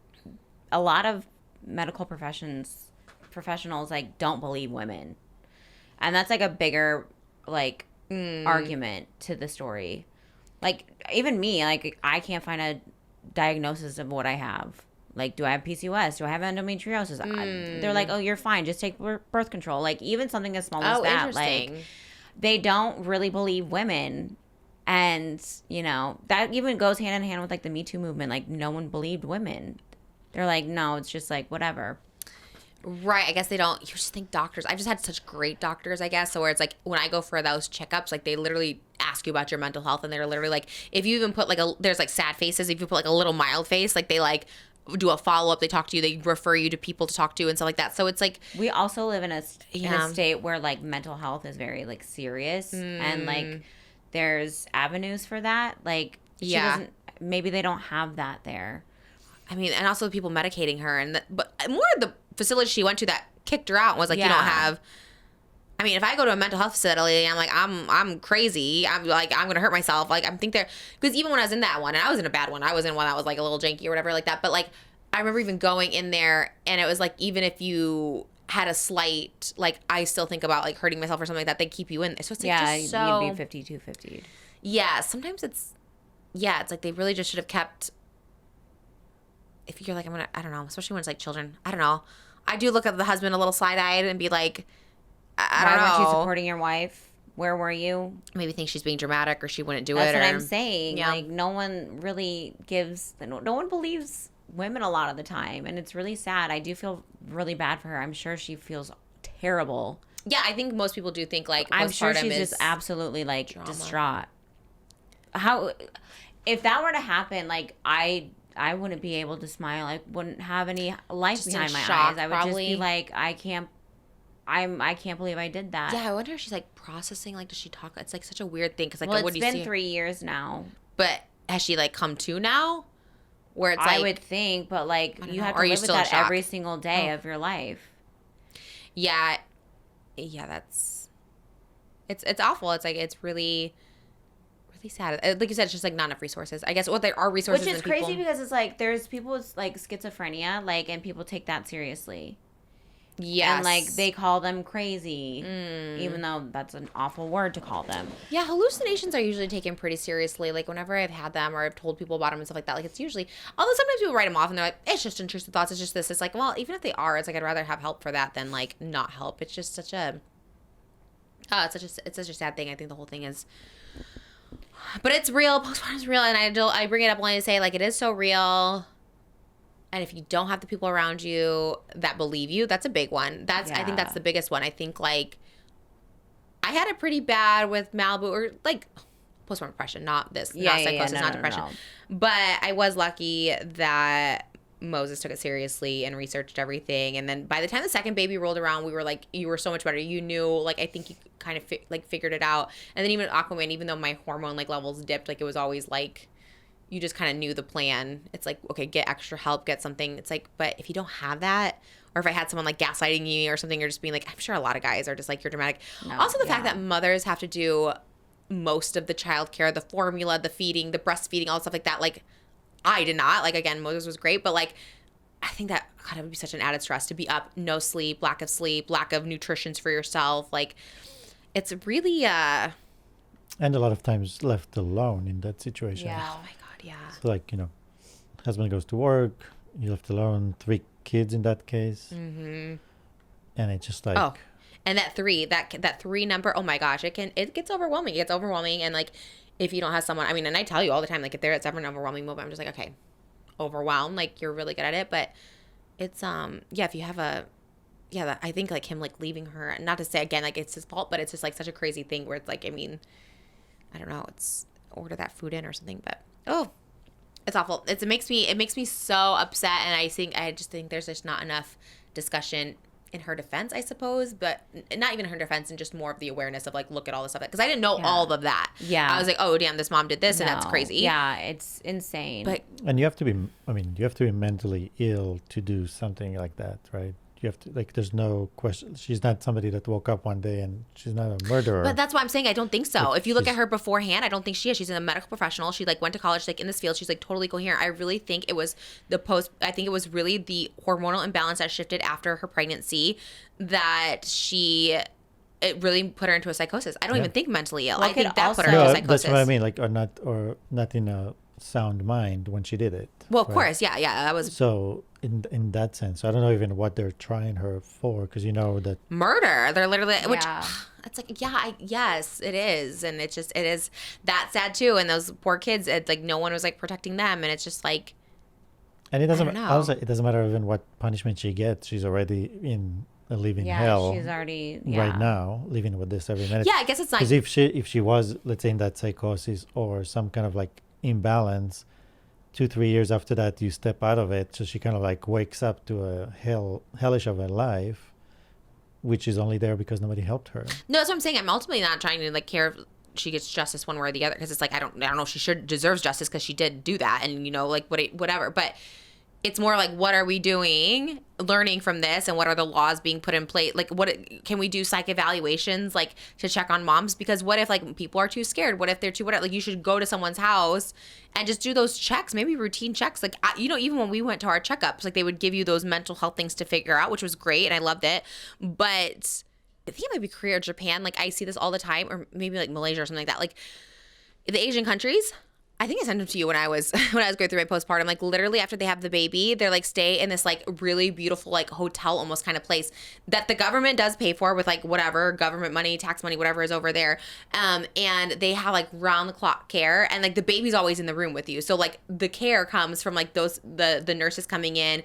a lot of medical professionals like don't believe women, and that's like a bigger like argument to the story. Like even me, like I can't find a diagnosis of what I have. Like, do I have PCOS? Do I have endometriosis? They're like, oh, you're fine. Just take birth control. Like, even something as small as that. Like, they don't really believe women. And, you know, that even goes hand in hand with, like, the Me Too movement. Like, no one believed women. They're like, no, it's just, like, whatever. Right. I guess they don't. You just think doctors. I've just had such great doctors, I guess. So where it's like when I go for those checkups, like they literally ask you about your mental health, and they're literally like, if you even put like there's like sad faces. If you put like a little mild face, like they like do a follow up. They talk to you. They refer you to people to talk to and stuff like that. So it's like we also live in a state where like mental health is very like serious, and like there's avenues for that. Like she doesn't. Maybe they don't have that there. I mean, and also people medicating her, but more of the facility she went to that kicked her out and was like, you don't have. I mean, if I go to a mental health facility, I'm like, I'm crazy. I'm like, I'm gonna hurt myself. Like, I'm think there, because even when I was in that one, and I was in a bad one, I was in one that was like a little janky or whatever like that. But like, I remember even going in there, and it was like, even if you had a slight, like, I still think about like hurting myself or something like that, they keep you in there. So it's like just so, you'd be 52-50. Yeah, sometimes it's like they really just should have kept. If you're like, I don't know, especially when it's like children. I don't know. I do look at the husband a little side-eyed and be like, I don't know. Why weren't you supporting your wife? Where were you? Maybe think she's being dramatic or she wouldn't do That's it. That's what I'm saying. Yeah. Like, no one really no one believes women a lot of the time. And it's really sad. I do feel really bad for her. I'm sure she feels terrible. Yeah, I think most people do think like I'm sure she's just absolutely like distraught. If that were to happen, like I wouldn't be able to smile. I wouldn't have any life just behind my eyes. I would probably just be like, I can't believe I did that. Yeah, I wonder if she's like processing. Like, does she talk? It's like such a weird thing because like, well, it's been 3 years now. But has she like come to now? Where it's like, I would think, but like you have to live with that every single day of your life. Yeah, that's it's awful. It's like it's really. Sad. Like you said, it's just like not enough resources. I guess there are resources. Which is crazy because it's like there's people with like schizophrenia, like, and people take that seriously. Yes. And like they call them crazy, even though that's an awful word to call them. Yeah, hallucinations are usually taken pretty seriously. Like whenever I've had them or I've told people about them and stuff like that, like it's usually, although sometimes people write them off and they're like, it's just intrusive thoughts, it's just this. It's like, well, even if they are, it's like I'd rather have help for that than like not help. It's just such a, it's such a sad thing. I think the whole thing is. But it's real. Postpartum is real, and I bring it up only to say, like, it is so real. And if you don't have the people around you that believe you, that's a big one. I think that's the biggest one. I think, like, I had it pretty bad with Malibu, or, like, postpartum depression, not this. Not psychosis, not depression. No. But I was lucky that Moses took it seriously and researched everything. And then by the time the second baby rolled around, we were like, you were so much better. You knew, like, I think you kind of figured it out. And then even Aquaman, even though my hormone like levels dipped, like it was always like, you just kind of knew the plan. It's like, okay, get extra help, get something. It's like, but if you don't have that, or if I had someone like gaslighting you or something, you're just being like, I'm sure a lot of guys are just like, you're dramatic. No, also the fact that mothers have to do most of the childcare, the formula, the feeding, the breastfeeding, all stuff like that. Like, I did not. Like, again, Moses was great, but like, I think that, God, it would be such an added stress to be up, no sleep, lack of nutrition for yourself. Like, it's really, and a lot of times left alone in that situation. Yeah. Oh my God, yeah. So like, husband goes to work, you're left alone, 3 kids in that case. Mm-hmm. And it's just like. Oh, and that 3 number, oh my gosh, it gets overwhelming. It gets overwhelming. And like, if you don't have someone, I mean, and I tell you all the time, like if it's ever an overwhelming moment, I'm just like, okay, overwhelmed, like you're really good at it. But it's, if you have I think like him like leaving her, not to say again, like it's his fault, but it's just like such a crazy thing where it's like, I mean, I don't know, it's order that food in or something, but it's awful. It makes me so upset. And I just think there's just not enough discussion in her defense, I suppose, but not even in her defense, and just more of the awareness of like, look at all the stuff, because I didn't know all of that. Yeah. I was like, oh damn, this mom did this, and that's crazy. Yeah, it's insane. But And you have to be mentally ill to do something like that, right? You have to, like, there's no question. She's not somebody that woke up one day, and she's not a murderer. But that's why I'm saying I don't think so. Like, if you look at she's- her beforehand, I don't think she is. She's a medical professional. She like went to college, like in this field. She's like totally coherent. I really think it was I think it was really the hormonal imbalance that shifted after her pregnancy that it really put her into a psychosis. I don't even think mentally ill. Well, I think it that put her also- into a No, psychosis. that's what I mean. Like, or not in a sound mind when she did it. Well, of right? course, yeah, that was So in that sense, I don't know even what they're trying her for, because you know that murder. They're literally, which Yeah. it's like, yes, it is, and it is that sad too. And those poor kids, it's like no one was like protecting them, and it's just like, and it doesn't don't know. also it doesn't matter even what punishment she gets. She's already in a living yeah, hell she's already right now, living with this every minute. yeah, I guess it's not. Because if she was, let's say, in that psychosis or some kind of like imbalance, 2-3 years after that you step out of it, so she kind of like wakes up to a hellish of a life, which is only there because nobody helped her. No, that's what I'm saying. I'm ultimately not trying to like care if she gets justice one way or the other, because it's like I don't know if she deserves justice because she did do that, and like whatever. But it's more like, what are we doing, learning from this, and what are the laws being put in place? Like, can we do psych evaluations, like, to check on moms? Because what if, like, people are too scared? What if they're too, like, you should go to someone's house and just do those checks, maybe routine checks. Like, even when we went to our checkups, like, they would give you those mental health things to figure out, which was great, and I loved it. But I think it might be Korea or Japan. Like, I see this all the time, or maybe, like, Malaysia or something like that. Like, the Asian countries, I think I sent them to you when I was going through my postpartum. Like, literally after they have the baby, they're like stay in this like really beautiful like hotel almost kind of place that the government does pay for with like whatever government money, tax money, whatever is over there. And they have like round the clock care, and like the baby's always in the room with you. So like the care comes from like the nurses coming in,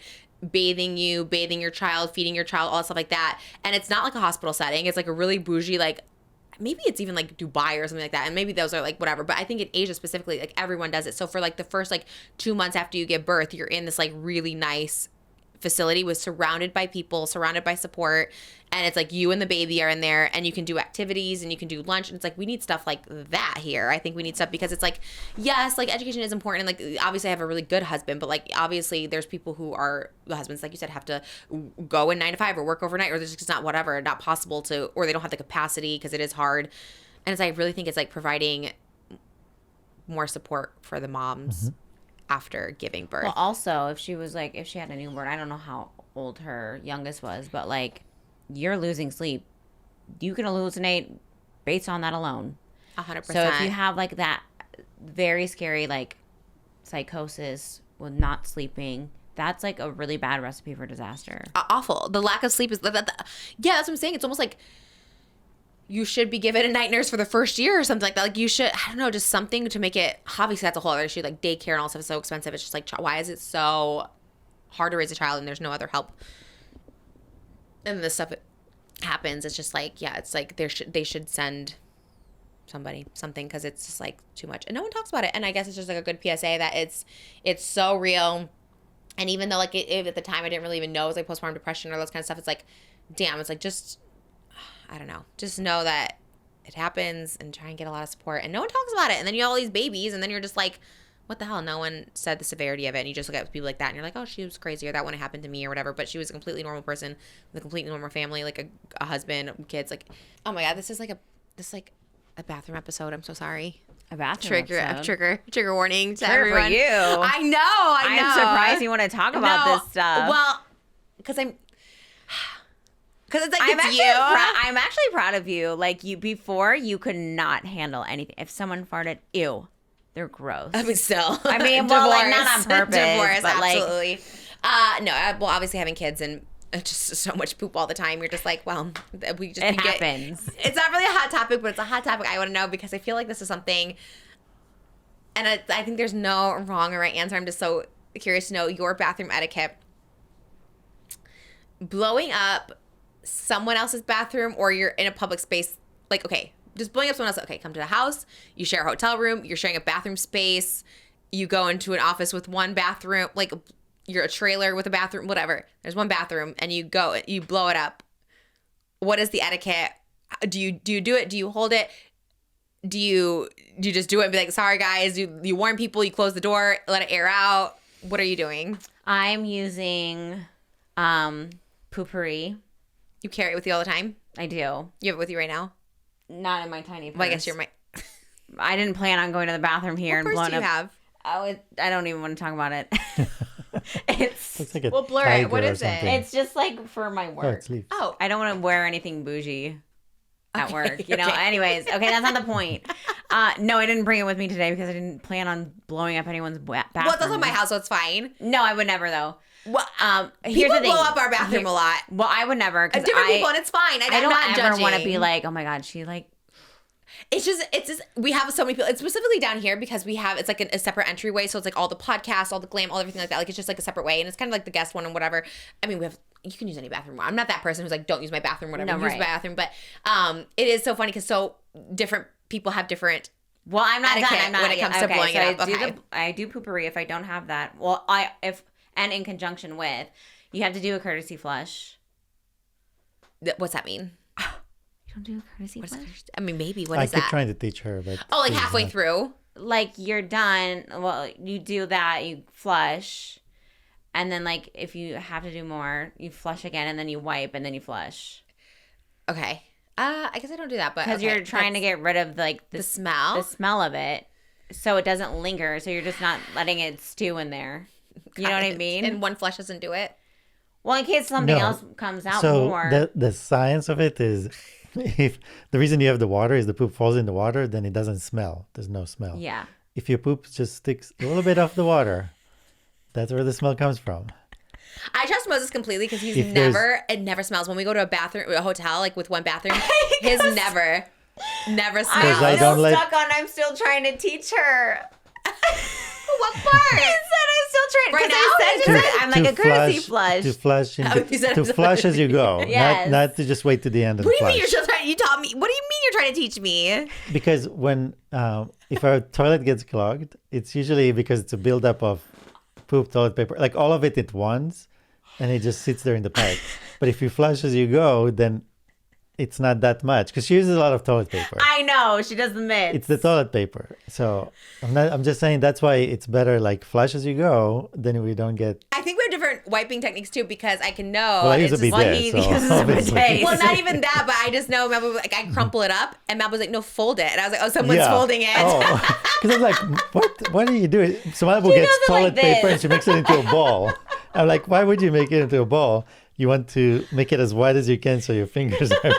bathing your child, feeding your child, all that stuff like that. And it's not like a hospital setting. It's like a really bougie, like, maybe it's even like Dubai or something like that, and maybe those are like whatever, but I think in Asia specifically, like everyone does it. So for like the first like 2 months after you give birth, you're in this like really nice facility with surrounded by people, surrounded by support, and it's like you and the baby are in there, and you can do activities and you can do lunch, and it's like we need stuff like that here. I think we need stuff because it's like, yes, like education is important, and like obviously I have a really good husband, but like obviously there's people who are, the husbands, like you said, have to go in 9 to 5 or work overnight, or there's just not possible to, or they don't have the capacity because it is hard. And it's, I really think it's like providing more support for the moms after giving birth. Well, also, if she had a newborn, I don't know how old her youngest was, but like, you're losing sleep. You can hallucinate based on that alone. 100%. So if you have like that very scary like psychosis with not sleeping, that's like a really bad recipe for disaster. Awful. The lack of sleep is yeah, that's what I'm saying. It's almost like you should be given a night nurse for the first year or something like that. Like you should, I don't know, just something to make it, obviously that's a whole other issue, like daycare and all stuff is so expensive. It's just like, why is it so hard to raise a child and there's no other help? And this stuff happens. It's just like, yeah, it's like they should send something, because it's just like too much. And no one talks about it. And I guess it's just like a good PSA that it's so real. And even though like at the time I didn't really even know it was like postpartum depression or those kind of stuff, it's like, damn, it's like just, I don't know, just know that it happens and try and get a lot of support. And no one talks about it. And then you have all these babies, and then you're just like, what the hell? No one said the severity of it. And you just look at people like that and you're like, oh, she was crazy, or that wouldn't happen to me or whatever. But she was a completely normal person with a completely normal family, like a husband, kids. Like, oh my God, this is like a bathroom episode. I'm so sorry. A bathroom episode. Trigger warning to Trigger for everyone. you. I know. I'm surprised you want to talk about this stuff. Well, because it's like I'm it's actually you. I'm actually proud of you. Like before, you could not handle anything. If someone farted, ew, they're gross. I mean, still. I mean, well, like, not on purpose, Divorce, but, like- absolutely. Well, obviously having kids and just so much poop all the time, you're just like, well, we just It happens. It's not really a hot topic, but it's a hot topic I want to know, because I feel like this is something, and I think there's no wrong or right answer. I'm just so curious to know your bathroom etiquette. Blowing up someone else's bathroom, or you're in a public space, like, okay, just blowing up someone else. Okay, come to the house, you share a hotel room, you're sharing a bathroom space, you go into an office with one bathroom, like, you're a trailer with a bathroom, whatever. There's one bathroom and you blow it up. What is the etiquette? Do you do it? Do you hold it? Do you just do it and be like, sorry guys? Do you warn people? You close the door, let it air out? What are you doing? I'm using Poopery. You carry it with you all the time? I do. You have it with you right now? Not in my tiny purse. Well, I guess you're I didn't plan on going to the bathroom here what and purse blowing do you up. have? I don't even want to talk about it. It's Looks like a We'll blur it. tiger What or is it? something. it's just like for my Oh, work. it's leaves. Oh, I don't want to wear anything bougie at Okay, work, you know. okay. Anyways, okay, that's not the point. No, I didn't bring it with me today because I didn't plan on blowing up anyone's bathroom. well, it's also my house, so it's fine. No, I would never though. Well, Here's people the thing. blow up our bathroom a lot. Well, I would never. 'Cause Different people, and it's fine. I I'm don't not ever want to judging. be like, oh my god, she like. It's just we have so many people. It's specifically down here because it's like a separate entryway. So it's like all the podcasts, all the glam, all everything like that. Like it's just like a separate way, and it's kind of like the guest one and whatever. I mean, you can use any bathroom. I'm not that person who's like, don't use my bathroom, whatever. No, Use right. the bathroom, but it is so funny because so different people have different. Well, I'm not done. etiquette I'm not when it comes to blowing so it up. I do Poopery if I don't have that. Well, and in conjunction with, you have to do a courtesy flush. What's that mean? You don't do a courtesy What's flush? I mean, maybe what I is keep that? trying to teach her, but Oh, like she's halfway not. through. Like you're done. Well, you do that. You flush, and then like if you have to do more, you flush again, and then you wipe, and then you flush. Okay. I guess I don't do that, but Because you're trying to get rid of like the smell. the smell of it, so it doesn't linger. So you're just not letting it stew in there. You know what I mean? And one flush doesn't do it. Well, in case something No. else comes out So more. the science of it is, if the reason you have the water is the poop falls in the water, then it doesn't smell. There's no smell. Yeah. If your poop just sticks a little bit off the water, that's where the smell comes from. I trust Moses completely because he's If there's- it never smells. When we go to a hotel, like with one bathroom, his never smells. I I'm don't still let- stuck on. I'm still trying to teach her. What part? I said I'm still trying. Right 'cause I now? said I'm like a courtesy flush. To flush, Oh, you said to I'm so- flush as you go, Yes. not to just wait to the end and What do you flush. mean you're still trying? You taught me. What do you mean you're trying to teach me? Because when if our toilet gets clogged, it's usually because it's a buildup of poop, toilet paper, like all of it at once, and it just sits there in the pipe. But if you flush as you go, then it's not that much because she uses a lot of toilet paper. I know she does the mitts. It's the toilet paper. So I'm just saying that's why it's better like flush as you go, then we don't get. I think we have different wiping techniques too because I can know. Well, I use a it's just bidet, like- he so uses a obviously. bidet. Well, not even that, but I just know. Mab was like, I crumple it up, and Mab was like, "No, fold it." And I was like, "Oh, someone's folding it." Oh, because I'm like, what are you doing? So Malibu gets does it like toilet paper this. and she makes it into a ball. I'm like, why would you make it into a ball? You want to make it as wide as you can so your fingers are.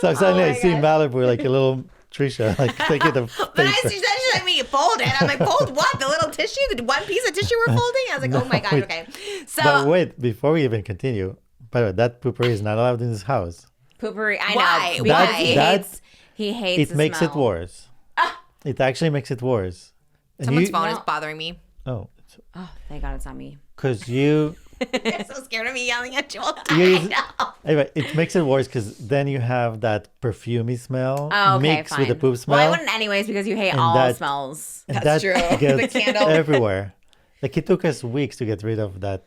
so suddenly I see Malibu like a little Trisha, like taking the But I paper. she said she let me fold it. I'm like, fold what? The little tissue, the one piece of tissue we're folding. I was like, oh my god, wait. okay. So But wait, before we even continue, by the way, that poopery is not allowed in this house. Poopery. I Why? know. Why? That- He hates. It the makes it smell. worse. It actually makes it worse. And someone's you- phone is No. bothering me. Oh, Oh, thank God it's not me. because you. You're so scared of me yelling at you all the time. You- Anyway, it makes it worse because then you have that perfumey smell Oh, okay, mixed fine. with the poop smell. Well, I wouldn't anyways because you hate And all that- smells. and That's that true. gets The candle. everywhere. Like it took us weeks to get rid of that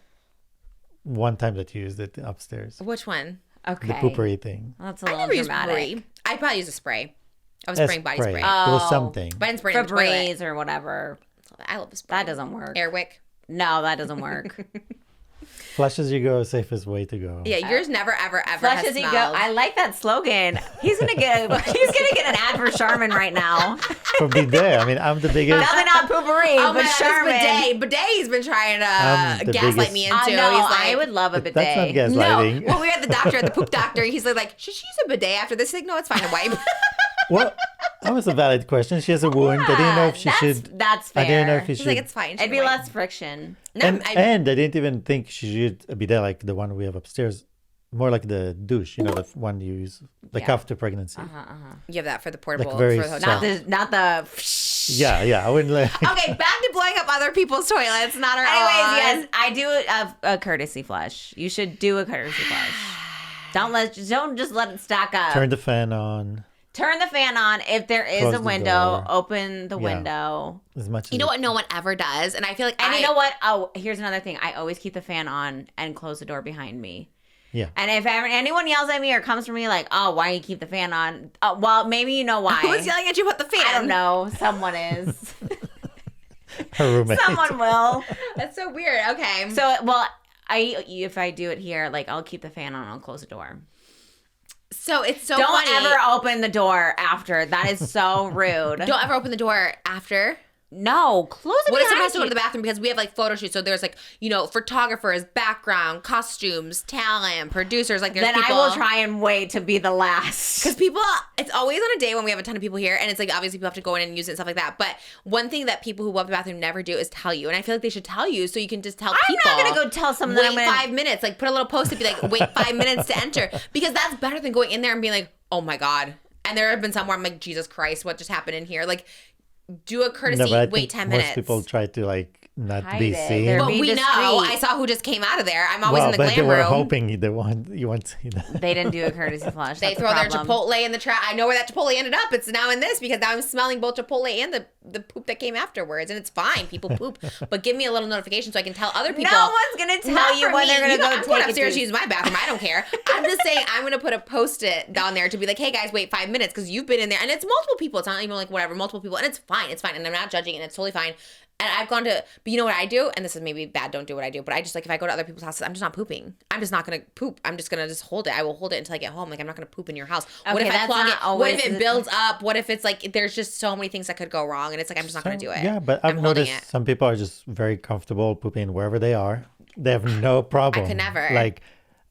one time that you used it upstairs. Which one? Okay. The poopery thing. That's a I little never used dramatic. Brie. I probably used a spray. I was A spraying body spray. spray. It was Oh. something. But I didn't spray it in the toilet. Febreze or whatever. I love the spray. That doesn't work. Airwick. No, that doesn't work. Flush as you go, safest way to go. Yeah, yours never, ever, ever Flush has as you go. smelled. I like that slogan. He's gonna get an ad for Charmin right now. For bidet, I mean, I'm the biggest. Probably not poopery, Oh but my god, Charmin. this bidet. Bidet he's been trying I'm to the gaslight biggest- me into. I know. He's like, I would love a bidet. That's not gaslighting. No, when we were at the doctor, at the poop doctor, he's like, should she use a bidet after this? Like, no, it's fine to wipe. Well, that was a valid question. She has a wound. I didn't know if she should. That's fair. I didn't know if she He's should. like, it's fine. she It'd be can wipe. less friction. No, and I I didn't even think she should a bidet like the one we have upstairs. More like the douche, you know, the one you use like Yeah. after pregnancy. you have that for the portable, very for the hotel. soft. Not the. Yeah, I wouldn't let. Okay, back to blowing up other people's toilets, not our Anyways, own. yes, I do a courtesy flush. You should do a courtesy flush. Don't just let it stack up. Turn the fan on. Turn the fan on. If there is Close a the window, door. open the Yeah. window. As much as You know what no one ever does? And I feel like And you know what? Oh, here's another thing. I always keep the fan on and close the door behind me. Yeah. And if ever anyone yells at me or comes for me like, oh, why you keep the fan on? Well, maybe you know why. Who's yelling at you about the fan? I don't know. Someone is. Her roommate. Someone will. That's so weird. Okay. So, well, if I do it here, like I'll keep the fan on, I'll close the door. So it's so Don't funny. ever open the door after. That is so rude. Don't ever open the door after. No, close it. What if someone behind has to go to you. the bathroom because we have like photo shoots? So there's like, photographers, background, costumes, talent, producers. Like there's Then people. I will try and wait to be the last. Because people, it's always on a day when we have a ton of people here, and it's like obviously people have to go in and use it and stuff like that. But one thing that people who go up the bathroom never do is tell you, and I feel like they should tell you so you can just tell people. I'm not gonna go tell someone that Wait I'm gonna 5 minutes, like put a little post-it, be like, wait 5 minutes to enter, because that's better than going in there and being like, oh my god. And there have been some where I'm like, Jesus Christ, what just happened in here? Like, do a courtesy, No, but I wait think 10 most minutes. people try to like not Hide be it. seen. They're But be we discreet. know. I saw who just came out of there. I'm always in the but they glam were room. hoping you won't see that. They didn't do a courtesy flush. They That's throw the their problem. Chipotle in the trash. I know where that Chipotle ended up. It's now in this because now I'm smelling both Chipotle and the poop that came afterwards. And it's fine. People poop. But give me a little notification so I can tell other people. No one's gonna tell Not you for when me. they're gonna go I'm take going it upstairs to. to use my bathroom. I don't care. I'm just saying I'm going to put a Post-it down there to be like, hey guys, wait 5 minutes because you've been in there. And it's multiple people. It's not even like whatever, multiple people. And it's fine. It's fine. And I'm not judging and it's totally fine. And I've gone to, but you know what I do? And this is maybe bad, don't do what I do. But I just like, if I go to other people's houses, I'm just not pooping. I'm just not going to poop. I'm just going to just hold it. I will hold it until I get home. Like, I'm not going to poop in your house. What Okay, if I that's clog not it? What always if it the- builds up? What if it's like, there's just so many things that could go wrong. And it's like, I'm just not going to do it. Yeah, but I'm I've holding noticed it. some people are just very comfortable pooping wherever they are. They have no problem. I could never. Like,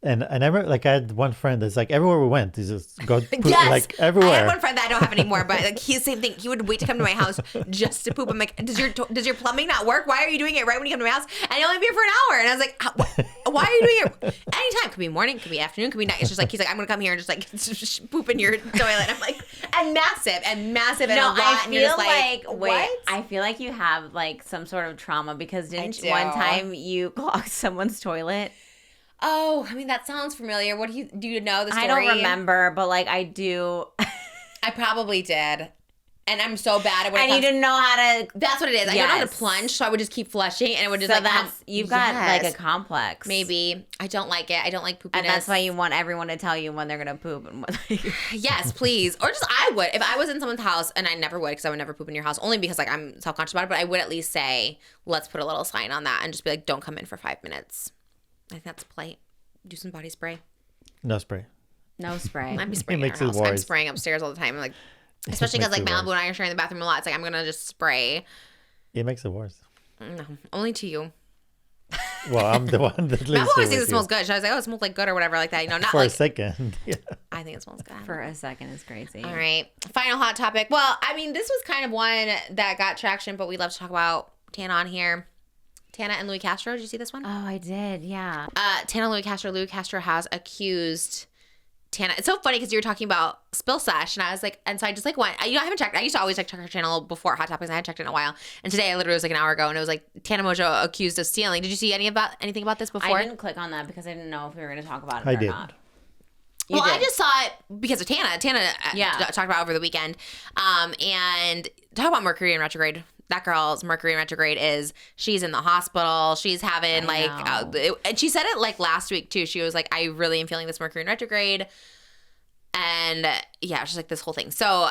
and I never, like, I had one friend that's like, everywhere we went, he just go poop, Yes. like, I everywhere. had one friend that I don't have anymore, but like he's the same thing. He would wait to come to my house just to poop. I'm like, does your plumbing not work? Why are you doing it right when you come to my house? And you only be here for an hour. And I was like, why are you doing it? Anytime. Could be morning, could be afternoon, could be night. It's just like, he's like, I'm going to come here and just like poop in your toilet. I'm like, and massive and No, a lot. I and you're feel just like wait. what? I feel like you have like some sort of trauma because didn't do. one time you clogged someone's toilet? Oh, I mean, that sounds familiar. What do you know the story? I don't remember, but like I do. I probably did. And I'm so bad at what And you didn't know how to. That's what it is. I don't know how to Yes. plunge, so I would just keep flushing, and it would just So like that's you've got like Yes. a complex, Maybe. I don't like it. I don't like poopiness. and that's why you want everyone to tell you when they're gonna poop and what. Yes, please. Or just I would. If I was in someone's house, and I never would because I would never poop in your house, only because like I'm self-conscious about it, but I would at least say, let's put a little sign on that and just be like, don't come in for 5 minutes. I think that's polite. Do some body spray. No spray. No spray. I'd be spraying in makes our it house. I'm worse. spraying upstairs all the time. Like, especially because makes like it Malibu worse. and I are sharing the bathroom a lot. It's like I'm gonna just spray. It makes it worse. No, only to you. Well, I'm the one that lives Malibu always here thinks it with smells you. good. So I was like, oh, it smells like good or whatever like that. You know, not For like a second. Yeah. I think it smells good. For a second is crazy. All right. Final hot topic. Well, I mean, this was kind of one that got traction, but we love to talk about Tana on here. Tana and Louie Castro. Did you see this one? Oh, I did. Yeah. Tana, Louie Castro. Louie Castro has accused Tana. It's so funny because you were talking about Spill Sesh, and I was like, and so I just like went, I haven't checked. I used to always like check her channel before Hot Topics, and I hadn't checked it in a while. And today, I literally was like an hour ago, and it was like Tana Mongeau accused of stealing. Did you see anything about this before? I didn't click on that because I didn't know if we were going to talk about it I or did. not. Well, You I did. just saw it because of Tana. Tana Yeah. talked about it over the weekend. And talk about Mercury in retrograde. That girl's Mercury in retrograde she's in the hospital. She's having and she said it like last week too. She was like, I really am feeling this Mercury in retrograde. And yeah, she's like this whole thing. So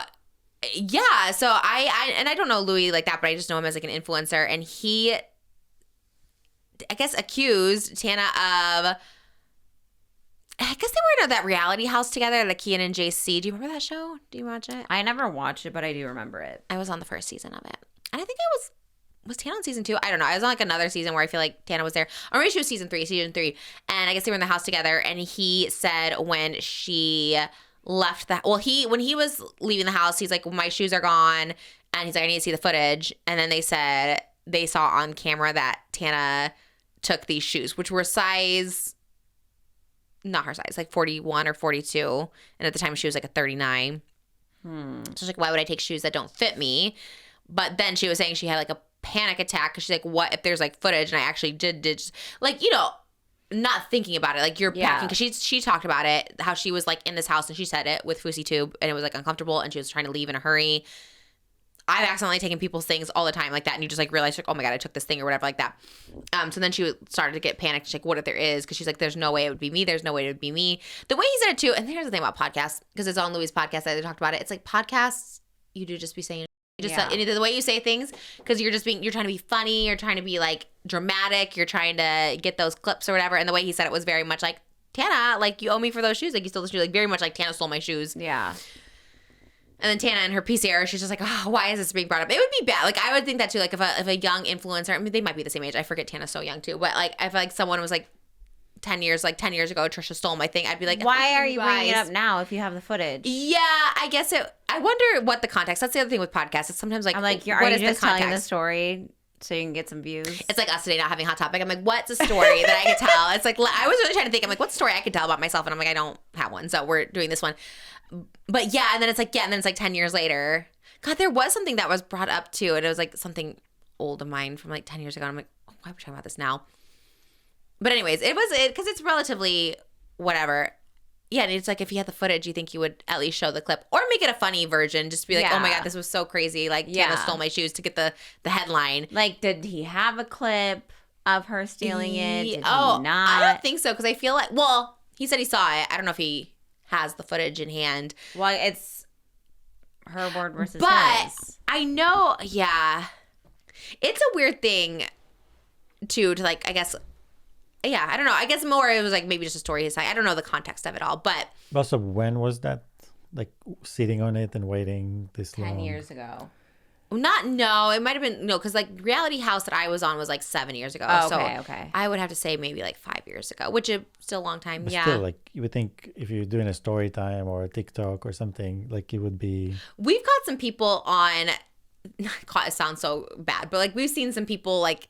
yeah, so I don't know Louie like that, but I just know him as like an influencer. And he, I guess, accused Tana of, I guess they were in that reality house together, like Kian and JC. Do you remember that show? Do you watch it? I never watched it, but I do remember it. I was on the first season of it. And I think I was Tana on season 2? I don't know. I was on like another season where I feel like Tana was there. Or maybe she was season 3. And I guess they were in the house together. And he said when she left when he was leaving the house, he's like, well, my shoes are gone. And he's like, I need to see the footage. And then they said they saw on camera that Tana took these shoes, which were not her size, like 41 or 42. And at the time she was like a 39. So she's like, why would I take shoes that don't fit me? But then she was saying she had like a panic attack because she's like, what if there's like footage and I actually did like, you know, not thinking about it. Like you're Yeah. packing, because she talked about it, how she was like in this house and she said it with Fousey Tube and it was like uncomfortable and she was trying to leave in a hurry. I've accidentally taken people's things all the time like that, and you just like realize like, oh my god, I took this thing or whatever like that. So then she started to get panicked. She's like, what if there is? Because she's like, there's no way it would be me. There's no way it would be me. The way he said it too, and here's the thing about podcasts, because it's on Louie's podcast that they talked about it. It's like podcasts, you do just be saying, just the way you say things, because you're trying to be funny, you're trying to be like dramatic, you're trying to get those clips or whatever. And the way he said it was very much like, Tana, like you owe me for those shoes. Like you stole the shoes. Like very much like Tana stole my shoes. Yeah. And then Tana in her piece era, she's just like, oh, why is this being brought up? It would be bad. Like, I would think that too. Like, if a young influencer, I mean, they might be the same age. I forget Tana's so young too. But like, if like someone was like 10 years ago, Trisha stole my thing, I'd be like, Why are you bringing it guys. up now if you have the footage? Yeah, I guess I wonder what the context. That's the other thing with podcasts. It's sometimes like, I'm like, are what you is just the telling the context? story so you can get some views? It's like us today not having Hot Topic. I'm like, what's a story that I could tell? It's like, I was really trying to think. I'm like, what's a story I could tell about myself? And I'm like, I don't have one. So we're doing this one. But yeah, and then it's like, 10 years later. God, there was something that was brought up too. And it was like something old of mine from like 10 years ago. And I'm like, oh, why are we talking about this now? But anyways, because it's relatively whatever. Yeah, and it's like if you had the footage, you think you would at least show the clip or make it a funny version. Just to be like, oh my God, this was so crazy. Like, Tana stole my shoes to get the headline. Like, did he have a clip of her stealing it? Did he not? I don't not? think so, because I feel like, well, he said he saw it. I don't know if he has the footage in hand. Well, it's her word versus But his. I know, yeah. It's a weird thing, too, to like, I guess, yeah, I don't know. I guess more it was like maybe just a story his side. I don't know the context of it all, but. Also, when was that? Like sitting on it and waiting this long? 10 years ago. No, it might have been, no, because like Reality House that I was on was like 7 years ago. Oh, so okay. I would have to say maybe like 5 years ago, which is still a long time. But yeah. still, like you would think if you're doing a story time or a TikTok or something, like it would be. We've got some people on, it sounds so bad, but like we've seen some people like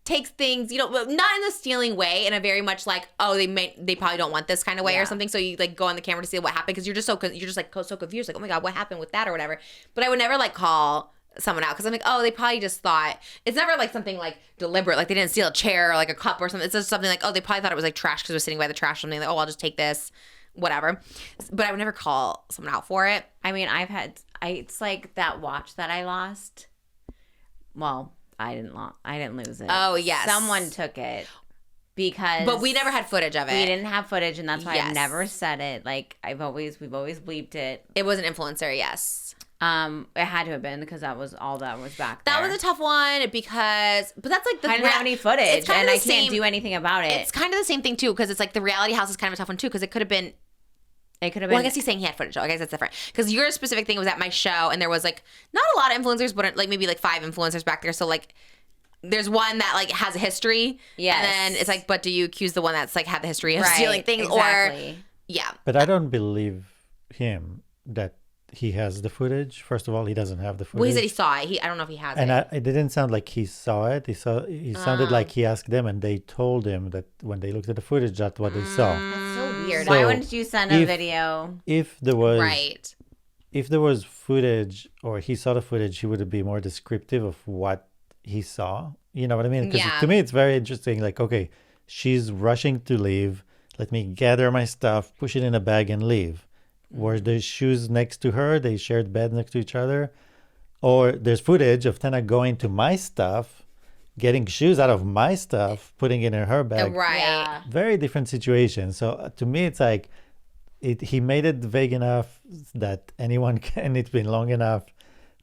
take things, not in a stealing way, in a very much like, oh, they probably don't want this kind of way or something. So you like go on the camera to see what happened because you're just so confused, like, oh my God, what happened with that or whatever. But I would never like call someone out because I'm like, oh, they probably just thought, it's never like something like deliberate, like they didn't steal a chair or like a cup or something. It's just something like, oh, they probably thought it was like trash because it was sitting by the trash or something, like, oh, I'll just take this, whatever. But I would never call someone out for it. I mean, it's like that watch that I lost. Well, I didn't lose it. Oh, yes. Someone took it because. But we never had footage of it. We didn't have footage, and that's why Yes. I've never said it. Like we've always bleeped it. It was an influencer, yes. It had to have been because that was all that was back there. That was a tough one because, but that's like the. I didn't have any footage, it's kind and of I the can't same- do anything about it. It's kind of the same thing too, because it's like the Reality House is kind of a tough one too, because it could have been. It could have been. Well, I guess he's saying he had footage. I guess that's different. Because your specific thing was at my show, and there was like not a lot of influencers, but like maybe like 5 influencers back there. So like, there's one that like has a history. Yes. And then it's like, but do you accuse the one that's like had the history of Right, stealing things exactly. or? Yeah. But I don't believe him that he has the footage. First of all, he doesn't have the footage. Well, he said he saw it. I don't know if he has And it. it didn't sound like he saw it. He sounded like he asked them, and they told him that when they looked at the footage, that's what they saw. That's so weird. Why So, wouldn't you send a video? If there was Right. if there was footage or he saw the footage, he would be more descriptive of what he saw. You know what I mean? Because Yeah. to me, it's very interesting. Like, okay, she's rushing to leave. Let me gather my stuff, push it in a bag, and leave. Were the shoes next to her? They shared beds next to each other. Or there's footage of Tana going to my stuff, getting shoes out of my stuff, putting it in her bag. Right. Yeah. Very different situation. So to me, it's like he made it vague enough that anyone can. It's been long enough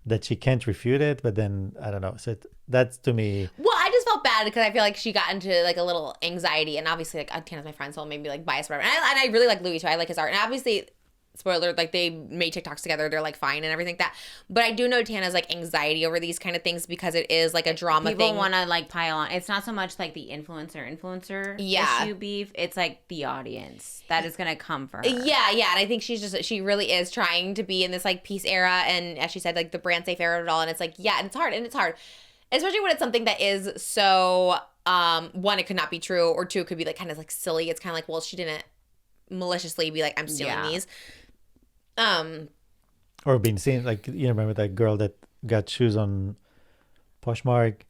that she can't refute it. But then I don't know. So that's to me. Well, I just felt bad because I feel like she got into like a little anxiety, and obviously like Tana's my friend, so maybe like biased, whatever. And I really like Louie too. I like his art, and obviously, spoiler, like they made TikToks together. They're like fine and everything like that. But I do know Tana's like anxiety over these kind of things because it is like a drama People thing. want to like pile on. It's not so much like the influencer Yeah. issue beef. It's like the audience that is gonna come for her. Yeah, and I think she really is trying to be in this like peace era, and as she said, like the brand safe era of it all. And it's like, yeah, and it's hard, especially when it's something that is so one, it could not be true, or two, it could be like kind of like silly. It's kind of like, well, she didn't maliciously be like, I'm stealing these. Or being seen, like, you remember that girl that got shoes on Poshmark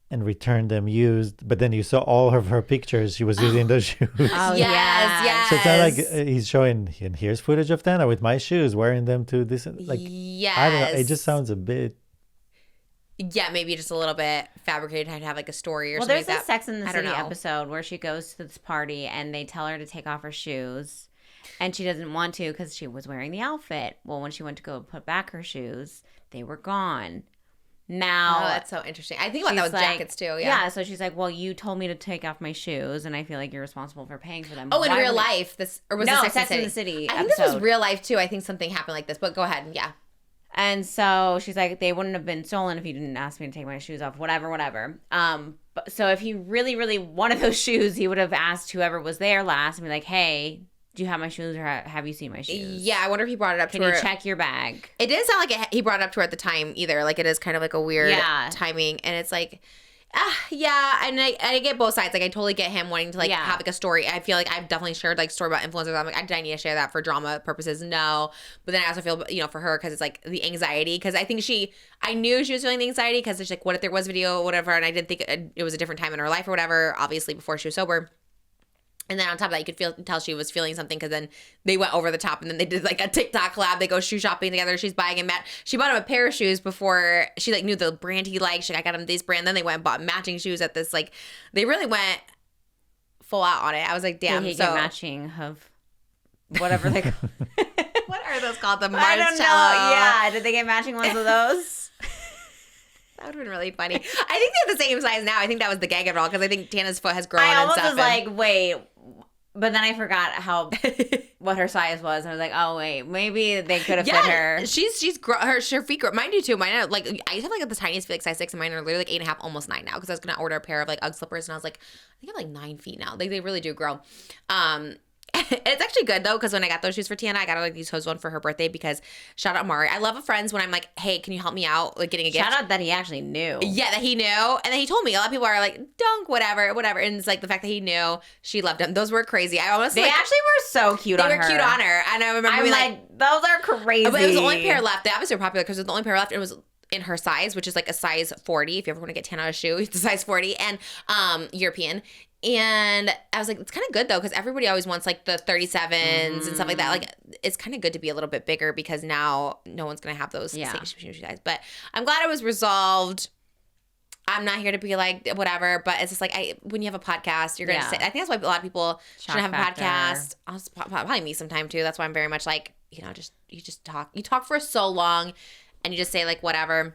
and returned them used. But then you saw all of her pictures. She was using those shoes. Oh, yes. So it's not like he's showing, and here's footage of Tana with my shoes, wearing them to this. Like, yes. I don't know. It just sounds a bit. Yeah, maybe just a little bit fabricated to have like a story or something there's like a that. Sex in the I don't City know. episode where she goes to this party and they tell her to take off her shoes. And she doesn't want to because she was wearing the outfit. Well, when she went to go put back her shoes, they were gone. Now, Oh, that's so interesting. I think about that with she's jackets too. Yeah. Yeah, so she's like, well, you told me to take off my shoes, and I feel like you're responsible for paying for them. Oh, in Why real would- life, this or was No, this Sex in the City I think this was episode. real life too. I think something happened like this. But go ahead. Yeah. And so she's like, they wouldn't have been stolen if you didn't ask me to take my shoes off, whatever. But, so if he really, really wanted those shoes, he would have asked whoever was there last and be like, hey, do you have my shoes or have you seen my shoes? Yeah, I wonder if he brought it up Can to her. you check your bag? It didn't sound like he brought it up to her at the time either. Like it is kind of like a weird timing, and it's like, yeah. And I get both sides. Like I totally get him wanting to like have like a story. I feel like I've definitely shared like story about influencers. I'm like, I need to share that for drama purposes. No, but then I also feel for her because it's like the anxiety. Because I think I knew she was feeling the anxiety because it's like, what if there was video or whatever, and I didn't think it was a different time in her life or whatever. Obviously before she was sober. And then on top of that, you could tell she was feeling something because then they went over the top and then they did like a TikTok collab. They go shoe shopping together. She's buying him she bought him a pair of shoes before she like knew the brand he liked. She's like, I got him this brand. Then they went and bought matching shoes at this like they really went full out on it. I was like, damn. Did he get matching of whatever they what are those called? The I don't know. Yeah, did they get matching ones of those? That would have been really funny. I think they're the same size now. I think that was the gag of it all because I think Tana's foot has grown I and almost stuff. was like, wait. But then I forgot what her size was. And I was like, oh, wait. Maybe they could have fit her. Her feet grow. Mine do too. Mine are like, I used to have like the tiniest feet, like size 6, and mine are literally like 8.5, almost 9 now because I was going to order a pair of like Ugg slippers and I was like, I think I have like 9 feet now. Like they really do grow. It's actually good though because when I got those shoes for Tana, I got her like these hose one for her birthday because shout out Mari. I love a friends when I'm like, hey, can you help me out like getting a gift? Shout out that he actually knew. Yeah, that he knew. And then he told me a lot of people are like, dunk, whatever. And it's like the fact that he knew she loved him. Those were crazy. I almost They actually were so cute on her. They were cute on her. And I remember being like, those are crazy. But it was the only pair left. They obviously were popular because it was the only pair left. It was in her size, which is like a size 40. If you ever want to get Tana a shoe, it's a size 40 and European. And I was like, it's kind of good though, because everybody always wants like the 37s and stuff like that. Like, it's kind of good to be a little bit bigger because now no one's going to have those same shoe size. But I'm glad it was resolved. I'm not here to be like whatever, but it's just like when you have a podcast, you're going to say, I think that's why a lot of people shouldn't have a podcast. Probably me sometime too. That's why I'm very much like, you just talk. You talk for so long and you just say like whatever.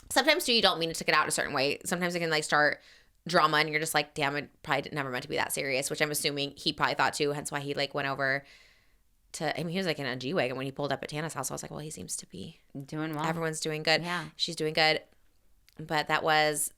Sometimes too, you don't mean to take it out a certain way. Sometimes it can like start drama and you're just like, damn, it probably never meant to be that serious, which I'm assuming he probably thought too, hence why he like went over to, I mean, he was like in a G-Wagon when he pulled up at Tana's house. I was like, well, he seems to be doing well. Everyone's doing good. Yeah. She's doing good. But that was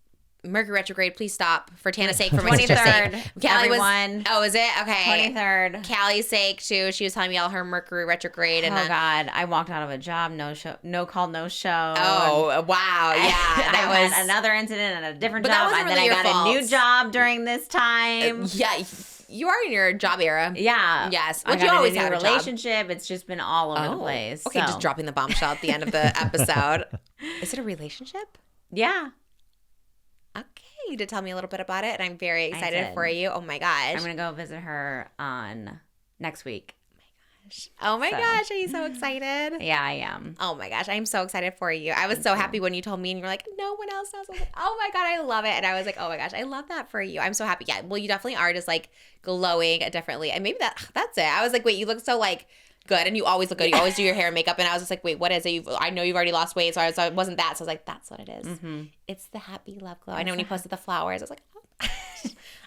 Mercury retrograde. Please stop for Tana's sake, for my sister's sake. 23rd, Callie everyone. was, oh, is it? Okay. 23rd. Callie's sake too. She was telling me all her Mercury retrograde. And oh God, I walked out of a job, no call, no show. Oh, wow. Yeah. That was another incident at a different job. That wasn't and really then I your got fault. a new job during this time. Yeah. You are in your job era. Yeah. Yes. I Which got you always a new had a relationship. It's just been all over the place. Okay, so. just dropping the bombshell at the end of the episode. Is it a relationship? Yeah. Okay, you did tell me a little bit about it, and I'm very excited for you. Oh my gosh. I'm going to go visit her on next week. Oh my gosh, are you so excited? Yeah, I am. Oh my gosh, I'm so excited for you. I was so happy when you told me and you were like, no one else knows. I was like, oh my God, I love it. And I was like, oh my gosh, I love that for you. I'm so happy. Yeah, well, you definitely are just like glowing differently. And maybe that's it. I was like, wait, you look so like good and you always look good. You always do your hair and makeup. And I was just like, wait, what is it? I know you've already lost weight. So it wasn't that. So I was like, that's what it is. Mm-hmm. It's the happy love glow. I know when you posted the flowers, I was like, oh.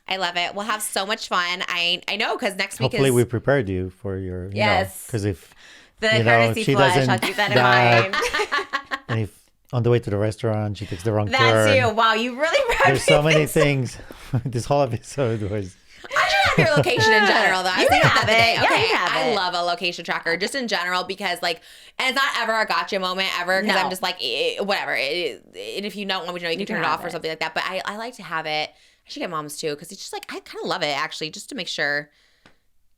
I love it. We'll have so much fun. I know because next week Hopefully we prepared you for your, because if the courtesy she flush, doesn't I'll keep that in mind. And if on the way to the restaurant she takes the wrong turn. That's you. Wow, you really prepped There's so many things. This whole episode was. I should have your location in general, though. I was thinking about that today. Yeah, Okay, you have I it. love a location tracker just in general because, like, and it's not ever a gotcha moment ever because No. I'm just like, whatever. And if you don't want me to know, you can turn it off or something like that. But I like to have it. I should get mom's too because it's just like, I kind of love it actually, just to make sure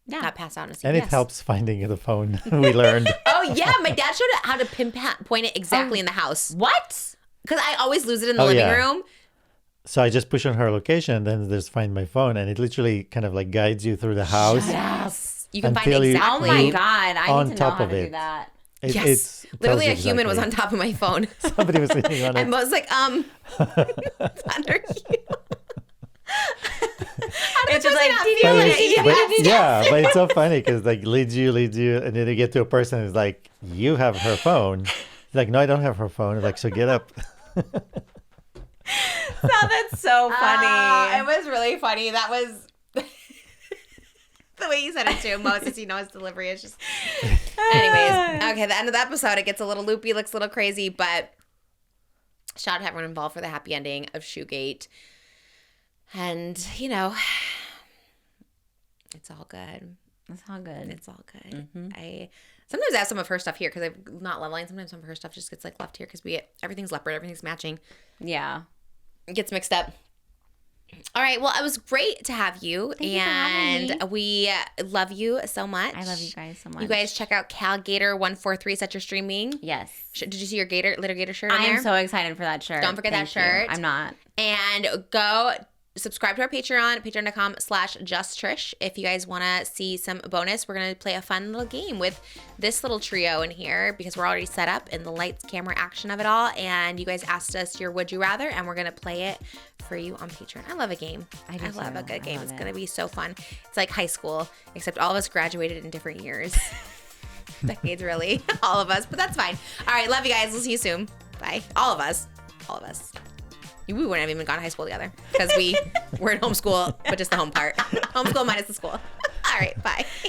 not pass out in a And CVS. it helps finding the phone. We learned. Oh, yeah. My dad showed it how to point it exactly in the house. What? Because I always lose it in the living room. So I just push on her location, and then there's find my phone, and it literally kind of like guides you through the house. Yes. You can find Until you- exactly. Oh my God. I on need to know top how of to do it. that. Yes. It's Literally, a tells you human was on exactly. top of my phone. Somebody was sitting on And it. Mo's like, it's under you. It's just like, not did feel you- it. did you- But, did you- yeah, but it's so funny because like leads you, and then you get to a person who's like, you have her phone. He's like, no, I don't have her phone. Like, so get up. Oh, that's so funny. It was really funny. That was the way you said it too. Moses, his delivery is just. Anyways, okay, the end of the episode, it gets a little loopy, looks a little crazy, but shout out to everyone involved for the happy ending of Shoegate. And, it's all good. That's all good. It's all good. Sometimes I have some of her stuff here because I'm not leveling. Sometimes some of her stuff just gets like left here because everything's leopard, everything's matching. Yeah. It gets mixed up. All right. Well, it was great to have you. Thank you for having me. We love you so much. I love you guys so much. You guys check out CalGator143. Set your streaming. Yes. Did you see your Little Gator shirt on I there? am so excited for that shirt. Don't forget that Thank you. shirt. I'm not. And go subscribe to our Patreon, patreon.com/JustTrish. If you guys want to see some bonus, we're going to play a fun little game with this little trio in here because we're already set up in the lights, camera, action of it all. And you guys asked us your Would You Rather, and we're going to play it for you on Patreon. I love a game. I do love too. a good game. love It's it. going to be so fun. It's like high school, except all of us graduated in different years. Decades, really. All of us, but that's fine. All right. Love you guys. We'll see you soon. Bye. All of us. All of us. We wouldn't have even gone to high school together because we're in homeschool, but just the home part. Homeschool minus the school. All right. Bye.